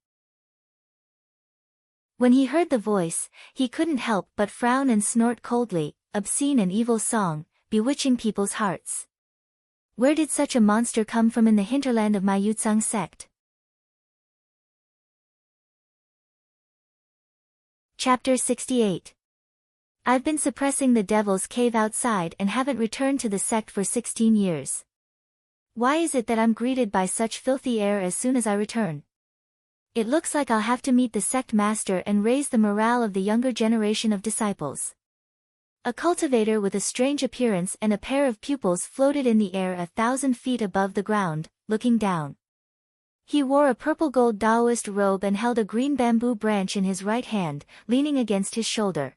When he heard the voice, he couldn't help but frown and snort coldly, obscene and evil song, bewitching people's hearts. Where did such a monster come from in the hinterland of my Yutsang sect? Chapter 68. I've been suppressing the devil's cave outside and haven't returned to the sect for 16 years. Why is it that I'm greeted by such filthy air as soon as I return? It looks like I'll have to meet the sect master and raise the morale of the younger generation of disciples. A cultivator with a strange appearance and a pair of pupils floated in the air 1,000 feet above the ground, looking down. He wore a purple-gold Taoist robe and held a green bamboo branch in his right hand, leaning against his shoulder.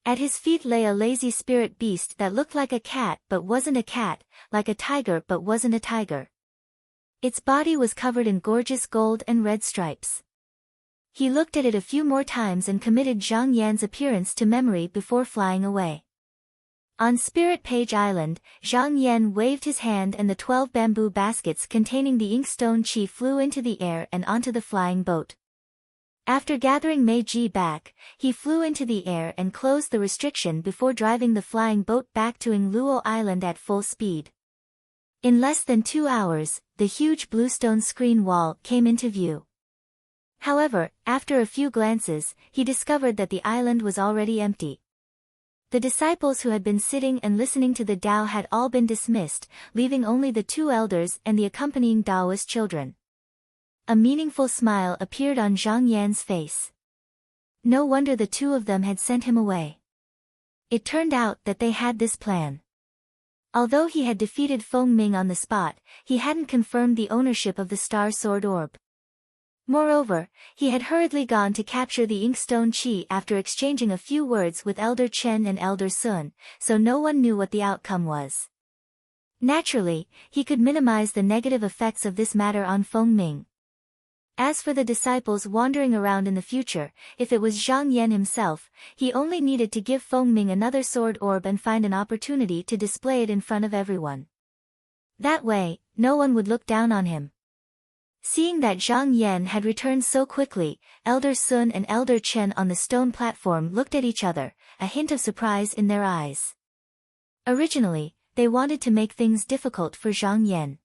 At his feet lay a lazy spirit beast that looked like a cat but wasn't a cat, like a tiger but wasn't a tiger. Its body was covered in gorgeous gold and red stripes. He looked at it a few more times and committed Zhang Yan's appearance to memory before flying away. On Spirit Page Island, Zhang Yan waved his hand and the 12 bamboo baskets containing the inkstone chi flew into the air and onto the flying boat. After gathering Mei Ji back, he flew into the air and closed the restriction before driving the flying boat back to Yingluo Island at full speed. In less than 2 hours, the huge bluestone screen wall came into view. However, after a few glances, he discovered that the island was already empty. The disciples who had been sitting and listening to the Tao had all been dismissed, leaving only the 2 elders and the accompanying Taoist children. A meaningful smile appeared on Zhang Yan's face. No wonder the 2 of them had sent him away. It turned out that they had this plan. Although he had defeated Feng Ming on the spot, he hadn't confirmed the ownership of the Star Sword Orb. Moreover, he had hurriedly gone to capture the Inkstone Chi after exchanging a few words with Elder Chen and Elder Sun, so no one knew what the outcome was. Naturally, he could minimize the negative effects of this matter on Feng Ming. As for the disciples wandering around in the future, if it was Zhang Yan himself, he only needed to give Feng Ming another sword orb and find an opportunity to display it in front of everyone. That way, no one would look down on him. Seeing that Zhang Yan had returned so quickly, Elder Sun and Elder Chen on the stone platform looked at each other, a hint of surprise in their eyes. Originally, they wanted to make things difficult for Zhang Yan.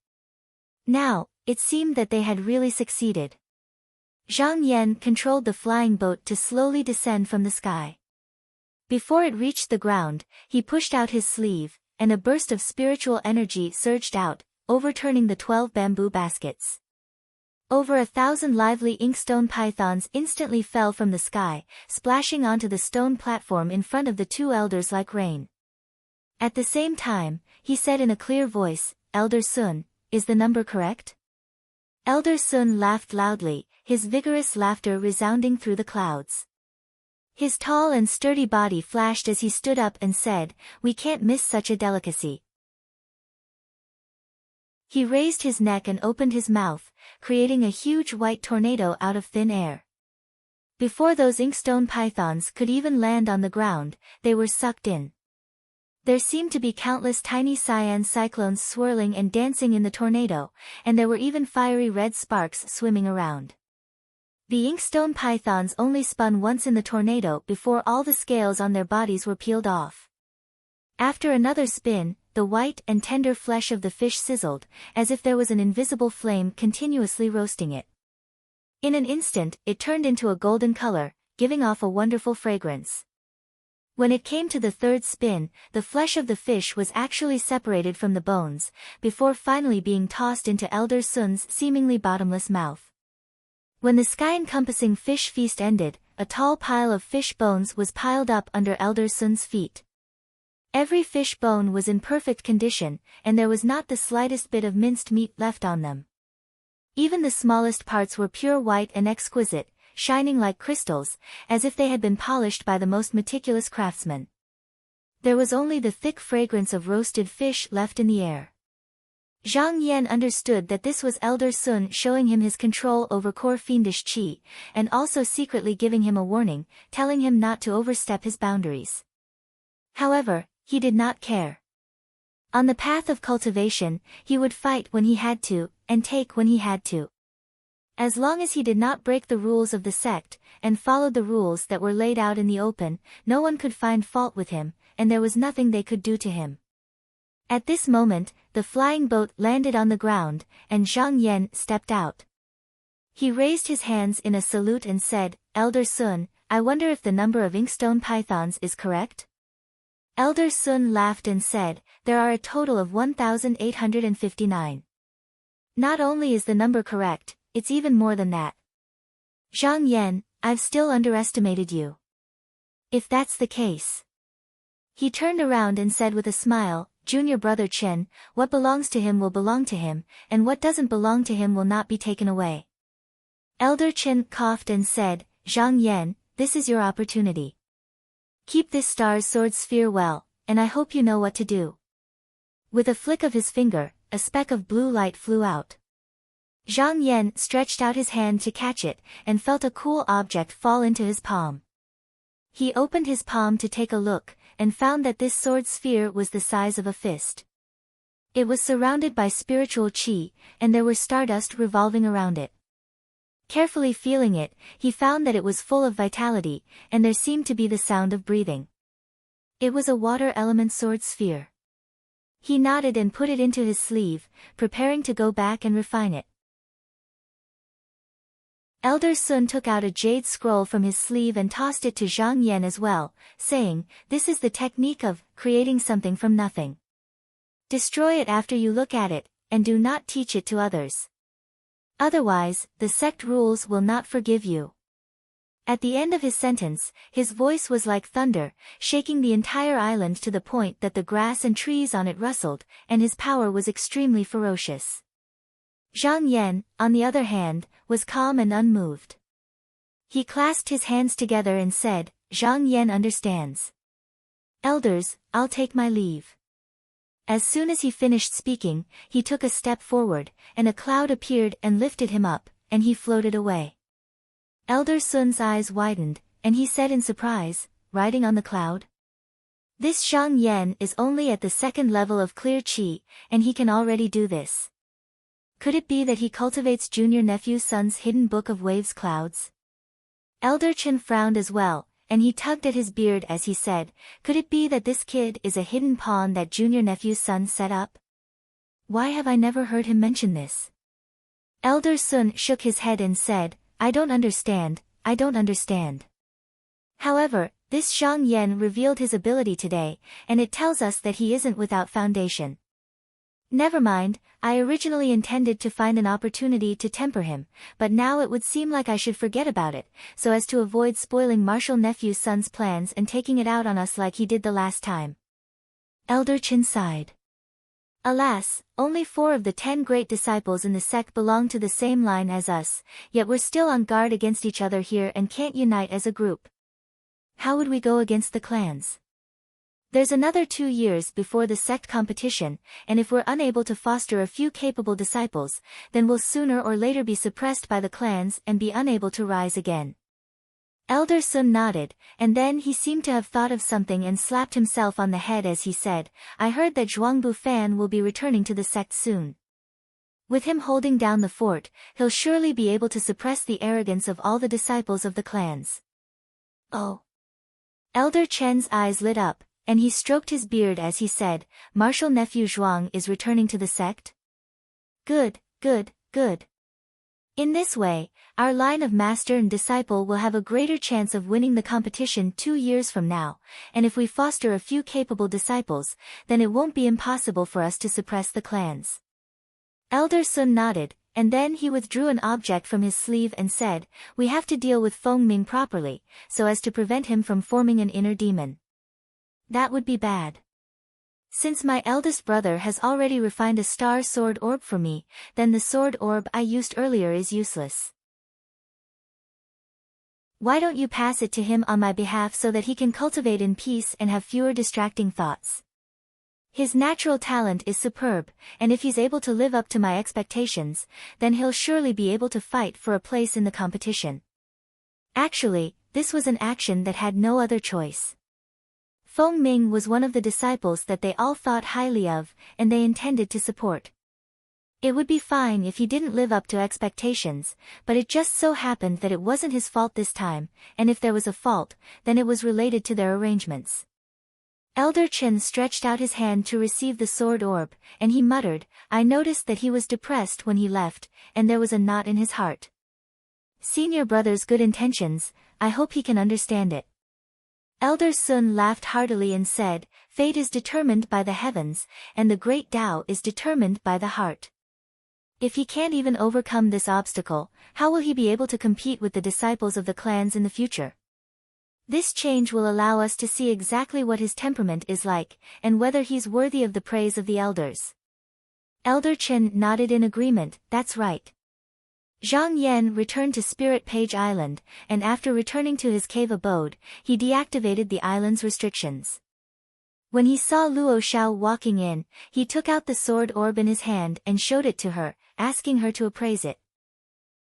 Now, it seemed that they had really succeeded. Zhang Yan controlled the flying boat to slowly descend from the sky. Before it reached the ground, he pushed out his sleeve, and a burst of spiritual energy surged out, overturning the 12 bamboo baskets. Over 1,000 lively inkstone pythons instantly fell from the sky, splashing onto the stone platform in front of the 2 elders like rain. At the same time, he said in a clear voice, "Elder Sun, is the number correct?" Elder Sun laughed loudly, his vigorous laughter resounding through the clouds. His tall and sturdy body flashed as he stood up and said, "We can't miss such a delicacy." He raised his neck and opened his mouth, creating a huge white tornado out of thin air. Before those inkstone pythons could even land on the ground, they were sucked in. There seemed to be countless tiny cyan cyclones swirling and dancing in the tornado, and there were even fiery red sparks swimming around. The inkstone pythons only spun once in the tornado before all the scales on their bodies were peeled off. After another spin, the white and tender flesh of the fish sizzled, as if there was an invisible flame continuously roasting it. In an instant, it turned into a golden color, giving off a wonderful fragrance. When it came to the 3rd spin, the flesh of the fish was actually separated from the bones, before finally being tossed into Elder Sun's seemingly bottomless mouth. When the sky-encompassing fish feast ended, a tall pile of fish bones was piled up under Elder Sun's feet. Every fish bone was in perfect condition, and there was not the slightest bit of minced meat left on them. Even the smallest parts were pure white and exquisite, shining like crystals, as if they had been polished by the most meticulous craftsman. There was only the thick fragrance of roasted fish left in the air. Zhang Yan understood that this was Elder Sun showing him his control over core fiendish qi, and also secretly giving him a warning, telling him not to overstep his boundaries. However, he did not care. On the path of cultivation, he would fight when he had to, and take when he had to. As long as he did not break the rules of the sect, and followed the rules that were laid out in the open, no one could find fault with him, and there was nothing they could do to him. At this moment, the flying boat landed on the ground, and Zhang Yan stepped out. He raised his hands in a salute and said, "Elder Sun, I wonder if the number of inkstone pythons is correct?" Elder Sun laughed and said, "There are a total of 1,859. Not only is the number correct, it's even more than that. Zhang Yan, I've still underestimated you. If that's the case." He turned around and said with a smile, "Junior brother Chen, what belongs to him will belong to him, and what doesn't belong to him will not be taken away." Elder Chen coughed and said, "Zhang Yan, this is your opportunity. Keep this star's sword sphere well, and I hope you know what to do." With a flick of his finger, a speck of blue light flew out. Zhang Yan stretched out his hand to catch it, and felt a cool object fall into his palm. He opened his palm to take a look, and found that this sword sphere was the size of a fist. It was surrounded by spiritual qi, and there were stardust revolving around it. Carefully feeling it, he found that it was full of vitality, and there seemed to be the sound of breathing. It was a water element sword sphere. He nodded and put it into his sleeve, preparing to go back and refine it. Elder Sun took out a jade scroll from his sleeve and tossed it to Zhang Yan as well, saying, "This is the technique of creating something from nothing. Destroy it after you look at it, and do not teach it to others. Otherwise, the sect rules will not forgive you." At the end of his sentence, his voice was like thunder, shaking the entire island to the point that the grass and trees on it rustled, and his power was extremely ferocious. Zhang Yan, on the other hand, was calm and unmoved. He clasped his hands together and said, "Zhang Yan understands. Elders, I'll take my leave." As soon as he finished speaking, he took a step forward, and a cloud appeared and lifted him up, and he floated away. Elder Sun's eyes widened, and he said in surprise, "Riding on the cloud? This Zhang Yan is only at the second level of clear qi, and he can already do this. Could it be that he cultivates junior nephew Sun's hidden book of waves clouds?" Elder Chen frowned as well, and he tugged at his beard as he said, "Could it be that this kid is a hidden pawn that junior nephew Sun set up? Why have I never heard him mention this?" Elder Sun shook his head and said, I don't understand. However, this Zhang Yan revealed his ability today, and it tells us that he isn't without foundation. Never mind, I originally intended to find an opportunity to temper him, but now it would seem like I should forget about it, so as to avoid spoiling Marshal Nephew Sun's plans and taking it out on us like he did the last time. Elder Chen sighed. Alas, only 4 of the 10 great disciples in the sect belong to the same line as us, yet we're still on guard against each other here and can't unite as a group. How would we go against the clans? There's another 2 years before the sect competition, and if we're unable to foster a few capable disciples, then we'll sooner or later be suppressed by the clans and be unable to rise again. Elder Sun nodded, and then he seemed to have thought of something and slapped himself on the head as he said, I heard that Zhuangbu Fan will be returning to the sect soon. With him holding down the fort, he'll surely be able to suppress the arrogance of all the disciples of the clans. Oh. Elder Chen's eyes lit up, and he stroked his beard as he said, Marshal Nephew Zhuang is returning to the sect? Good. In this way, our line of master and disciple will have a greater chance of winning the competition 2 years from now, and if we foster a few capable disciples, then it won't be impossible for us to suppress the clans. Elder Sun nodded, and then he withdrew an object from his sleeve and said, We have to deal with Feng Ming properly, so as to prevent him from forming an inner demon. That would be bad. Since my eldest brother has already refined a star sword orb for me, then the sword orb I used earlier is useless. Why don't you pass it to him on my behalf so that he can cultivate in peace and have fewer distracting thoughts? His natural talent is superb, and if he's able to live up to my expectations, then he'll surely be able to fight for a place in the competition. Actually, this was an action that had no other choice. Feng Ming was one of the disciples that they all thought highly of, and they intended to support. It would be fine if he didn't live up to expectations, but it just so happened that it wasn't his fault this time, and if there was a fault, then it was related to their arrangements. Elder Chen stretched out his hand to receive the sword orb, and he muttered, "I noticed that he was depressed when he left, and there was a knot in his heart. Senior brother's good intentions, I hope he can understand it." Elder Sun laughed heartily and said, "Fate is determined by the heavens, and the great Tao is determined by the heart. If he can't even overcome this obstacle, how will he be able to compete with the disciples of the clans in the future? This change will allow us to see exactly what his temperament is like, and whether he's worthy of the praise of the elders." Elder Chen nodded in agreement, "That's right." Zhang Yan returned to Spirit Page Island, and after returning to his cave abode, he deactivated the island's restrictions. When he saw Luo Xiao walking in, he took out the sword orb in his hand and showed it to her, asking her to appraise it.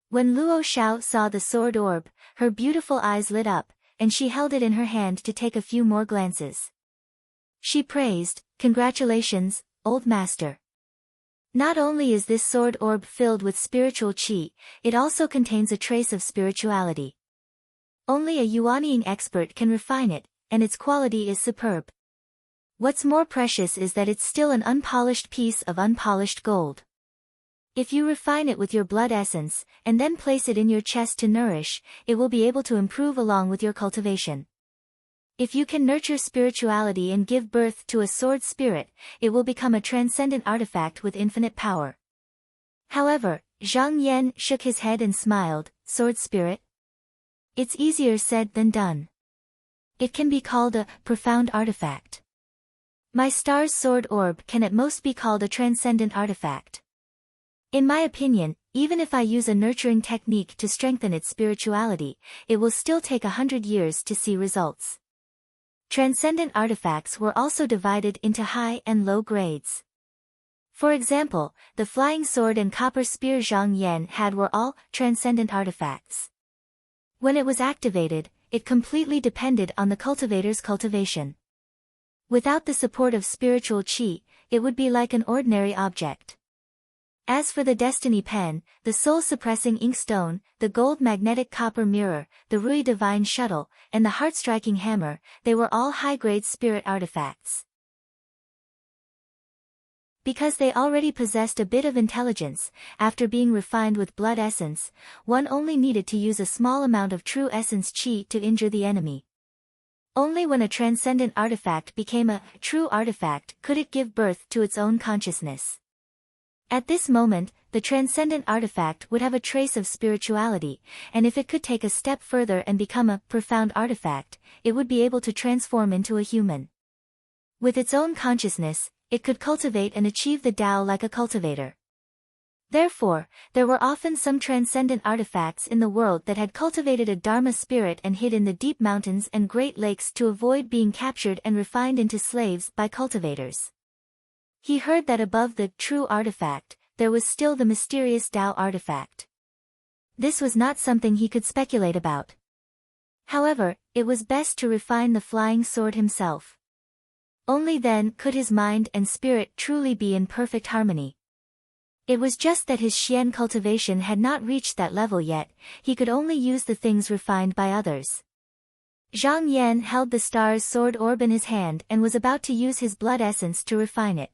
When Luo Xiao saw the sword orb, her beautiful eyes lit up, and she held it in her hand to take a few more glances. She praised, "Congratulations, old master. Not only is this sword orb filled with spiritual qi, it also contains a trace of spirituality. Only a yuanying expert can refine it, and its quality is superb. What's more precious is that it's still an unpolished piece of unpolished gold. If you refine it with your blood essence, and then place it in your chest to nourish, it will be able to improve along with your cultivation. If you can nurture spirituality and give birth to a sword spirit, it will become a transcendent artifact with infinite power." However, Zhang Yan shook his head and smiled, "Sword spirit? It's easier said than done. It can be called a profound artifact. My star's sword orb can at most be called a transcendent artifact. In my opinion, even if I use a nurturing technique to strengthen its spirituality, it will still take 100 years to see results." Transcendent artifacts were also divided into high and low grades. For example, the flying sword and copper spear Zhang Yan had were all transcendent artifacts. When it was activated, it completely depended on the cultivator's cultivation. Without the support of spiritual qi, it would be like an ordinary object. As for the destiny pen, the soul-suppressing inkstone, the gold magnetic copper mirror, the Rui divine shuttle, and the heart-striking hammer, they were all high-grade spirit artifacts. Because they already possessed a bit of intelligence, after being refined with blood essence, one only needed to use a small amount of true essence qi to injure the enemy. Only when a transcendent artifact became a true artifact could it give birth to its own consciousness. At this moment, the transcendent artifact would have a trace of spirituality, and if it could take a step further and become a profound artifact, it would be able to transform into a human. With its own consciousness, it could cultivate and achieve the Tao like a cultivator. Therefore, there were often some transcendent artifacts in the world that had cultivated a Dharma spirit and hid in the deep mountains and great lakes to avoid being captured and refined into slaves by cultivators. He heard that above the true artifact, there was still the mysterious Tao artifact. This was not something he could speculate about. However, it was best to refine the flying sword himself. Only then could his mind and spirit truly be in perfect harmony. It was just that his Xian cultivation had not reached that level yet, he could only use the things refined by others. Zhang Yan held the star's sword orb in his hand and was about to use his blood essence to refine it.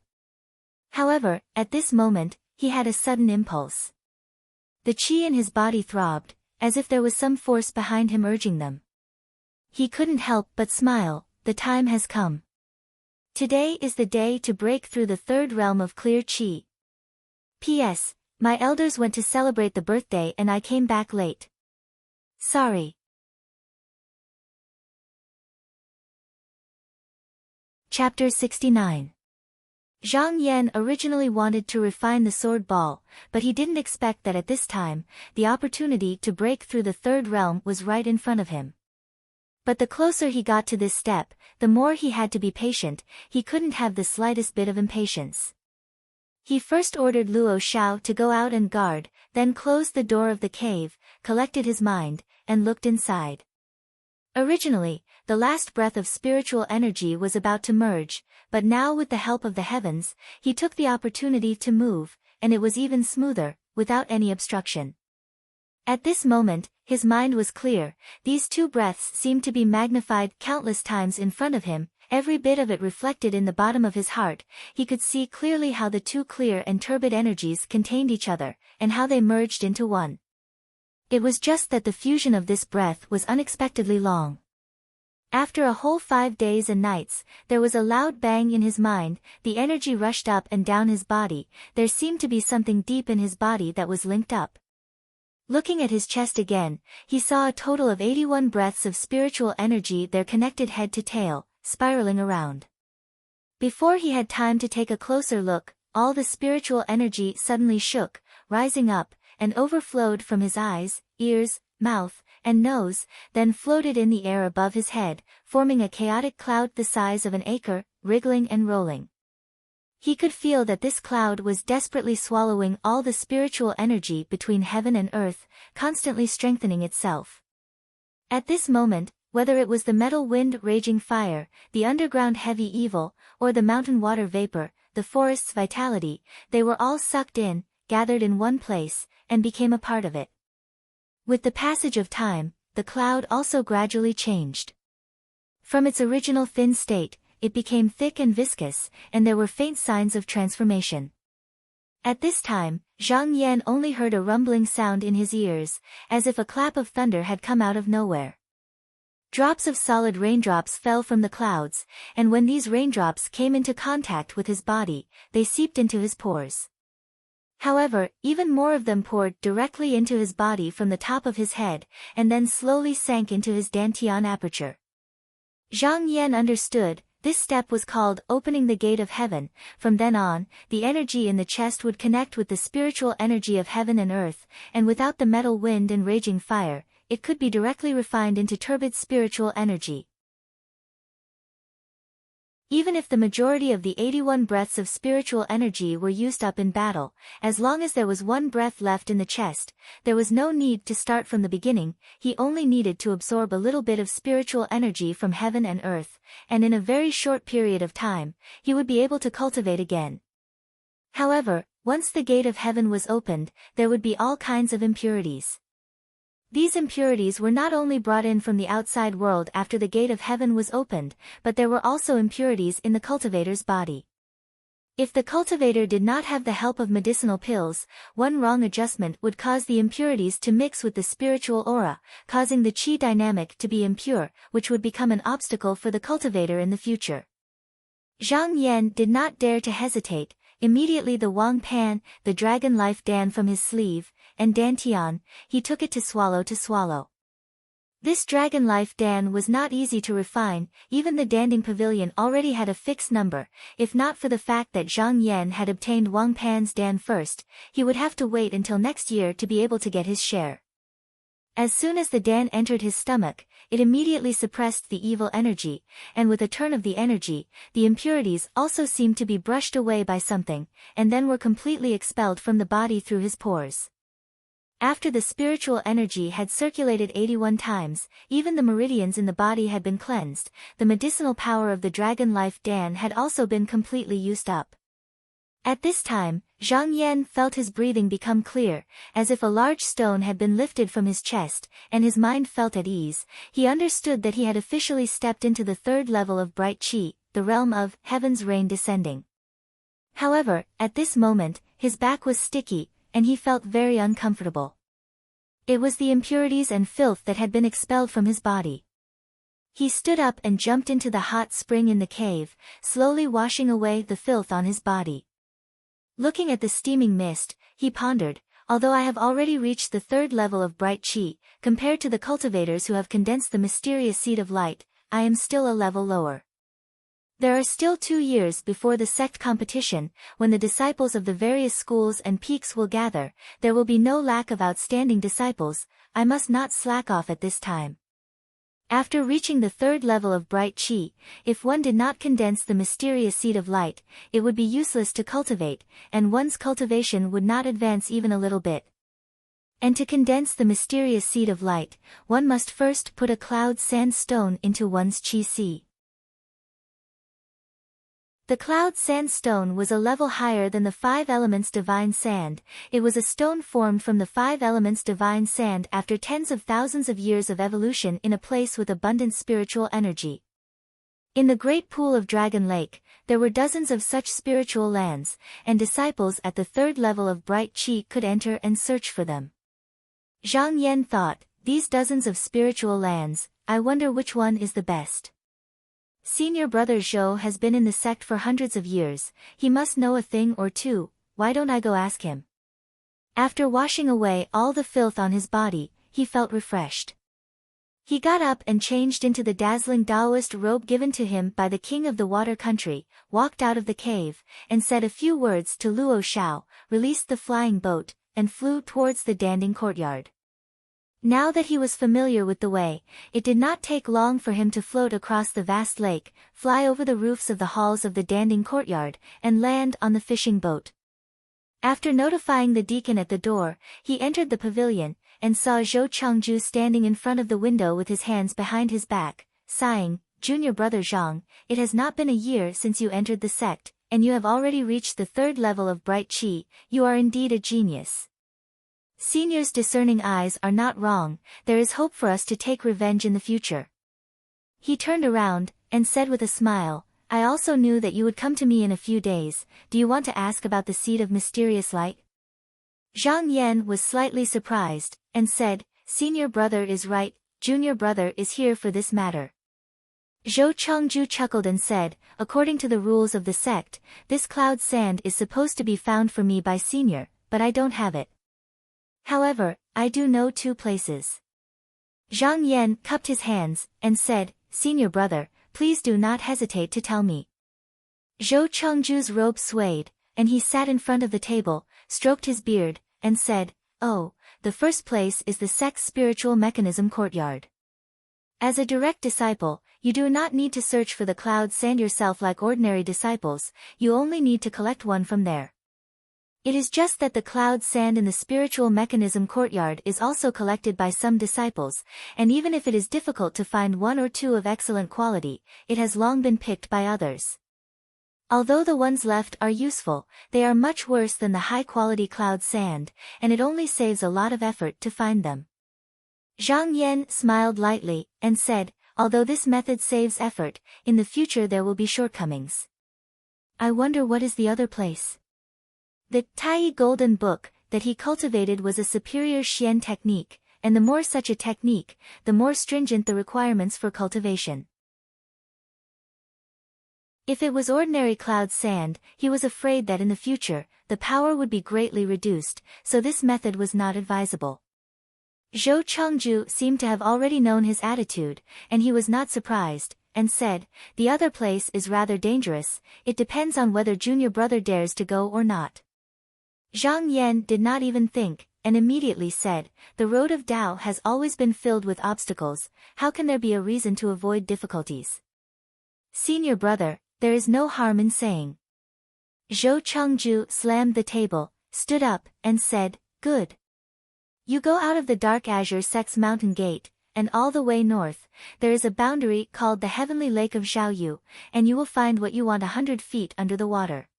However, at this moment, he had a sudden impulse. The qi in his body throbbed, as if there was some force behind him urging them. He couldn't help but smile. The time has come. Today is the day to break through the third realm of clear qi. P.S. My elders went to celebrate the birthday and I came back late. Sorry. Chapter 69. Zhang Yan originally wanted to refine the sword ball, but he didn't expect that at this time, the opportunity to break through the third realm was right in front of him. But the closer he got to this step, the more he had to be patient, he couldn't have the slightest bit of impatience. He first ordered Luo Xiao to go out and guard, then closed the door of the cave, collected his mind, and looked inside. Originally, the last breath of spiritual energy was about to merge, but now with the help of the heavens, he took the opportunity to move, and it was even smoother, without any obstruction. At this moment, his mind was clear. These two breaths seemed to be magnified countless times in front of him, every bit of it reflected in the bottom of his heart. He could see clearly how the two clear and turbid energies contained each other, and how they merged into one. It was just that the fusion of this breath was unexpectedly long. After a whole 5 days and nights, there was a loud bang in his mind, the energy rushed up and down his body, there seemed to be something deep in his body that was linked up. Looking at his chest again, he saw a total of 81 breaths of spiritual energy there connected head to tail, spiraling around. Before he had time to take a closer look, all the spiritual energy suddenly shook, rising up, and overflowed from his eyes, ears, mouth, and nose, then floated in the air above his head, forming a chaotic cloud the size of an acre, wriggling and rolling. He could feel that this cloud was desperately swallowing all the spiritual energy between heaven and earth, constantly strengthening itself. At this moment, whether it was the metal wind raging fire, the underground heavy evil, or the mountain water vapor, the forest's vitality, they were all sucked in, gathered in one place, and became a part of it. With the passage of time, the cloud also gradually changed. From its original thin state, it became thick and viscous, and there were faint signs of transformation. At this time, Zhang Yan only heard a rumbling sound in his ears, as if a clap of thunder had come out of nowhere. Drops of solid raindrops fell from the clouds, and when these raindrops came into contact with his body, they seeped into his pores. However, even more of them poured directly into his body from the top of his head, and then slowly sank into his dantian aperture. Zhang Yan understood. This step was called opening the gate of heaven. From then on, the energy in the chest would connect with the spiritual energy of heaven and earth, and without the metal wind and raging fire, it could be directly refined into turbid spiritual energy. Even if the majority of the 81 breaths of spiritual energy were used up in battle, as long as there was one breath left in the chest, there was no need to start from the beginning. He only needed to absorb a little bit of spiritual energy from heaven and earth, and in a very short period of time, he would be able to cultivate again. However, once the gate of heaven was opened, there would be all kinds of impurities. These impurities were not only brought in from the outside world after the gate of heaven was opened, but there were also impurities in the cultivator's body. If the cultivator did not have the help of medicinal pills, one wrong adjustment would cause the impurities to mix with the spiritual aura, causing the chi dynamic to be impure, which would become an obstacle for the cultivator in the future. Zhang Yan did not dare to hesitate. Immediately the Wang Pan, the dragon life Dan from his sleeve, and dantian, he took it to swallow. This dragon life Dan was not easy to refine. Even the Danding Pavilion already had a fixed number. If not for the fact that Zhang Yan had obtained Wang Pan's Dan first, he would have to wait until next year to be able to get his share. As soon as the Dan entered his stomach, it immediately suppressed the evil energy, and with a turn of the energy, the impurities also seemed to be brushed away by something, and then were completely expelled from the body through his pores. After the spiritual energy had circulated 81 times, even the meridians in the body had been cleansed, the medicinal power of the dragon life Dan had also been completely used up. At this time, Zhang Yan felt his breathing become clear, as if a large stone had been lifted from his chest, and his mind felt at ease. He understood that he had officially stepped into the third level of bright chi, the realm of heaven's rain descending. However, at this moment, his back was sticky, and he felt very uncomfortable. It was the impurities and filth that had been expelled from his body. He stood up and jumped into the hot spring in the cave, slowly washing away the filth on his body. Looking at the steaming mist, he pondered, although I have already reached the third level of bright chi, compared to the cultivators who have condensed the mysterious seed of light, I am still a level lower. There are still 2 years before the sect competition, when the disciples of the various schools and peaks will gather. There will be no lack of outstanding disciples. I must not slack off at this time. After reaching the third level of bright chi, if one did not condense the mysterious seed of light, it would be useless to cultivate, and one's cultivation would not advance even a little bit. And to condense the mysterious seed of light, one must first put a cloud sand stone into one's chi. The cloud sand stone was a level higher than the 5 elements divine sand. It was a stone formed from the 5 elements divine sand after tens of thousands of years of evolution in a place with abundant spiritual energy. In the great pool of Dragon Lake, there were dozens of such spiritual lands, and disciples at the 3rd level of bright chi could enter and search for them. Zhang Yan thought, these dozens of spiritual lands, I wonder which one is the best. Senior brother Zhou has been in the sect for hundreds of years, he must know a thing or two, why don't I go ask him? After washing away all the filth on his body, he felt refreshed. He got up and changed into the dazzling Taoist robe given to him by the king of the water country, walked out of the cave, and said a few words to Luo Xiao, released the flying boat, and flew towards the Danding courtyard. Now that he was familiar with the way, it did not take long for him to float across the vast lake, fly over the roofs of the halls of the Danding courtyard, and land on the fishing boat. After notifying the deacon at the door, he entered the pavilion, and saw Zhou Chengju standing in front of the window with his hands behind his back, sighing, Junior brother Zhang, it has not been a year since you entered the sect, and you have already reached the 3rd level of bright chi, you are indeed a genius. Senior's discerning eyes are not wrong, there is hope for us to take revenge in the future. He turned around, and said with a smile, I also knew that you would come to me in a few days, do you want to ask about the seed of mysterious light? Zhang Yan was slightly surprised, and said, Senior brother is right, junior brother is here for this matter. Zhou Chengju chuckled and said, according to the rules of the sect, this cloud sand is supposed to be found for me by senior, but I don't have it. However, I do know 2 places. Zhang Yan cupped his hands, and said, Senior brother, please do not hesitate to tell me. Zhou Chengju's robe swayed, and he sat in front of the table, stroked his beard, and said, oh, the first place is the sect's spiritual mechanism courtyard. As a direct disciple, you do not need to search for the cloud sand yourself like ordinary disciples, you only need to collect one from there. It is just that the cloud sand in the spiritual mechanism courtyard is also collected by some disciples, and even if it is difficult to find 1 or 2 of excellent quality, it has long been picked by others. Although the ones left are useful, they are much worse than the high-quality cloud sand, and it only saves a lot of effort to find them. Zhang Yan smiled lightly, and said, although this method saves effort, in the future there will be shortcomings. I wonder what is the other place. The Tai Golden Book that he cultivated was a superior Xian technique, and the more such a technique, the more stringent the requirements for cultivation. If it was ordinary cloud sand, he was afraid that in the future, the power would be greatly reduced, so this method was not advisable. Zhou Chengju seemed to have already known his attitude, and he was not surprised, and said, the other place is rather dangerous, it depends on whether junior brother dares to go or not. Zhang Yan did not even think, and immediately said, the road of Tao has always been filled with obstacles, how can there be a reason to avoid difficulties? Senior brother, there is no harm in saying. Zhou Chengju slammed the table, stood up, and said, good. You go out of the Dark Azure Sect's mountain gate, and all the way north, there is a boundary called the Heavenly Lake of Xiaoyu, and you will find what you want 100 feet under the water.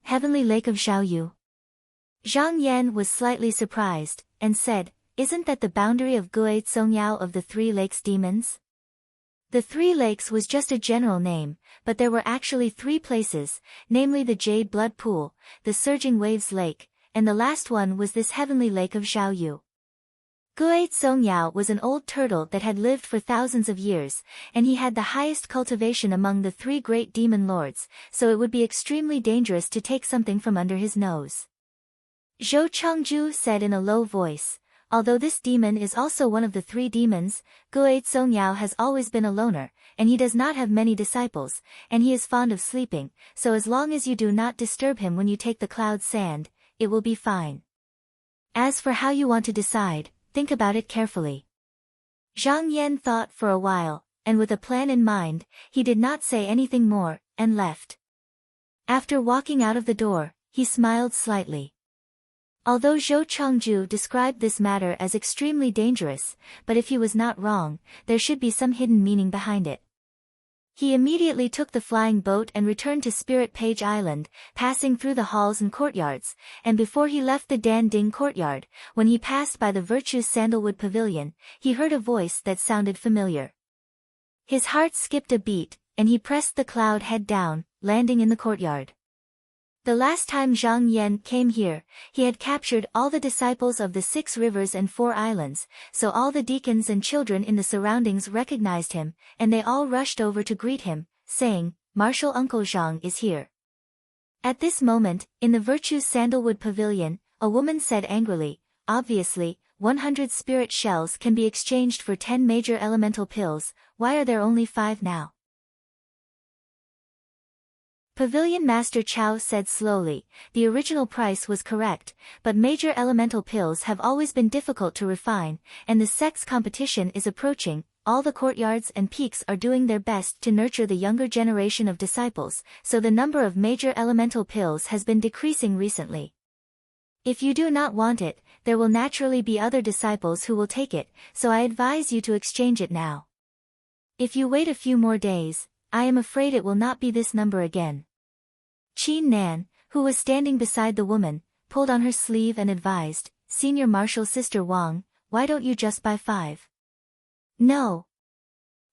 Heavenly Lake of Xiaoyu. Zhang Yan was slightly surprised, and said, isn't that the boundary of Guai Songyao of the 3 Lakes demons? The 3 Lakes was just a general name, but there were actually 3 places, namely the Jade Blood Pool, the Surging Waves Lake, and the last one was this Heavenly Lake of Xiaoyu. Guai Songyao was an old turtle that had lived for thousands of years, and he had the highest cultivation among the 3 great demon lords, so it would be extremely dangerous to take something from under his nose. Zhou Chengju said in a low voice, although this demon is also one of the 3 demons, Guai Songyao has always been a loner, and he does not have many disciples, and he is fond of sleeping, so as long as you do not disturb him when you take the cloud sand, it will be fine. As for how you want to decide, think about it carefully. Zhang Yan thought for a while, and with a plan in mind, he did not say anything more, and left. After walking out of the door, he smiled slightly. Although Zhou Chengju described this matter as extremely dangerous, but if he was not wrong, there should be some hidden meaning behind it. He immediately took the flying boat and returned to Spirit Page Island, passing through the halls and courtyards, and before he left the Dan Ding courtyard, when he passed by the Virtue's Sandalwood Pavilion, he heard a voice that sounded familiar. His heart skipped a beat, and he pressed the cloud head down, landing in the courtyard. The last time Zhang Yan came here, he had captured all the disciples of the 6 rivers and 4 islands, so all the deacons and children in the surroundings recognized him, and they all rushed over to greet him, saying, "Martial Uncle Zhang is here." At this moment, in the Virtue's Sandalwood Pavilion, a woman said angrily, "Obviously, 100 spirit shells can be exchanged for 10 major elemental pills, why are there only 5 now?" Pavilion Master Chow said slowly, "The original price was correct, but major elemental pills have always been difficult to refine, and the sect's competition is approaching. All the courtyards and peaks are doing their best to nurture the younger generation of disciples, so the number of major elemental pills has been decreasing recently. If you do not want it, there will naturally be other disciples who will take it, so I advise you to exchange it now. If you wait a few more days, I am afraid it will not be this number again." Qin Nan, who was standing beside the woman, pulled on her sleeve and advised, "Senior Marshal Sister Wang, why don't you just buy 5? "No."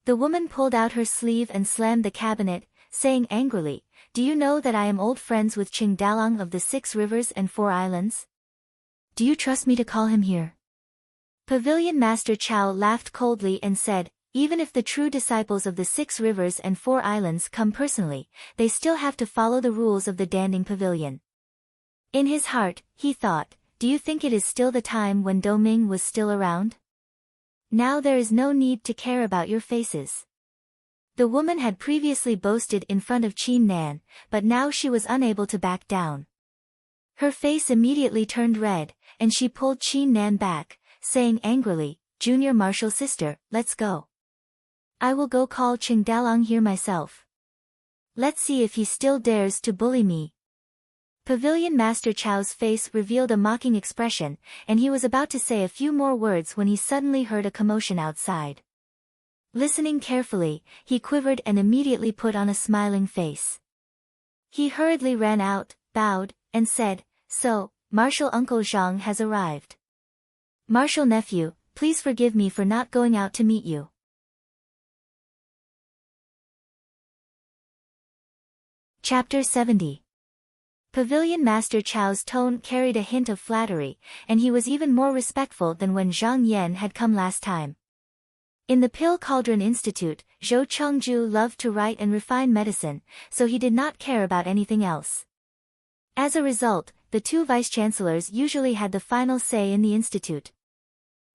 The woman pulled out her sleeve and slammed the cabinet, saying angrily, "Do you know that I am old friends with Qing Dalong of the 6 rivers and 4 islands? Do you trust me to call him here?" Pavilion Master Chow laughed coldly and said, "Even if the true disciples of the 6 rivers and 4 islands come personally, they still have to follow the rules of the Danding Pavilion." In his heart, he thought, "Do you think it is still the time when Doming was still around? Now there is no need to care about your faces." The woman had previously boasted in front of Qin Nan, but now she was unable to back down. Her face immediately turned red, and she pulled Qin Nan back, saying angrily, "Junior Marshal Sister, let's go. I will go call Qing Dalong here myself. Let's see if he still dares to bully me." Pavilion Master Chow's face revealed a mocking expression, and he was about to say a few more words when he suddenly heard a commotion outside. Listening carefully, he quivered and immediately put on a smiling face. He hurriedly ran out, bowed, and said, "So, Martial Uncle Zhang has arrived. Martial Nephew, please forgive me for not going out to meet you." Chapter 70. Pavilion Master Chow's tone carried a hint of flattery, and he was even more respectful than when Zhang Yan had come last time. In the Pill Cauldron Institute, Zhou Chengju loved to write and refine medicine, so he did not care about anything else. As a result, the 2 vice-chancellors usually had the final say in the institute.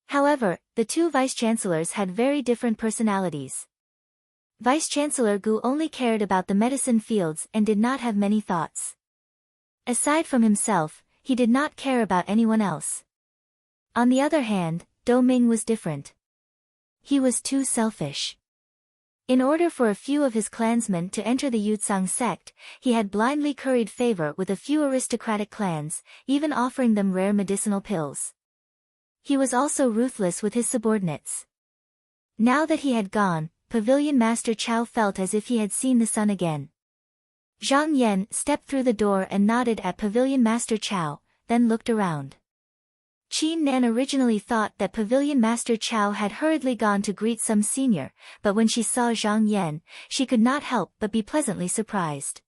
However, the 2 vice-chancellors had very different personalities. Vice-Chancellor Gu only cared about the medicine fields and did not have many thoughts. Aside from himself, he did not care about anyone else. On the other hand, Doming was different. He was too selfish. In order for a few of his clansmen to enter the Yutsang sect, he had blindly curried favor with a few aristocratic clans, even offering them rare medicinal pills. He was also ruthless with his subordinates. Now that he had gone, Pavilion Master Chow felt as if he had seen the sun again. Zhang Yan stepped through the door and nodded at Pavilion Master Chow, then looked around. Qin Nan originally thought that Pavilion Master Chow had hurriedly gone to greet some senior, but when she saw Zhang Yan, she could not help but be pleasantly surprised.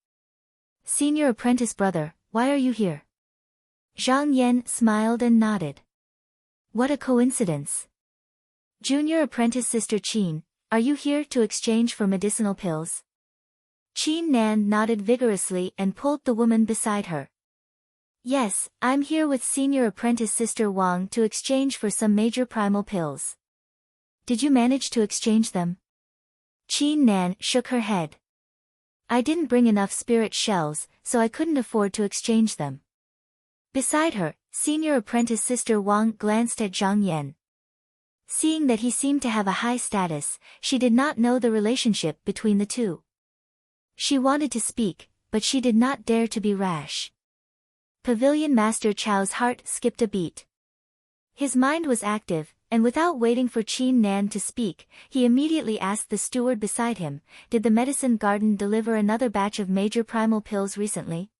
"Senior apprentice brother, why are you here?" Zhang Yan smiled and nodded. "What a coincidence. Junior apprentice Sister Qin, are you here to exchange for medicinal pills?" Qin Nan nodded vigorously and pulled the woman beside her. "Yes, I'm here with Senior Apprentice Sister Wang to exchange for some major primal pills." "Did you manage to exchange them?" Qin Nan shook her head. "I didn't bring enough spirit shells, so I couldn't afford to exchange them." Beside her, Senior Apprentice Sister Wang glanced at Zhang Yan. Seeing that he seemed to have a high status, she did not know the relationship between the two. She wanted to speak, but she did not dare to be rash. Pavilion Master Chow's heart skipped a beat. His mind was active, and without waiting for Qin Nan to speak, he immediately asked the steward beside him, "Did the medicine garden deliver another batch of major primal pills recently?"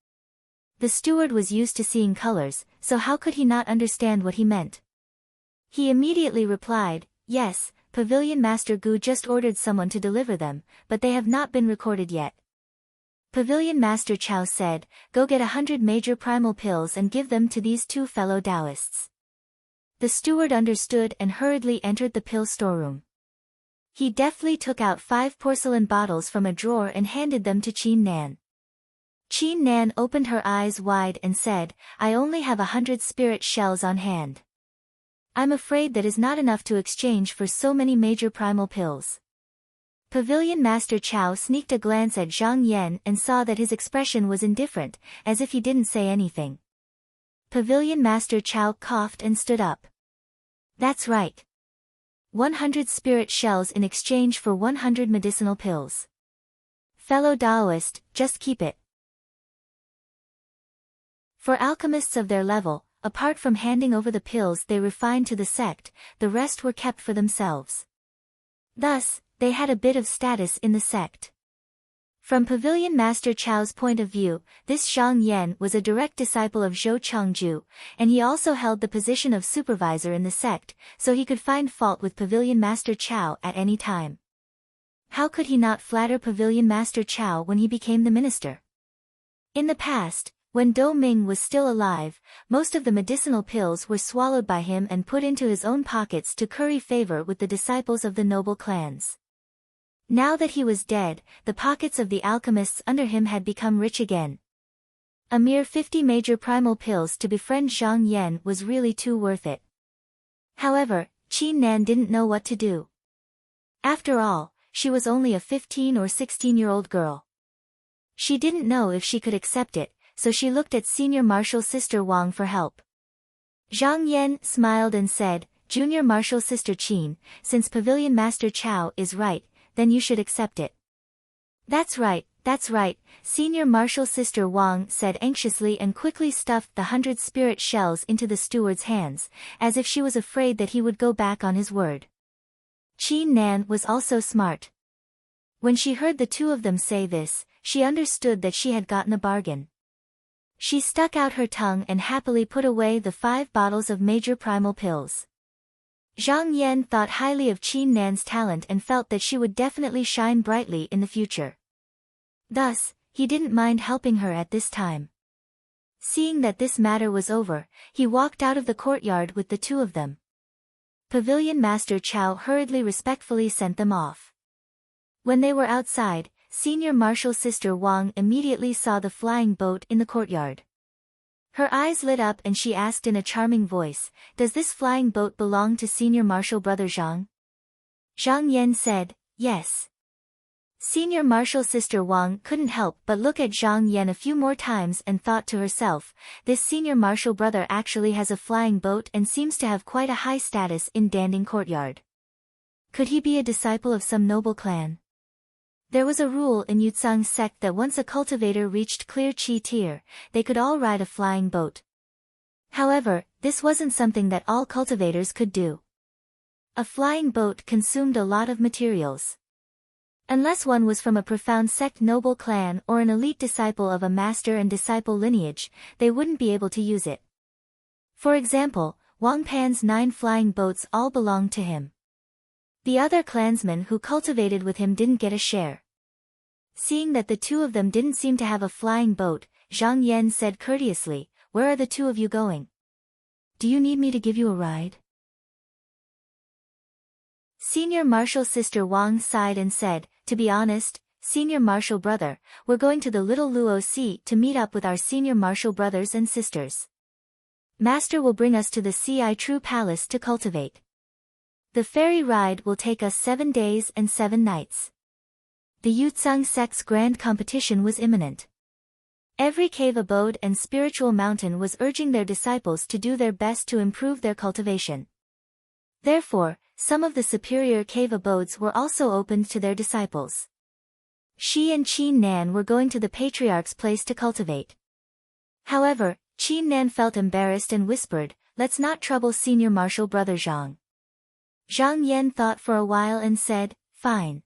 The steward was used to seeing colors, so how could he not understand what he meant? He immediately replied, "Yes, Pavilion Master Gu just ordered someone to deliver them, but they have not been recorded yet." Pavilion Master Chow said, "Go get 100 major primal pills and give them to these two fellow Taoists." The steward understood and hurriedly entered the pill storeroom. He deftly took out 5 porcelain bottles from a drawer and handed them to Qin Nan. Qin Nan opened her eyes wide and said, "I only have 100 spirit shells on hand. I'm afraid that is not enough to exchange for so many major primal pills." Pavilion Master Chow sneaked a glance at Zhang Yan and saw that his expression was indifferent, as if he didn't say anything. Pavilion Master Chow coughed and stood up. "That's right. 100 spirit shells in exchange for 100 medicinal pills. Fellow Taoist, just keep it." For alchemists of their level, apart from handing over the pills they refined to the sect, the rest were kept for themselves. Thus, they had a bit of status in the sect. From Pavilion Master Chow's point of view, this Zhang Yan was a direct disciple of Zhou Changju, and he also held the position of supervisor in the sect, so he could find fault with Pavilion Master Chow at any time. How could he not flatter Pavilion Master Chow when he became the minister? In the past, when Do Ming was still alive, most of the medicinal pills were swallowed by him and put into his own pockets to curry favor with the disciples of the noble clans. Now that he was dead, the pockets of the alchemists under him had become rich again. A mere 50 major primal pills to befriend Zhang Yan was really too worth it. However, Qin Nan didn't know what to do. After all, she was only a 15 or 16-year-old girl. She didn't know if she could accept it, so she looked at Senior Marshal Sister Wang for help. Zhang Yan smiled and said, "Junior Marshal Sister Qin, since Pavilion Master Chow is right, then you should accept it." That's right, Senior Marshal Sister Wang said anxiously and quickly stuffed the 100 spirit shells into the steward's hands, as if she was afraid that he would go back on his word. Qin Nan was also smart. When she heard the two of them say this, she understood that she had gotten a bargain. She stuck out her tongue and happily put away the 5 bottles of major primal pills. Zhang Yan thought highly of Qin Nan's talent and felt that she would definitely shine brightly in the future. Thus, he didn't mind helping her at this time. Seeing that this matter was over, he walked out of the courtyard with the two of them. Pavilion Master Chow hurriedly respectfully sent them off. When they were outside, Senior Marshal Sister Wang immediately saw the flying boat in the courtyard. Her eyes lit up and she asked in a charming voice, "Does this flying boat belong to Senior Marshal Brother Zhang?" Zhang Yan said, "Yes." Senior Marshal Sister Wang couldn't help but look at Zhang Yan a few more times and thought to herself, "This Senior Marshal Brother actually has a flying boat and seems to have quite a high status in Danding Courtyard. Could he be a disciple of some noble clan?" There was a rule in Yutsang's sect that once a cultivator reached clear chi tier, they could all ride a flying boat. However, this wasn't something that all cultivators could do. A flying boat consumed a lot of materials. Unless one was from a profound sect noble clan or an elite disciple of a master and disciple lineage, they wouldn't be able to use it. For example, Wang Pan's 9 flying boats all belonged to him. The other clansmen who cultivated with him didn't get a share. Seeing that the two of them didn't seem to have a flying boat, Zhang Yan said courteously, "Where are the two of you going? Do you need me to give you a ride?" Senior Marshal Sister Wang sighed and said, "To be honest, Senior Marshal Brother, we're going to the Little Luo Sea to meet up with our Senior Marshal brothers and sisters. Master will bring us to the Ci True Palace to cultivate. The ferry ride will take us 7 days and 7 nights. The Yutsang sect's grand competition was imminent. Every cave abode and spiritual mountain was urging their disciples to do their best to improve their cultivation. Therefore, some of the superior cave abodes were also opened to their disciples. Shi and Qin Nan were going to the patriarch's place to cultivate. However, Qin Nan felt embarrassed and whispered, "Let's not trouble Senior Marshal Brother Zhang." Zhang Yan thought for a while and said, "Fine.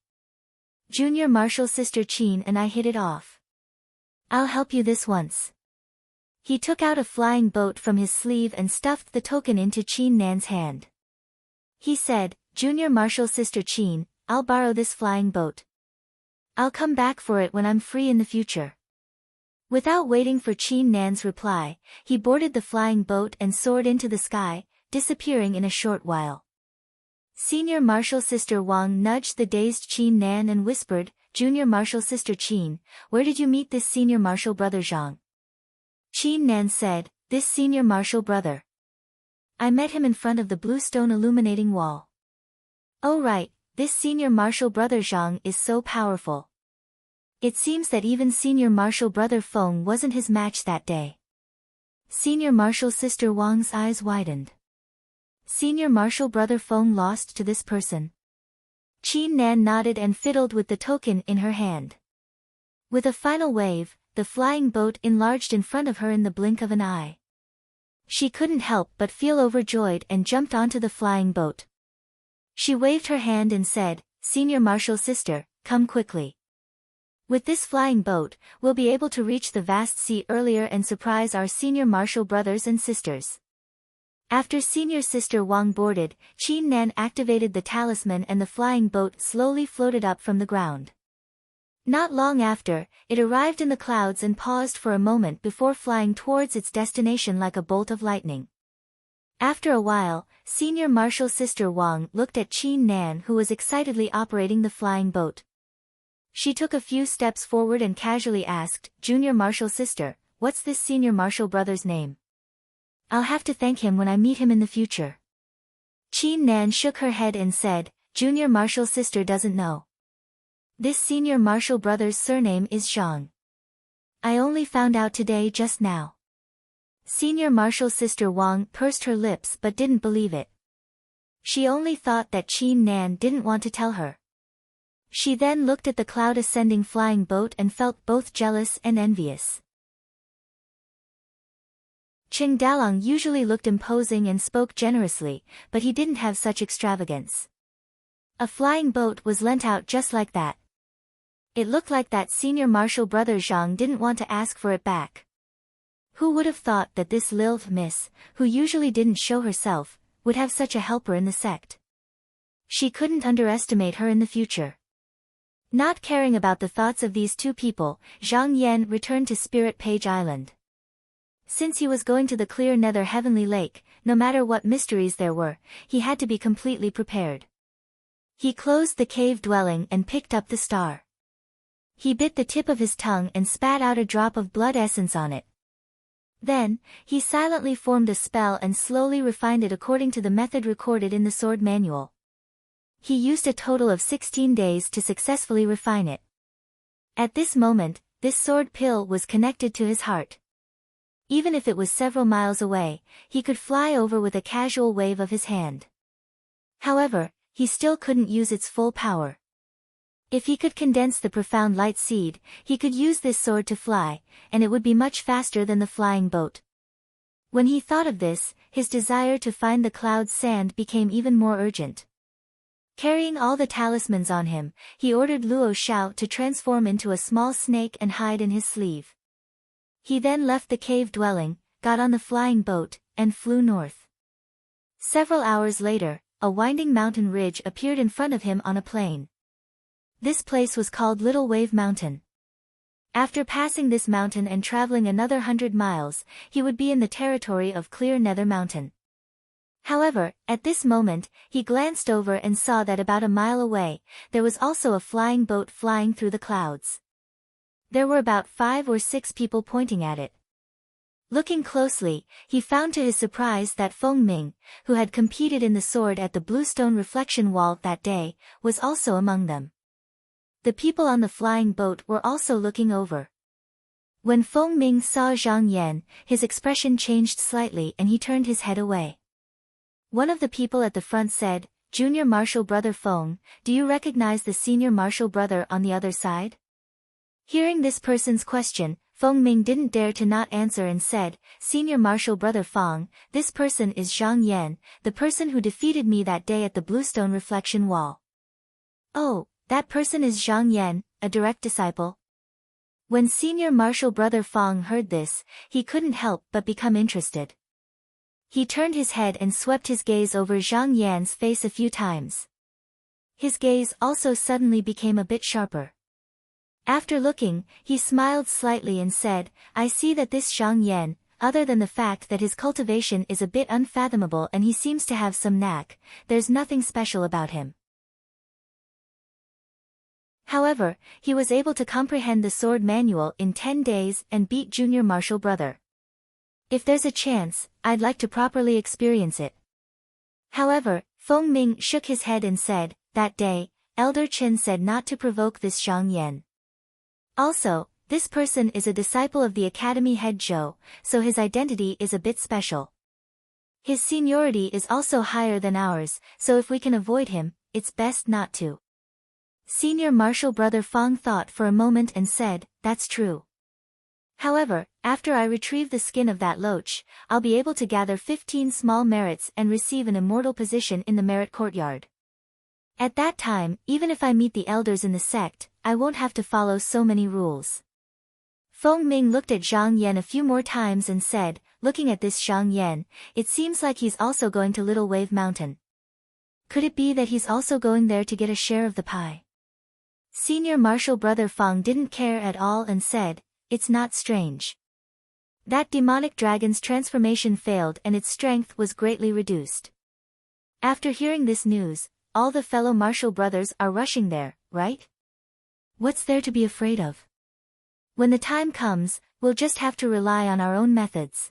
Junior Marshal Sister Qin and I hit it off. I'll help you this once." He took out a flying boat from his sleeve and stuffed the token into Qin Nan's hand. He said, "Junior Marshal Sister Qin, I'll borrow this flying boat. I'll come back for it when I'm free in the future." Without waiting for Qin Nan's reply, he boarded the flying boat and soared into the sky, disappearing in a short while. Senior Marshal Sister Wang nudged the dazed Qin Nan and whispered, "Junior Marshal Sister Qin, where did you meet this Senior Marshal Brother Zhang?" Qin Nan said, "This Senior Marshal Brother. I met him in front of the blue stone illuminating wall." "Oh right, this Senior Marshal Brother Zhang is so powerful. It seems that even Senior Marshal Brother Feng wasn't his match that day." Senior Marshal Sister Wang's eyes widened. Senior Marshal Brother Feng lost to this person? Qin Nan nodded and fiddled with the token in her hand. With a final wave, the flying boat enlarged in front of her in the blink of an eye. She couldn't help but feel overjoyed and jumped onto the flying boat. She waved her hand and said, "Senior Marshal Sister, come quickly. With this flying boat, we'll be able to reach the vast sea earlier and surprise our Senior Marshal brothers and sisters." After Senior Sister Wang boarded, Qin Nan activated the talisman and the flying boat slowly floated up from the ground. Not long after, it arrived in the clouds and paused for a moment before flying towards its destination like a bolt of lightning. After a while, Senior Marshal Sister Wang looked at Qin Nan, who was excitedly operating the flying boat. She took a few steps forward and casually asked, "Junior Marshal Sister, what's this Senior Marshal brother's name? I'll have to thank him when I meet him in the future." Qin Nan shook her head and said, "Junior Marshal Sister doesn't know. This Senior Marshal brother's surname is Zhang. I only found out today just now." Senior Marshal Sister Wang pursed her lips but didn't believe it. She only thought that Qin Nan didn't want to tell her. She then looked at the cloud-ascending flying boat and felt both jealous and envious. Qing Dalong usually looked imposing and spoke generously, but he didn't have such extravagance. A flying boat was lent out just like that. It looked like that Senior Marshal Brother Zhang didn't want to ask for it back. Who would have thought that this Lilith Miss, who usually didn't show herself, would have such a helper in the sect? She couldn't underestimate her in the future. Not caring about the thoughts of these two people, Zhang Yan returned to Spirit Page Island. Since he was going to the clear nether heavenly lake, no matter what mysteries there were, he had to be completely prepared. He closed the cave dwelling and picked up the star. He bit the tip of his tongue and spat out a drop of blood essence on it. Then, he silently formed a spell and slowly refined it according to the method recorded in the sword manual. He used a total of 16 days to successfully refine it. At this moment, this sword pill was connected to his heart. Even if it was several miles away, he could fly over with a casual wave of his hand. However, he still couldn't use its full power. If he could condense the profound light seed, he could use this sword to fly, and it would be much faster than the flying boat. When he thought of this, his desire to find the cloud's sand became even more urgent. Carrying all the talismans on him, he ordered Luo Xiao to transform into a small snake and hide in his sleeve. He then left the cave dwelling, got on the flying boat, and flew north. Several hours later, a winding mountain ridge appeared in front of him on a plain. This place was called Little Wave Mountain. After passing this mountain and traveling another 100 miles, he would be in the territory of Clear Nether Mountain. However, at this moment, he glanced over and saw that about a mile away, there was also a flying boat flying through the clouds. There were about 5 or 6 people pointing at it. Looking closely, he found to his surprise that Feng Ming, who had competed in the sword at the Bluestone Reflection Wall that day, was also among them. The people on the flying boat were also looking over. When Feng Ming saw Zhang Yan, his expression changed slightly and he turned his head away. One of the people at the front said, "Junior Marshal Brother Feng, do you recognize the Senior Marshal Brother on the other side?" Hearing this person's question, Feng Ming didn't dare to not answer and said, Senior Marshal Brother Feng, this person is Zhang Yan, the person who defeated me that day at the Bluestone Reflection Wall. Oh, that person is Zhang Yan, a direct disciple? When Senior Marshal Brother Feng heard this, he couldn't help but become interested. He turned his head and swept his gaze over Zhang Yan's face a few times. His gaze also suddenly became a bit sharper. After looking, he smiled slightly and said, I see that this Zhang Yan, other than the fact that his cultivation is a bit unfathomable and he seems to have some knack, there's nothing special about him. However, he was able to comprehend the sword manual in 10 days and beat Junior Marshal Brother. If there's a chance, I'd like to properly experience it. However, Feng Ming shook his head and said, that day, Elder Chen said not to provoke this Zhang Yan. Also, this person is a disciple of the Academy head Zhou, so his identity is a bit special. His seniority is also higher than ours, so if we can avoid him, it's best not to. Senior Marshal Brother Feng thought for a moment and said, that's true. However, after I retrieve the skin of that loach, I'll be able to gather 15 small merits and receive an immortal position in the merit courtyard. At that time, even if I meet the elders in the sect, I won't have to follow so many rules. Feng Ming looked at Zhang Yan a few more times and said, looking at this Zhang Yan, it seems like he's also going to Little Wave Mountain. Could it be that he's also going there to get a share of the pie? Senior Marshal Brother Feng didn't care at all and said, it's not strange. That demonic dragon's transformation failed and its strength was greatly reduced. After hearing this news, all the fellow Marshal brothers are rushing there, right? What's there to be afraid of? When the time comes, we'll just have to rely on our own methods.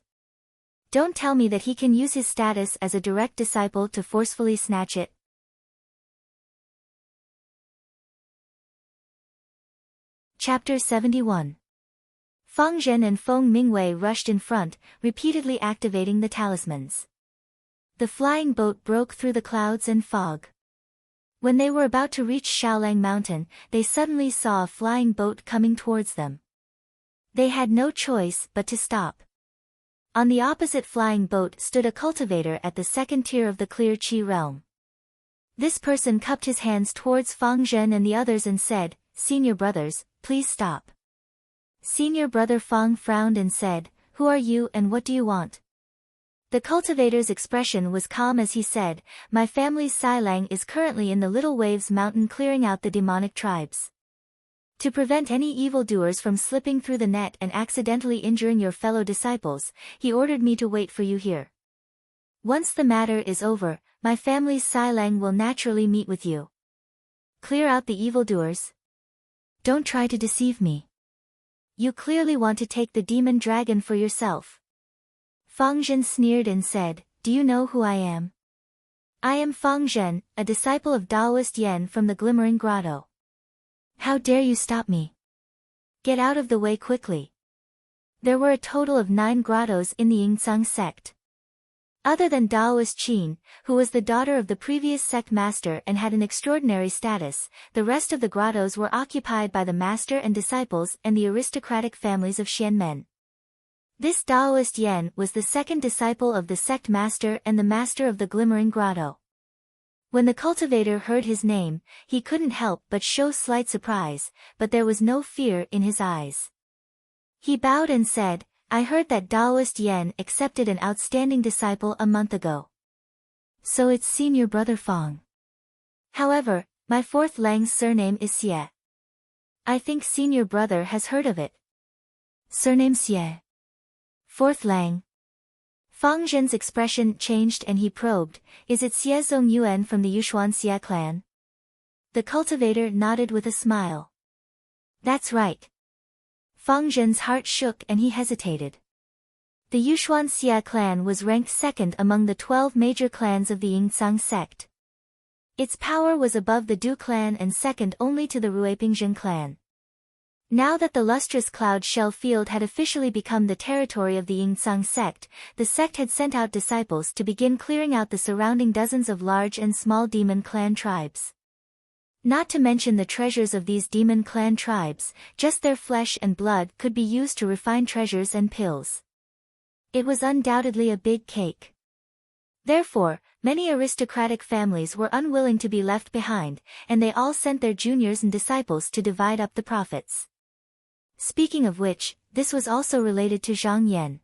Don't tell me that he can use his status as a direct disciple to forcefully snatch it. Chapter 71. Feng Zhen and Feng Mingwei rushed in front, repeatedly activating the talismans. The flying boat broke through the clouds and fog. When they were about to reach Shaolang Mountain, they suddenly saw a flying boat coming towards them. They had no choice but to stop. On the opposite flying boat stood a cultivator at the second tier of the Clear Qi realm. This person cupped his hands towards Feng Zhen and the others and said, Senior brothers, please stop. Senior Brother Feng frowned and said, who are you and what do you want? The cultivator's expression was calm as he said, my family's Sailang is currently in the Little Waves Mountain clearing out the demonic tribes. To prevent any evildoers from slipping through the net and accidentally injuring your fellow disciples, he ordered me to wait for you here. Once the matter is over, my family's Sailang will naturally meet with you. Clear out the evildoers. Don't try to deceive me. You clearly want to take the demon dragon for yourself. Feng Zhen sneered and said, do you know who I am? I am Feng Zhen, a disciple of Taoist Yen from the Glimmering Grotto. How dare you stop me? Get out of the way quickly. There were a total of 9 grottos in the Yingcang sect. Other than Taoist Qin, who was the daughter of the previous sect master and had an extraordinary status, the rest of the grottos were occupied by the master and disciples and the aristocratic families of Xianmen. This Taoist Yen was the second disciple of the sect master and the master of the Glimmering Grotto. When the cultivator heard his name, he couldn't help but show slight surprise, but there was no fear in his eyes. He bowed and said, I heard that Taoist Yen accepted an outstanding disciple a month ago. So it's Senior Brother Feng. However, my fourth Lang's surname is Xie. I think Senior Brother has heard of it. Surname Xie. Fourth Lang. Feng Zhen's expression changed and he probed, is it Xie Zong Yuan from the Yushuan Xie clan? The cultivator nodded with a smile. That's right. Feng Zhen's heart shook and he hesitated. The Yushuan Xie clan was ranked second among the 12 major clans of the Yingcang sect. Its power was above the Du clan and second only to the Ruipingzhen clan. Now that the lustrous cloud shell field had officially become the territory of the Yingcang sect, the sect had sent out disciples to begin clearing out the surrounding dozens of large and small demon clan tribes. Not to mention the treasures of these demon clan tribes, just their flesh and blood could be used to refine treasures and pills. It was undoubtedly a big cake. Therefore, many aristocratic families were unwilling to be left behind, and they all sent their juniors and disciples to divide up the profits. Speaking of which, this was also related to Zhang Yan.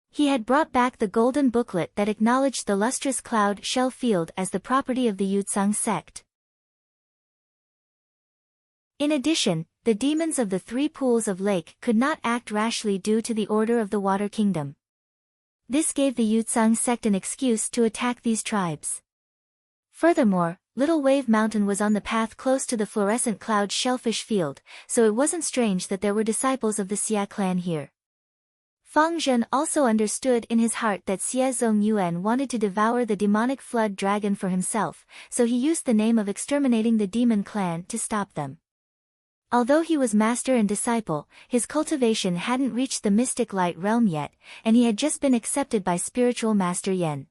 He had brought back the golden booklet that acknowledged the lustrous cloud shell field as the property of the Yutzang sect. In addition, the demons of the three pools of lake could not act rashly due to the order of the Water Kingdom. This gave the Yutzang sect an excuse to attack these tribes. Furthermore, Little Wave Mountain was on the path close to the fluorescent cloud shellfish field, so it wasn't strange that there were disciples of the Xia clan here. Fang Zhen also understood in his heart that Xie Zongyuan wanted to devour the demonic flood dragon for himself, so he used the name of exterminating the demon clan to stop them. Although he was master and disciple, his cultivation hadn't reached the mystic light realm yet, and he had just been accepted by spiritual master Yen.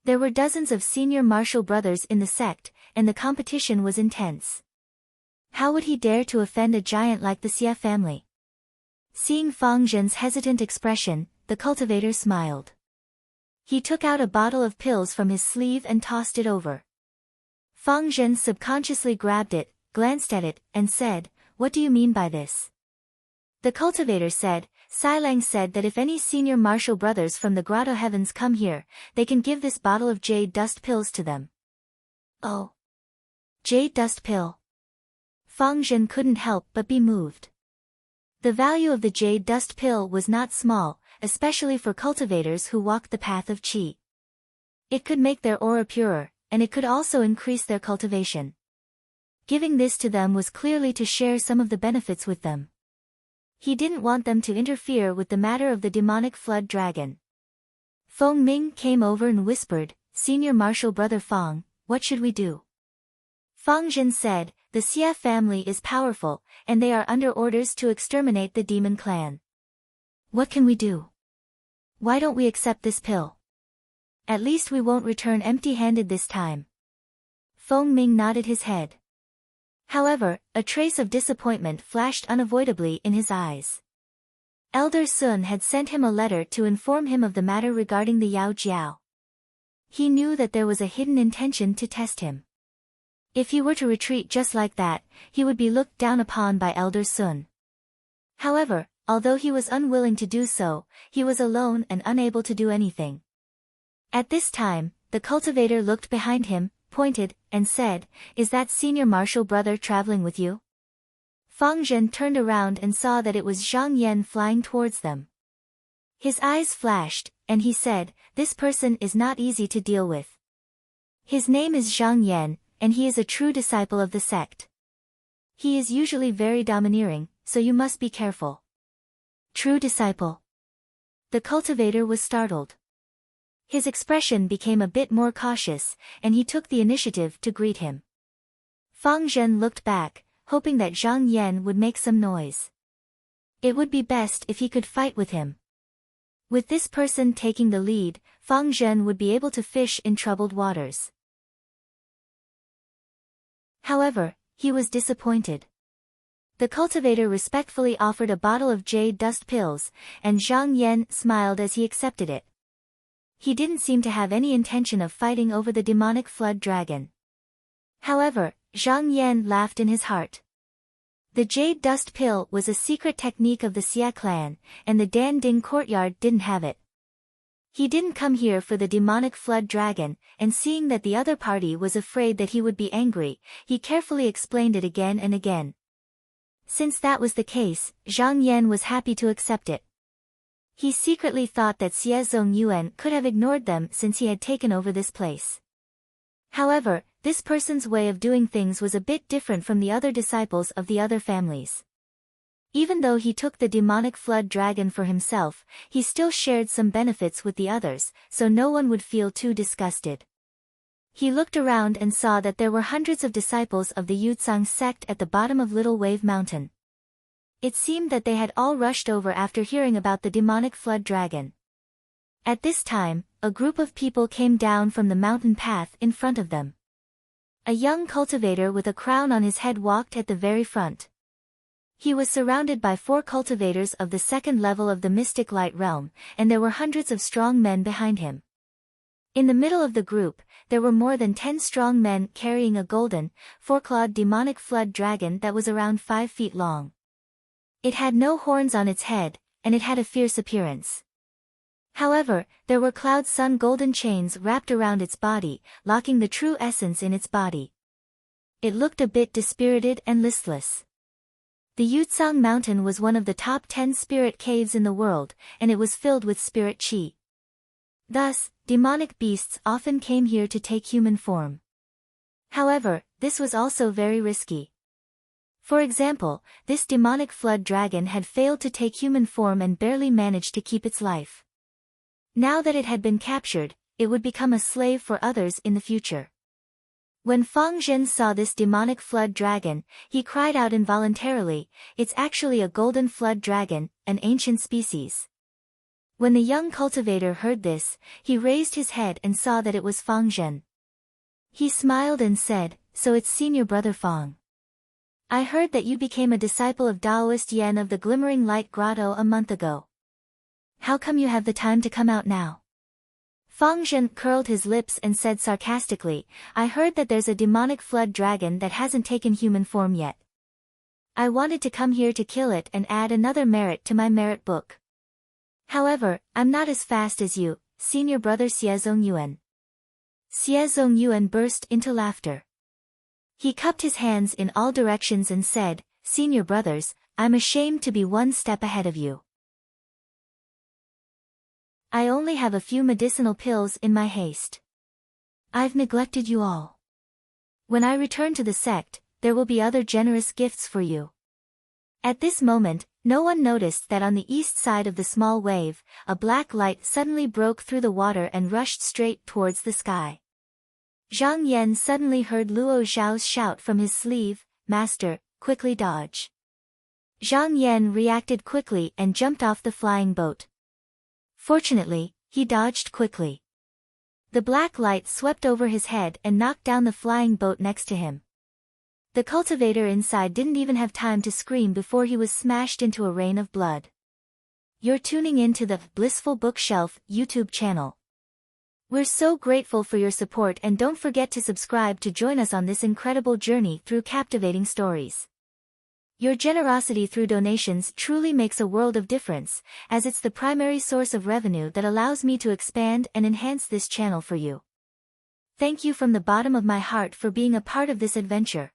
There were dozens of senior martial brothers in the sect, and the competition was intense. How would he dare to offend a giant like the Xia family? Seeing Fang Zhen's hesitant expression, the cultivator smiled. He took out a bottle of pills from his sleeve and tossed it over. Fang Zhen subconsciously grabbed it, glanced at it, and said, "What do you mean by this?" The cultivator said, "Silang said that if any senior martial brothers from the Grotto Heavens come here, they can give this bottle of jade dust pills to them." Oh. Jade dust pill. Fang Zhen couldn't help but be moved. The value of the jade dust pill was not small, especially for cultivators who walked the path of qi. It could make their aura purer, and it could also increase their cultivation. Giving this to them was clearly to share some of the benefits with them. He didn't want them to interfere with the matter of the demonic flood dragon. Feng Ming came over and whispered, "Senior Martial Brother Fang, what should we do?" Fang Zhen said, "The Xia family is powerful, and they are under orders to exterminate the demon clan. What can we do? Why don't we accept this pill? At least we won't return empty-handed this time." Feng Ming nodded his head. However, a trace of disappointment flashed unavoidably in his eyes. Elder Sun had sent him a letter to inform him of the matter regarding the Yao Jiao. He knew that there was a hidden intention to test him. If he were to retreat just like that, he would be looked down upon by Elder Sun. However, although he was unwilling to do so, he was alone and unable to do anything. At this time, the cultivator looked behind him, pointed, and said, "Is that senior martial brother traveling with you?" Fang Zhen turned around and saw that it was Zhang Yan flying towards them. His eyes flashed, and he said, "This person is not easy to deal with. His name is Zhang Yan, and he is a true disciple of the sect. He is usually very domineering, so you must be careful." True disciple. The cultivator was startled. His expression became a bit more cautious, and he took the initiative to greet him. Fang Zhen looked back, hoping that Zhang Yan would make some noise. It would be best if he could fight with him. With this person taking the lead, Fang Zhen would be able to fish in troubled waters. However, he was disappointed. The cultivator respectfully offered a bottle of jade dust pills, and Zhang Yan smiled as he accepted it. He didn't seem to have any intention of fighting over the demonic flood dragon. However, Zhang Yan laughed in his heart. The jade dust pill was a secret technique of the Xia clan, and the Dan Ding courtyard didn't have it. He didn't come here for the demonic flood dragon, and seeing that the other party was afraid that he would be angry, he carefully explained it again and again. Since that was the case, Zhang Yan was happy to accept it. He secretly thought that Xie Zongyuan could have ignored them since he had taken over this place. However, this person's way of doing things was a bit different from the other disciples of the other families. Even though he took the demonic flood dragon for himself, he still shared some benefits with the others, so no one would feel too disgusted. He looked around and saw that there were hundreds of disciples of the Yutzang sect at the bottom of Little Wave Mountain. It seemed that they had all rushed over after hearing about the demonic flood dragon. At this time, a group of people came down from the mountain path in front of them. A young cultivator with a crown on his head walked at the very front. He was surrounded by 4 cultivators of the second level of the mystic light realm, and there were hundreds of strong men behind him. In the middle of the group, there were more than 10 strong men carrying a golden, 4-clawed demonic flood dragon that was around 5 feet long. It had no horns on its head, and it had a fierce appearance. However, there were cloud sun golden chains wrapped around its body, locking the true essence in its body. It looked a bit dispirited and listless. The Yutsang Mountain was one of the top 10 spirit caves in the world, and it was filled with spirit qi. Thus, demonic beasts often came here to take human form. However, this was also very risky. For example, this demonic flood dragon had failed to take human form and barely managed to keep its life. Now that it had been captured, it would become a slave for others in the future. When Fang Zhen saw this demonic flood dragon, he cried out involuntarily, "It's actually a golden flood dragon, an ancient species." When the young cultivator heard this, he raised his head and saw that it was Fang Zhen. He smiled and said, "So it's senior brother Fang. I heard that you became a disciple of Taoist Yen of the Glimmering Light Grotto a month ago. How come you have the time to come out now?" Fang Zhen curled his lips and said sarcastically, "I heard that there's a demonic flood dragon that hasn't taken human form yet. I wanted to come here to kill it and add another merit to my merit book. However, I'm not as fast as you, senior brother Xie Zongyuan." Xie Zongyuan burst into laughter. He cupped his hands in all directions and said, "Senior brothers, I'm ashamed to be one step ahead of you. I only have a few medicinal pills in my haste. I've neglected you all. When I return to the sect, there will be other generous gifts for you." At this moment, no one noticed that on the east side of the small wave, a black light suddenly broke through the water and rushed straight towards the sky. Zhang Yan suddenly heard Luo Zhao's shout from his sleeve, "Master, quickly dodge." Zhang Yan reacted quickly and jumped off the flying boat. Fortunately, he dodged quickly. The black light swept over his head and knocked down the flying boat next to him. The cultivator inside didn't even have time to scream before he was smashed into a rain of blood. You're tuning in to the Blissful Bookshelf YouTube channel. We're so grateful for your support, and don't forget to subscribe to join us on this incredible journey through captivating stories. Your generosity through donations truly makes a world of difference, as it's the primary source of revenue that allows me to expand and enhance this channel for you. Thank you from the bottom of my heart for being a part of this adventure.